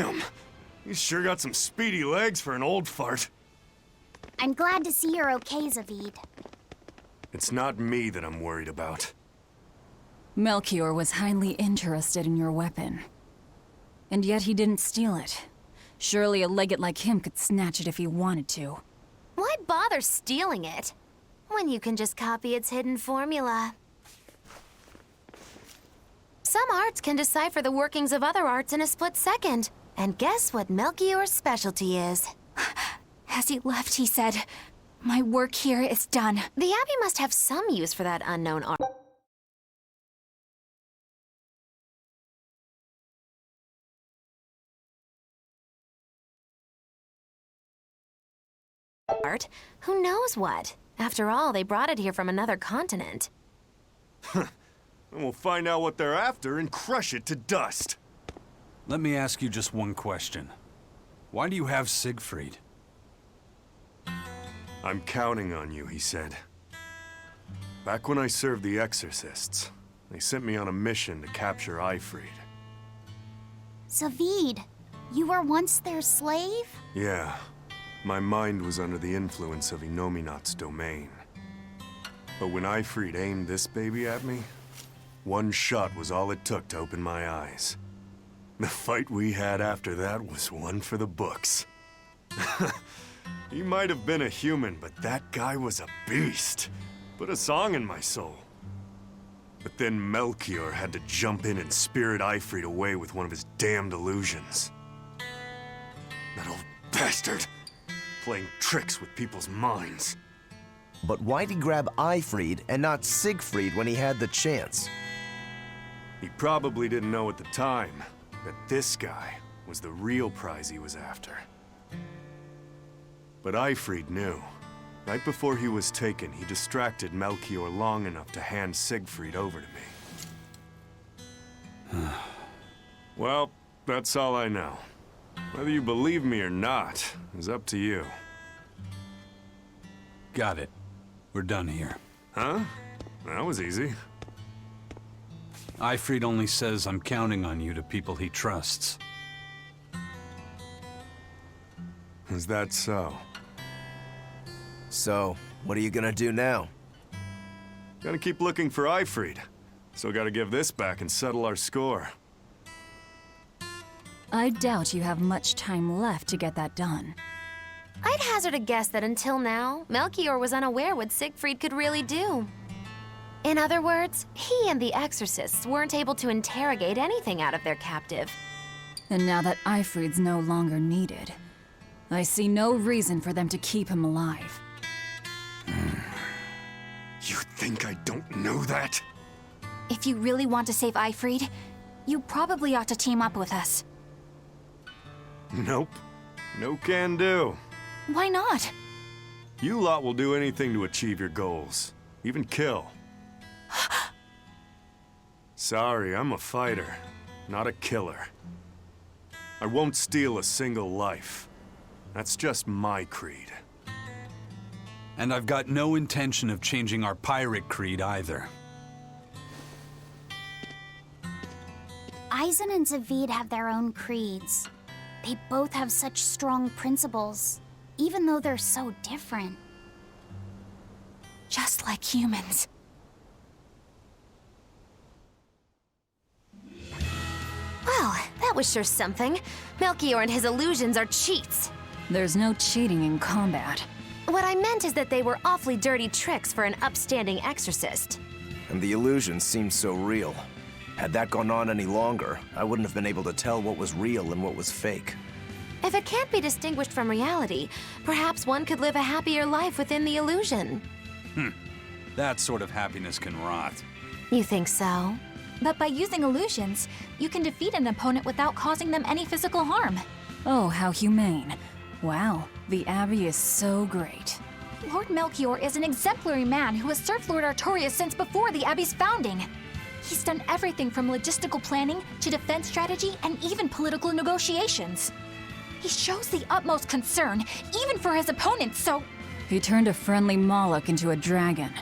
Damn. He's sure got some speedy legs for an old fart. I'm glad to see you're okay, Zavid. It's not me that I'm worried about. Melchior was highly interested in your weapon. And yet he didn't steal it. Surely a legate like him could snatch it if he wanted to. Why bother stealing it when you can just copy its hidden formula? Some arts can decipher the workings of other arts in a split second. And guess what Melchior's specialty is? As he left, he said, "My work here is done." The Abbey must have some use for that unknown art. Who knows what? After all, they brought it here from another continent. And we'll find out what they're after and crush it to dust. Let me ask you just one question. Why do you have Siegfried? I'm counting on you, he said. Back when I served the Exorcists, they sent me on a mission to capture Eifried. Zavid, you were once their slave? Yeah. My mind was under the influence of Inominat's domain. But when Eifried aimed this baby at me, one shot was all it took to open my eyes. The fight we had after that was one for the books. He might have been a human, but that guy was a beast. Put a song in my soul. But then Melchior had to jump in and spirit Eifried away with one of his damned illusions. That old bastard! Playing tricks with people's minds. But why'd he grab Eifried and not Siegfried when he had the chance? He probably didn't know at the time that this guy was the real prize he was after. But Eifried knew. Right before he was taken, he distracted Melchior long enough to hand Siegfried over to me. Well, that's all I know. Whether you believe me or not is up to you. Got it. We're done here. Huh? That was easy. Eifried only says I'm counting on you to people he trusts. Is that so? So, what are you gonna do now? Gotta keep looking for Eifried. Still gotta give this back and settle our score. I doubt you have much time left to get that done. I'd hazard a guess that until now, Melchior was unaware what Siegfried could really do. In other words, he and the Exorcists weren't able to interrogate anything out of their captive. And now that Eifried's no longer needed, I see no reason for them to keep him alive. You think I don't know that? If you really want to save Eifried, you probably ought to team up with us. Nope. No can do. Why not? You lot will do anything to achieve your goals. Even kill. Sorry, I'm a fighter, not a killer. I won't steal a single life. That's just my creed. And I've got no intention of changing our pirate creed either. Eisen and Zavid have their own creeds. They both have such strong principles, even though they're so different. Just like humans. Well, that was sure something. Melchior and his illusions are cheats. There's no cheating in combat. What I meant is that they were awfully dirty tricks for an upstanding exorcist. And the illusions seemed so real. Had that gone on any longer, I wouldn't have been able to tell what was real and what was fake. If it can't be distinguished from reality, perhaps one could live a happier life within the illusion. That sort of happiness can rot. You think so? But by using illusions, you can defeat an opponent without causing them any physical harm. Oh, how humane. Wow, the Abbey is so great. Lord Melchior is an exemplary man who has served Lord Artorias since before the Abbey's founding. He's done everything from logistical planning to defense strategy and even political negotiations. He shows the utmost concern, even for his opponents, so... He turned a friendly Moloch into a dragon.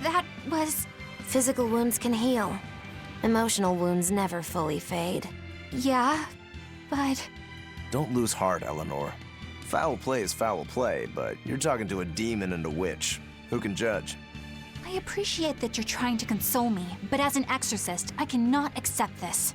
That was... Physical wounds can heal. Emotional wounds never fully fade. Yeah, But... Don't lose heart, Eleanor. Foul play is foul play, but you're talking to a demon and a witch. Who can judge? I appreciate that you're trying to console me, but as an exorcist, I cannot accept this.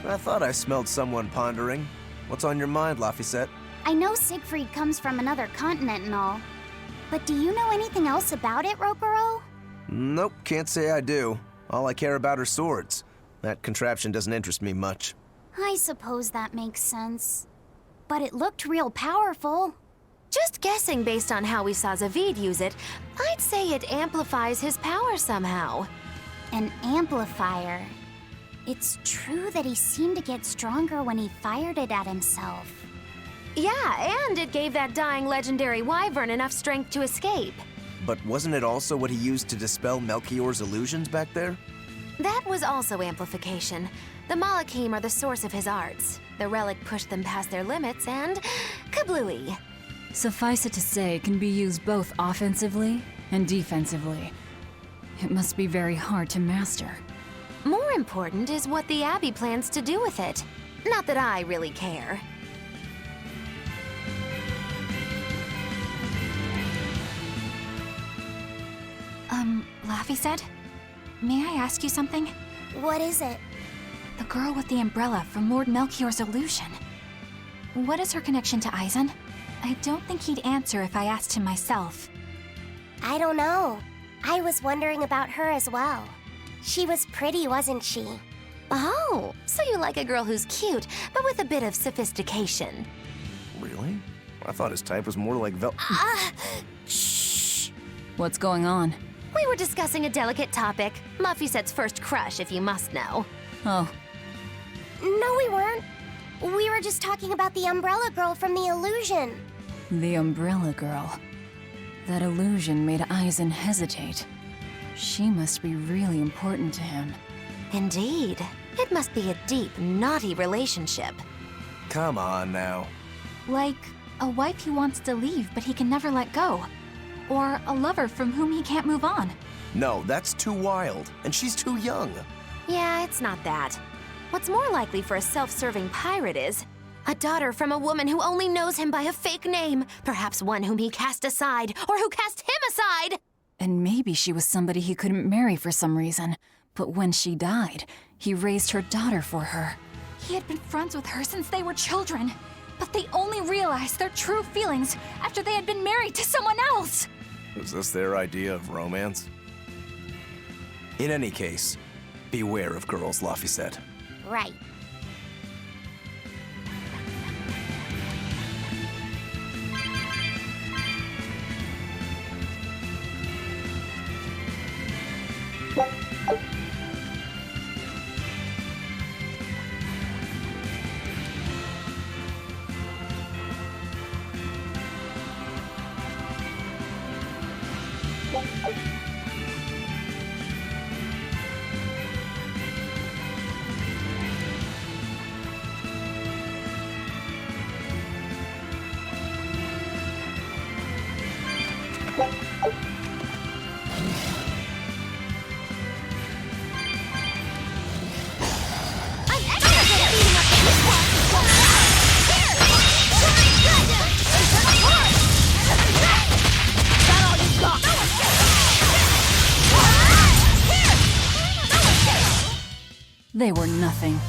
I thought I smelled someone pondering. What's on your mind, Laphicet? I know Siegfried comes from another continent and all, but do you know anything else about it, Rokuro? Nope, can't say I do. All I care about are swords. That contraption doesn't interest me much. I suppose that makes sense. But it looked real powerful. Just guessing based on how we saw Zavid use it, I'd say it amplifies his power somehow. An amplifier. It's true that he seemed to get stronger when he fired it at himself. Yeah, and it gave that dying legendary wyvern enough strength to escape. But wasn't it also what he used to dispel Melchior's illusions back there? That was also amplification. The Malachim are the source of his arts. The relic pushed them past their limits and... kablooey. Suffice it to say, it can be used both offensively and defensively. It must be very hard to master. More important is what the Abbey plans to do with it. Not that I really care. Laphicet? May I ask you something? What is it? The girl with the umbrella from Lord Melchior's illusion. What is her connection to Aizen? I don't think he'd answer if I asked him myself. I don't know. I was wondering about her as well. She was pretty, wasn't she? Oh, so you like a girl who's cute, but with a bit of sophistication. Really? I thought his type was more like Shh! What's going on? We were discussing a delicate topic. Laphicet's first crush, if you must know. Oh. No, we weren't. We were just talking about the umbrella girl from the illusion. The umbrella girl. That illusion made Aizen hesitate. She must be really important to him. Indeed. It must be a deep, naughty relationship. Come on now. Like a wife he wants to leave, but he can never let go. Or a lover from whom he can't move on. No, that's too wild, and she's too young. Yeah, it's not that. What's more likely for a self-serving pirate is a daughter from a woman who only knows him by a fake name, perhaps one whom he cast aside, or who cast him aside! And maybe she was somebody he couldn't marry for some reason. But when she died, he raised her daughter for her. He had been friends with her since they were children, but they only realized their true feelings after they had been married to someone else! Is this their idea of romance? In any case, beware of girls, Laphicet. Right. They were nothing.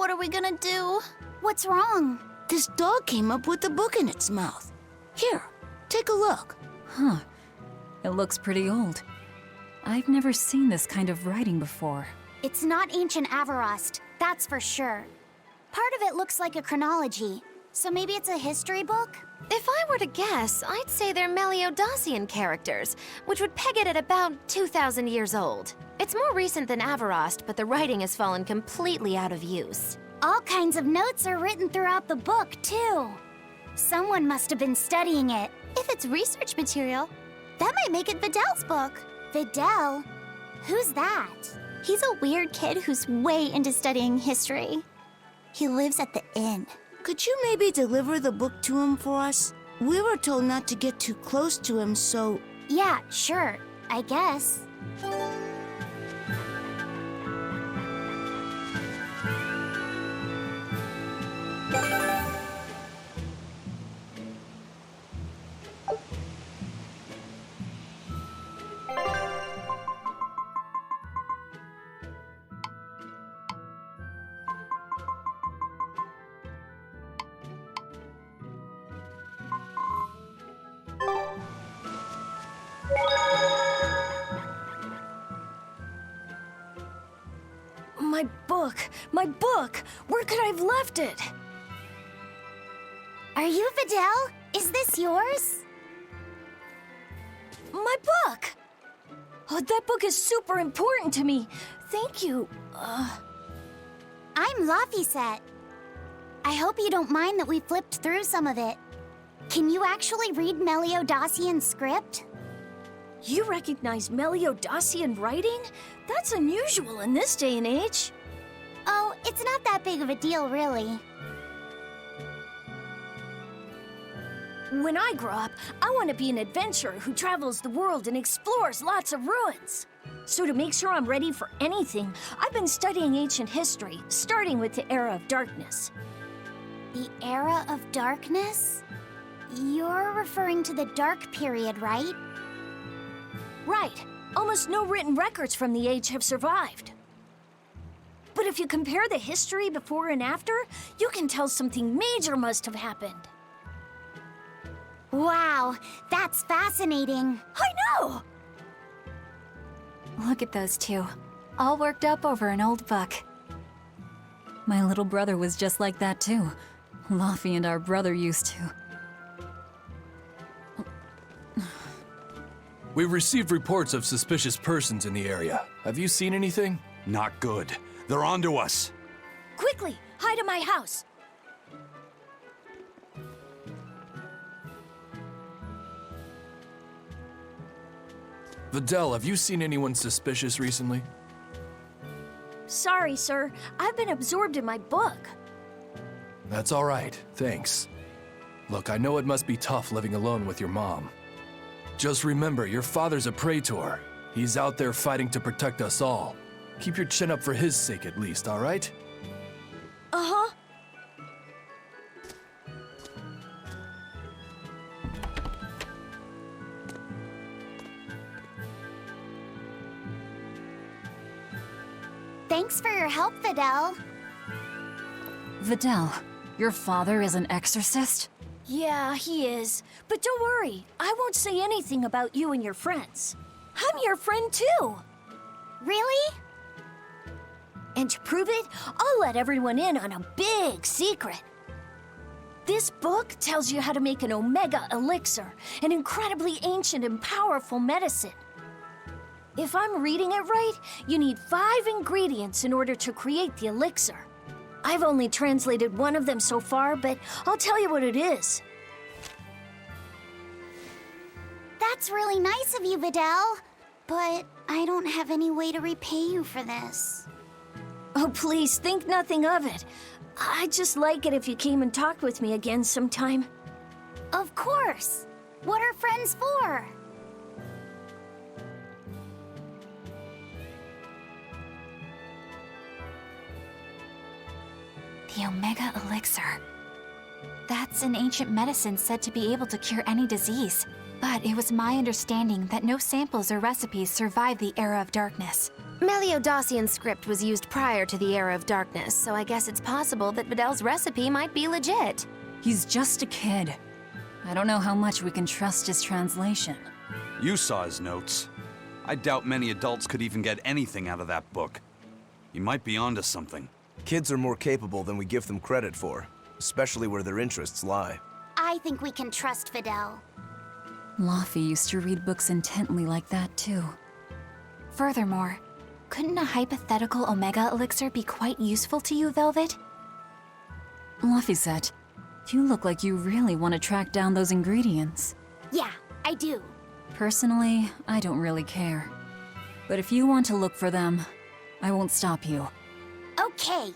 what are we gonna do? What's wrong? This dog came up with a book in its mouth. Here, take a look. Huh. It looks pretty old. I've never seen this kind of writing before. It's not ancient Avarost, that's for sure. Part of it looks like a chronology, so maybe it's a history book? If I were to guess, I'd say they're Meliodosian characters, which would peg it at about 2,000 years old. It's more recent than Avarost, but the writing has fallen completely out of use. All kinds of notes are written throughout the book, too. Someone must have been studying it. If it's research material, that might make it Vidal's book. Vidal? Who's that? He's a weird kid who's way into studying history. He lives at the inn. Could you maybe deliver the book to him for us? We were told not to get too close to him, so... Yeah, sure. I guess. My book! Where could I have left it? Are you Vidal? Is this yours? My book! Oh, that book is super important to me. Thank you. I'm Laphicet. I hope you don't mind that we flipped through some of it. Can you actually read Meliodosian script? You recognize Meliodosian writing? That's unusual in this day and age. Oh, it's not that big of a deal, really. When I grow up, I want to be an adventurer who travels the world and explores lots of ruins. So to make sure I'm ready for anything, I've been studying ancient history, starting with the Era of Darkness. The Era of Darkness? You're referring to the Dark Period, right? Right. Almost no written records from the age have survived. But if you compare the history before and after, you can tell something major must have happened. Wow, that's fascinating. I know! Look at those two, all worked up over an old book. My little brother was just like that too. Laffy and our brother used to. We've received reports of suspicious persons in the area. Have you seen anything? Not good. They're onto us. Quickly, hide in my house. Vidal, have you seen anyone suspicious recently? Sorry, sir. I've been absorbed in my book. That's all right, thanks. Look, I know it must be tough living alone with your mom. Just remember, your father's a praetor. He's out there fighting to protect us all. Keep your chin up for his sake at least, all right? Uh-huh. Thanks for your help, Vidal. Vidal, your father is an exorcist? Yeah, he is. But don't worry, I won't say anything about you and your friends. I'm your friend too. Really? And to prove it, I'll let everyone in on a big secret. This book tells you how to make an Omega Elixir, an incredibly ancient and powerful medicine. If I'm reading it right, you need 5 ingredients in order to create the elixir. I've only translated one of them so far, but I'll tell you what it is. That's really nice of you, Vidal. But I don't have any way to repay you for this. Oh, please, think nothing of it. I'd just like it if you came and talked with me again sometime. Of course. What are friends for? The Omega Elixir. That's an ancient medicine said to be able to cure any disease. But it was my understanding that no samples or recipes survived the Era of Darkness. Meliodacian script was used prior to the Era of Darkness, so I guess it's possible that Videl's recipe might be legit. He's just a kid. I don't know how much we can trust his translation. You saw his notes. I doubt many adults could even get anything out of that book. He might be onto something. Kids are more capable than we give them credit for, especially where their interests lie. I think we can trust Videl. Laufey used to read books intently like that, too. Furthermore, couldn't a hypothetical Omega elixir be quite useful to you, Velvet? Laufey, you look like you really want to track down those ingredients. Yeah, I do. Personally, I don't really care. But if you want to look for them, I won't stop you. Okay.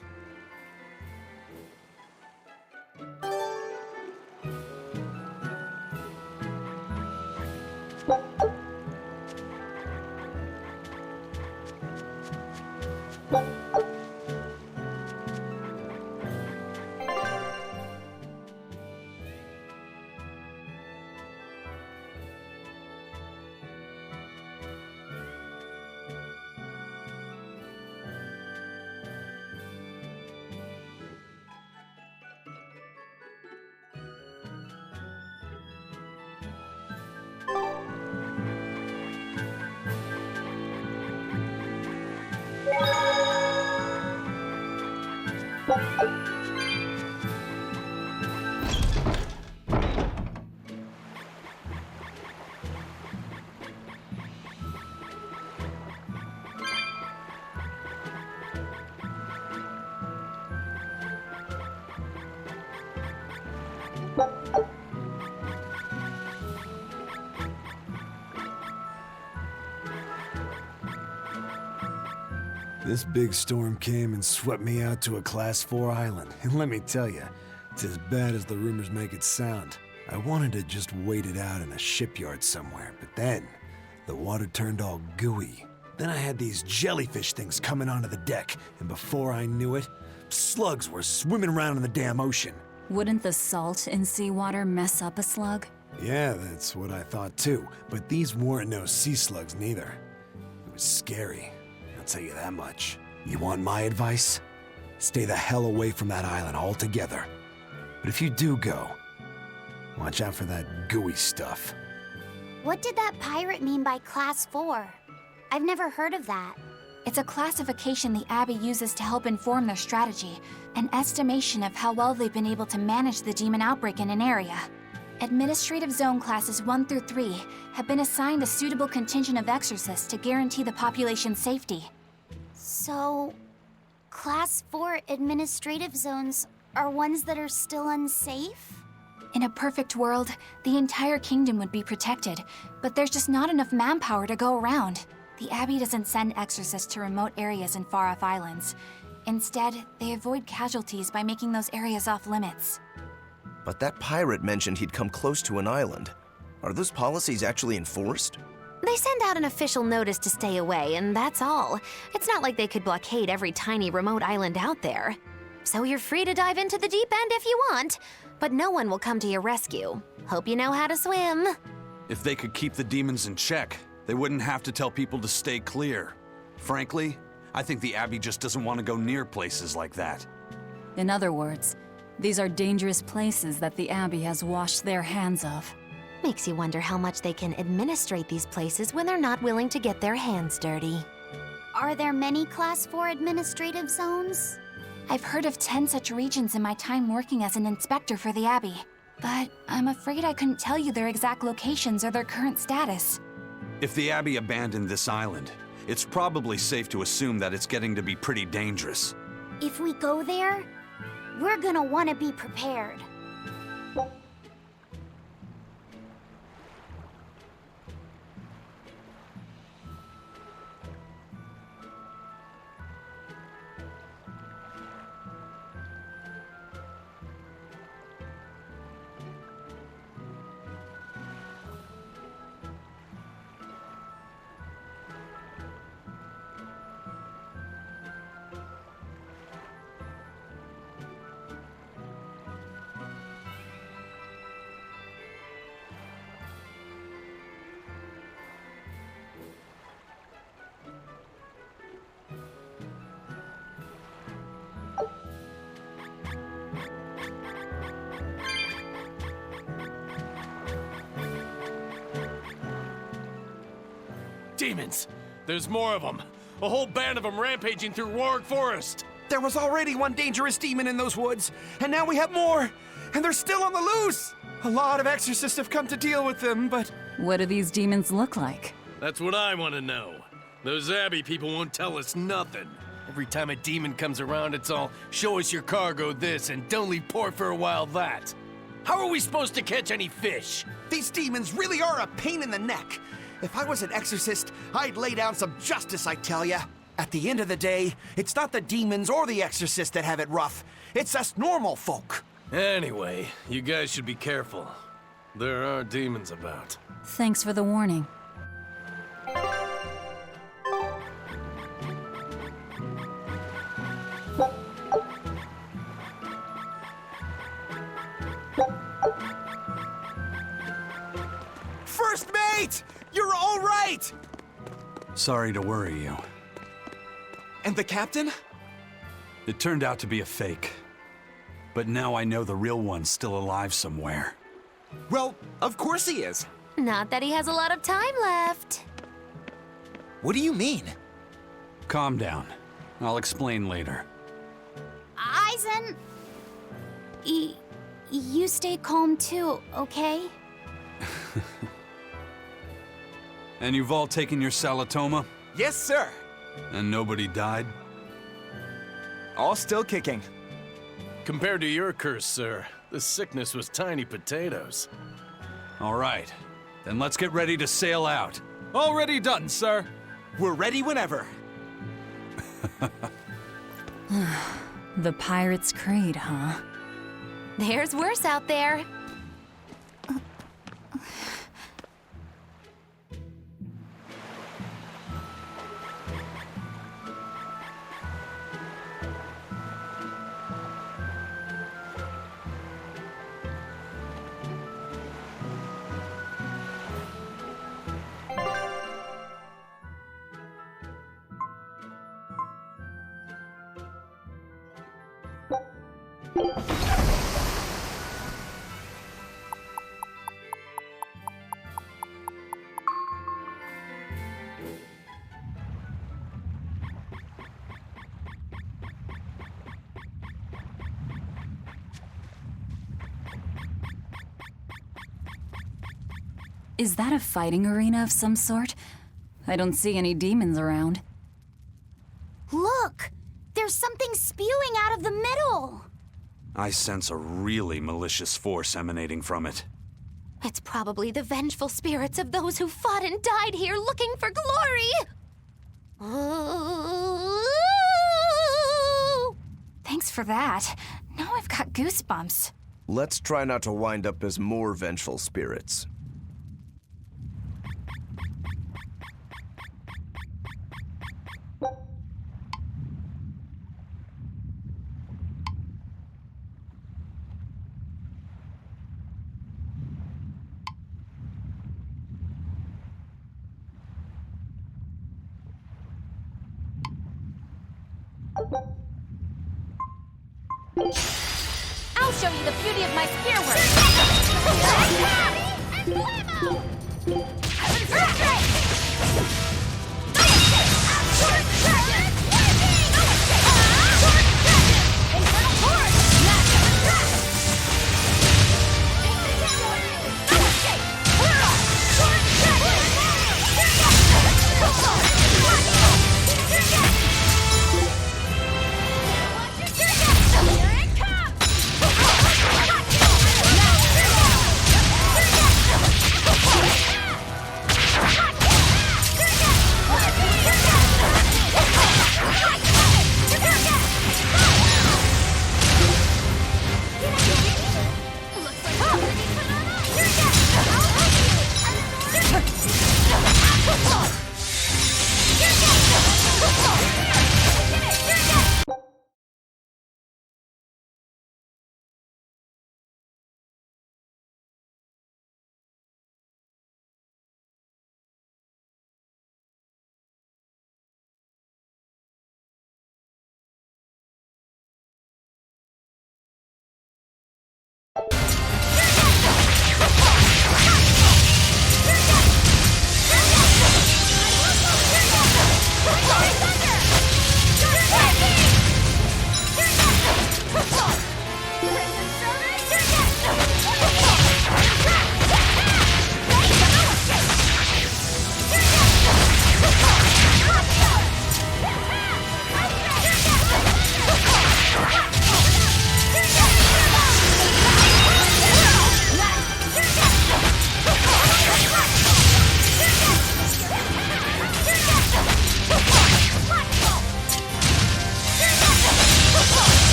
This big storm came and swept me out to a Class 4 island, and let me tell you, it's as bad as the rumors make it sound. I wanted to just wait it out in a shipyard somewhere, but then the water turned all gooey. Then I had these jellyfish things coming onto the deck, and before I knew it, slugs were swimming around in the damn ocean. Wouldn't the salt in seawater mess up a slug? Yeah, that's what I thought too, but these weren't no sea slugs neither. It was scary, I'll tell you that much. You want my advice? Stay the hell away from that island altogether. But if you do go, watch out for that gooey stuff. What did that pirate mean by Class 4? I've never heard of that. It's a classification the Abbey uses to help inform their strategy, an estimation of how well they've been able to manage the demon outbreak in an area. Administrative Zone Classes 1 through 3 have been assigned a suitable contingent of exorcists to guarantee the population's safety. So, Class 4 administrative zones are ones that are still unsafe? In a perfect world, the entire kingdom would be protected, but there's just not enough manpower to go around. The Abbey doesn't send exorcists to remote areas and far-off islands. Instead, they avoid casualties by making those areas off-limits. But that pirate mentioned he'd come close to an island. Are those policies actually enforced? They send out an official notice to stay away, and that's all. It's not like they could blockade every tiny remote island out there. So you're free to dive into the deep end if you want, but no one will come to your rescue. Hope you know how to swim. If they could keep the demons in check, they wouldn't have to tell people to stay clear. Frankly, I think the Abbey just doesn't want to go near places like that. In other words, these are dangerous places that the Abbey has washed their hands of. Makes you wonder how much they can administrate these places when they're not willing to get their hands dirty. Are there many Class 4 administrative zones? I've heard of 10 such regions in my time working as an inspector for the Abbey, but I'm afraid I couldn't tell you their exact locations or their current status. If the Abbey abandoned this island, it's probably safe to assume that it's getting to be pretty dangerous. If we go there, we're gonna want to be prepared. Demons! There's more of them. A whole band of them rampaging through Roaring Forest. There was already one dangerous demon in those woods, and now we have more! And they're still on the loose! A lot of exorcists have come to deal with them, but... What do these demons look like? That's what I want to know. Those Abbey people won't tell us nothing. Every time a demon comes around, it's all, show us your cargo this, and don't leave port for a while that. How are we supposed to catch any fish? These demons really are a pain in the neck. If I was an exorcist, I'd lay down some justice, I tell ya. At the end of the day, it's not the demons or the exorcists that have it rough. It's us normal folk. Anyway, you guys should be careful. There are demons about. Thanks for the warning. First mate! You're all right! Sorry to worry you. And the captain? It turned out to be a fake. But now I know the real one's still alive somewhere. Well, of course he is. Not that he has a lot of time left. What do you mean? Calm down. I'll explain later. Aizen... You stay calm too, okay? And you've all taken your Salatoma? Yes, sir. And nobody died? All still kicking. Compared to your curse, sir, this sickness was tiny potatoes. All right. Then let's get ready to sail out. Already done, sir. We're ready whenever. The Pirate's Creed, huh? There's worse out there. Is that a fighting arena of some sort? I don't see any demons around. Look! There's something spewing out of the middle! I sense a really malicious force emanating from it. It's probably the vengeful spirits of those who fought and died here looking for glory! Thanks for that. Now I've got goosebumps. Let's try not to wind up as more vengeful spirits. I'll show you the beauty of my spear work!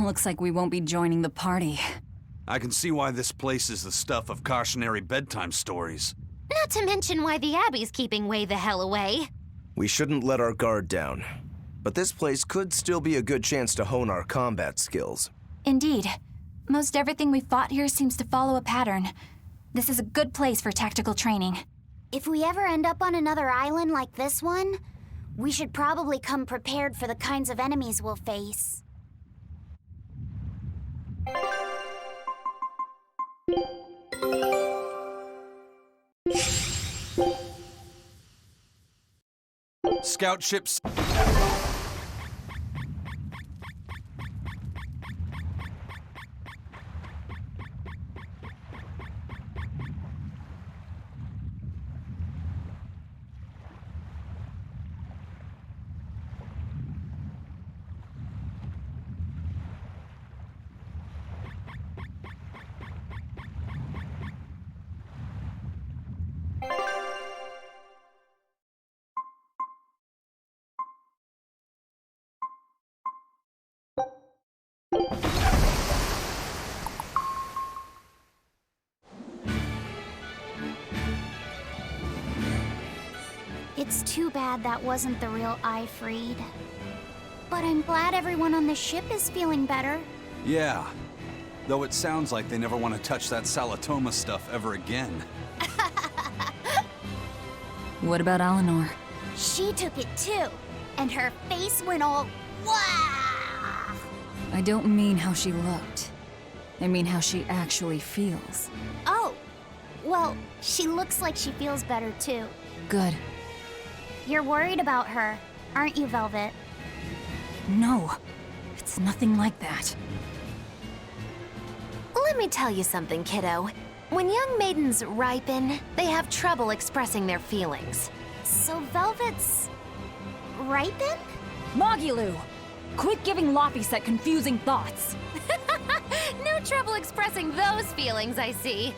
Looks like we won't be joining the party. I can see why this place is the stuff of cautionary bedtime stories. Not to mention why the Abbey's keeping way the hell away. We shouldn't let our guard down. But this place could still be a good chance to hone our combat skills. Indeed. Most everything we fought here seems to follow a pattern. This is a good place for tactical training. If we ever end up on another island like this one, we should probably come prepared for the kinds of enemies we'll face. Scout ships. It's too bad that wasn't the real Ifreed. But I'm glad everyone on the ship is feeling better. Yeah. Though it sounds like they never want to touch that Salatoma stuff ever again. What about Eleanor? She took it too, and her face went all wow. I don't mean how she looked. I mean how she actually feels. Oh, well, she looks like she feels better too. Good. You're worried about her, aren't you, Velvet? No, it's nothing like that. Let me tell you something, kiddo. When young maidens ripen, they have trouble expressing their feelings. So Velvet's ripen? Mogilu! Quit giving Laphicet confusing thoughts. No trouble expressing those feelings, I see.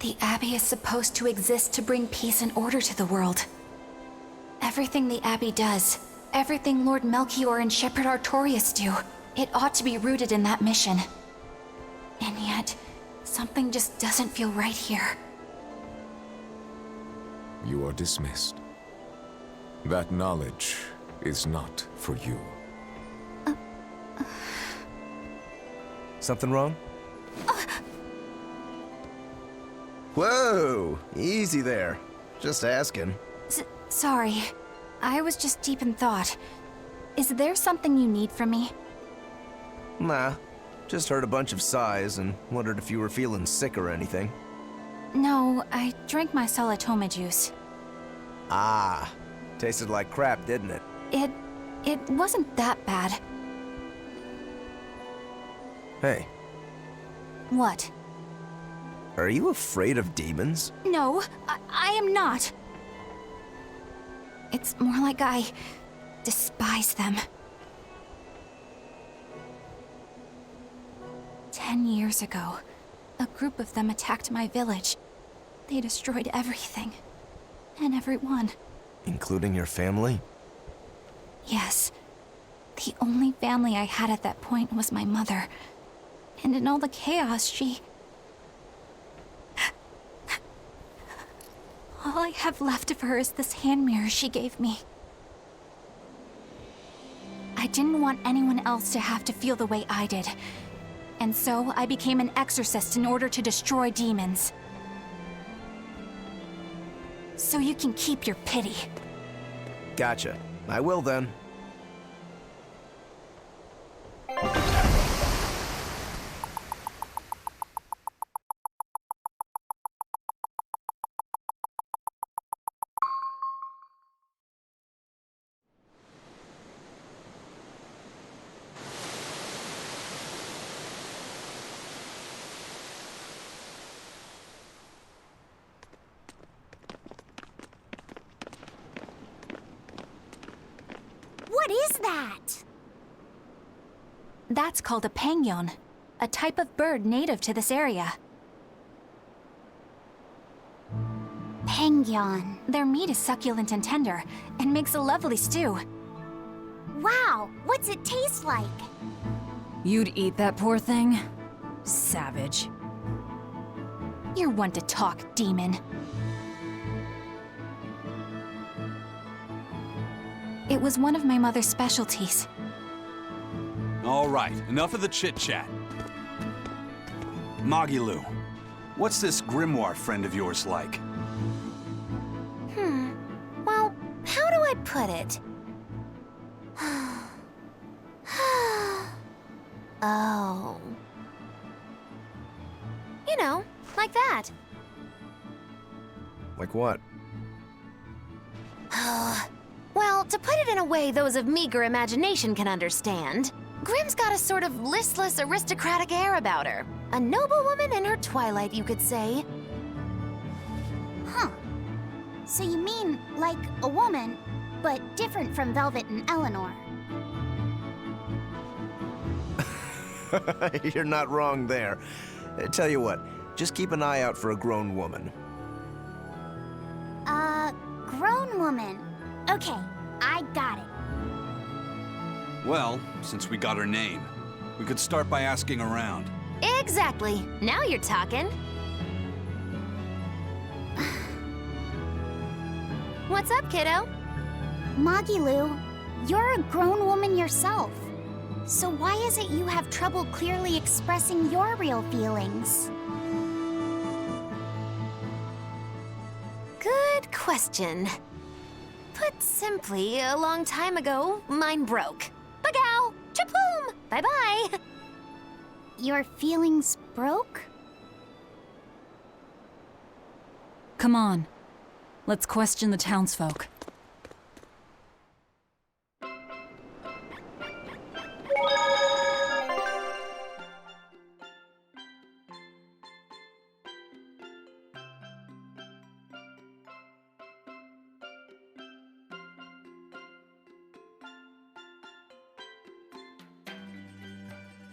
The Abbey is supposed to exist to bring peace and order to the world. Everything the Abbey does, everything Lord Melchior and Shepherd Artorius do, it ought to be rooted in that mission. And yet, something just doesn't feel right here. You are dismissed. That knowledge is not for you. Something wrong? Whoa! Easy there. Just asking. Sorry. I was just deep in thought. Is there something you need from me? Nah. Just heard a bunch of sighs and wondered if you were feeling sick or anything. No, I drank my Salatoma juice. Ah. Tasted like crap, didn't it? It wasn't that bad. Hey, What? are you afraid of demons? No, I am not. It's more like I despise them. 10 years ago, a group of them attacked my village. They destroyed everything. And everyone. Including your family? Yes. The only family I had at that point was my mother. And in all the chaos, she... All I have left of her is this hand mirror she gave me. I didn't want anyone else to have to feel the way I did. And so I became an exorcist in order to destroy demons. So you can keep your pity. Gotcha. I will then. What is that? That's called a pangyon, a type of bird native to this area. Pangyon. Their meat is succulent and tender, and makes a lovely stew. Wow, what's it taste like? You'd eat that poor thing? Savage. You're one to talk, demon. It was one of my mother's specialties. All right, enough of the chit-chat. Magilu, what's this grimoire friend of yours like? Well, how do I put it? Oh. You know, like that. Like what? Well, to put it in a way those of meager imagination can understand, Grimm's got a sort of listless, aristocratic air about her. A noble woman in her twilight, you could say. Huh. So you mean like a woman, but different from Velvet and Eleanor? You're not wrong there. Tell you what, just keep an eye out for a grown woman. Grown woman. Okay, I got it. Well, since we got her name, we could start by asking around. Exactly. Now you're talking. What's up, kiddo? Magilu, you're a grown woman yourself. So why is it you have trouble clearly expressing your real feelings? Good question. Put simply, a long time ago, mine broke. Bagow! Chapoom! Bye-bye! Your feelings broke? Come on. Let's question the townsfolk.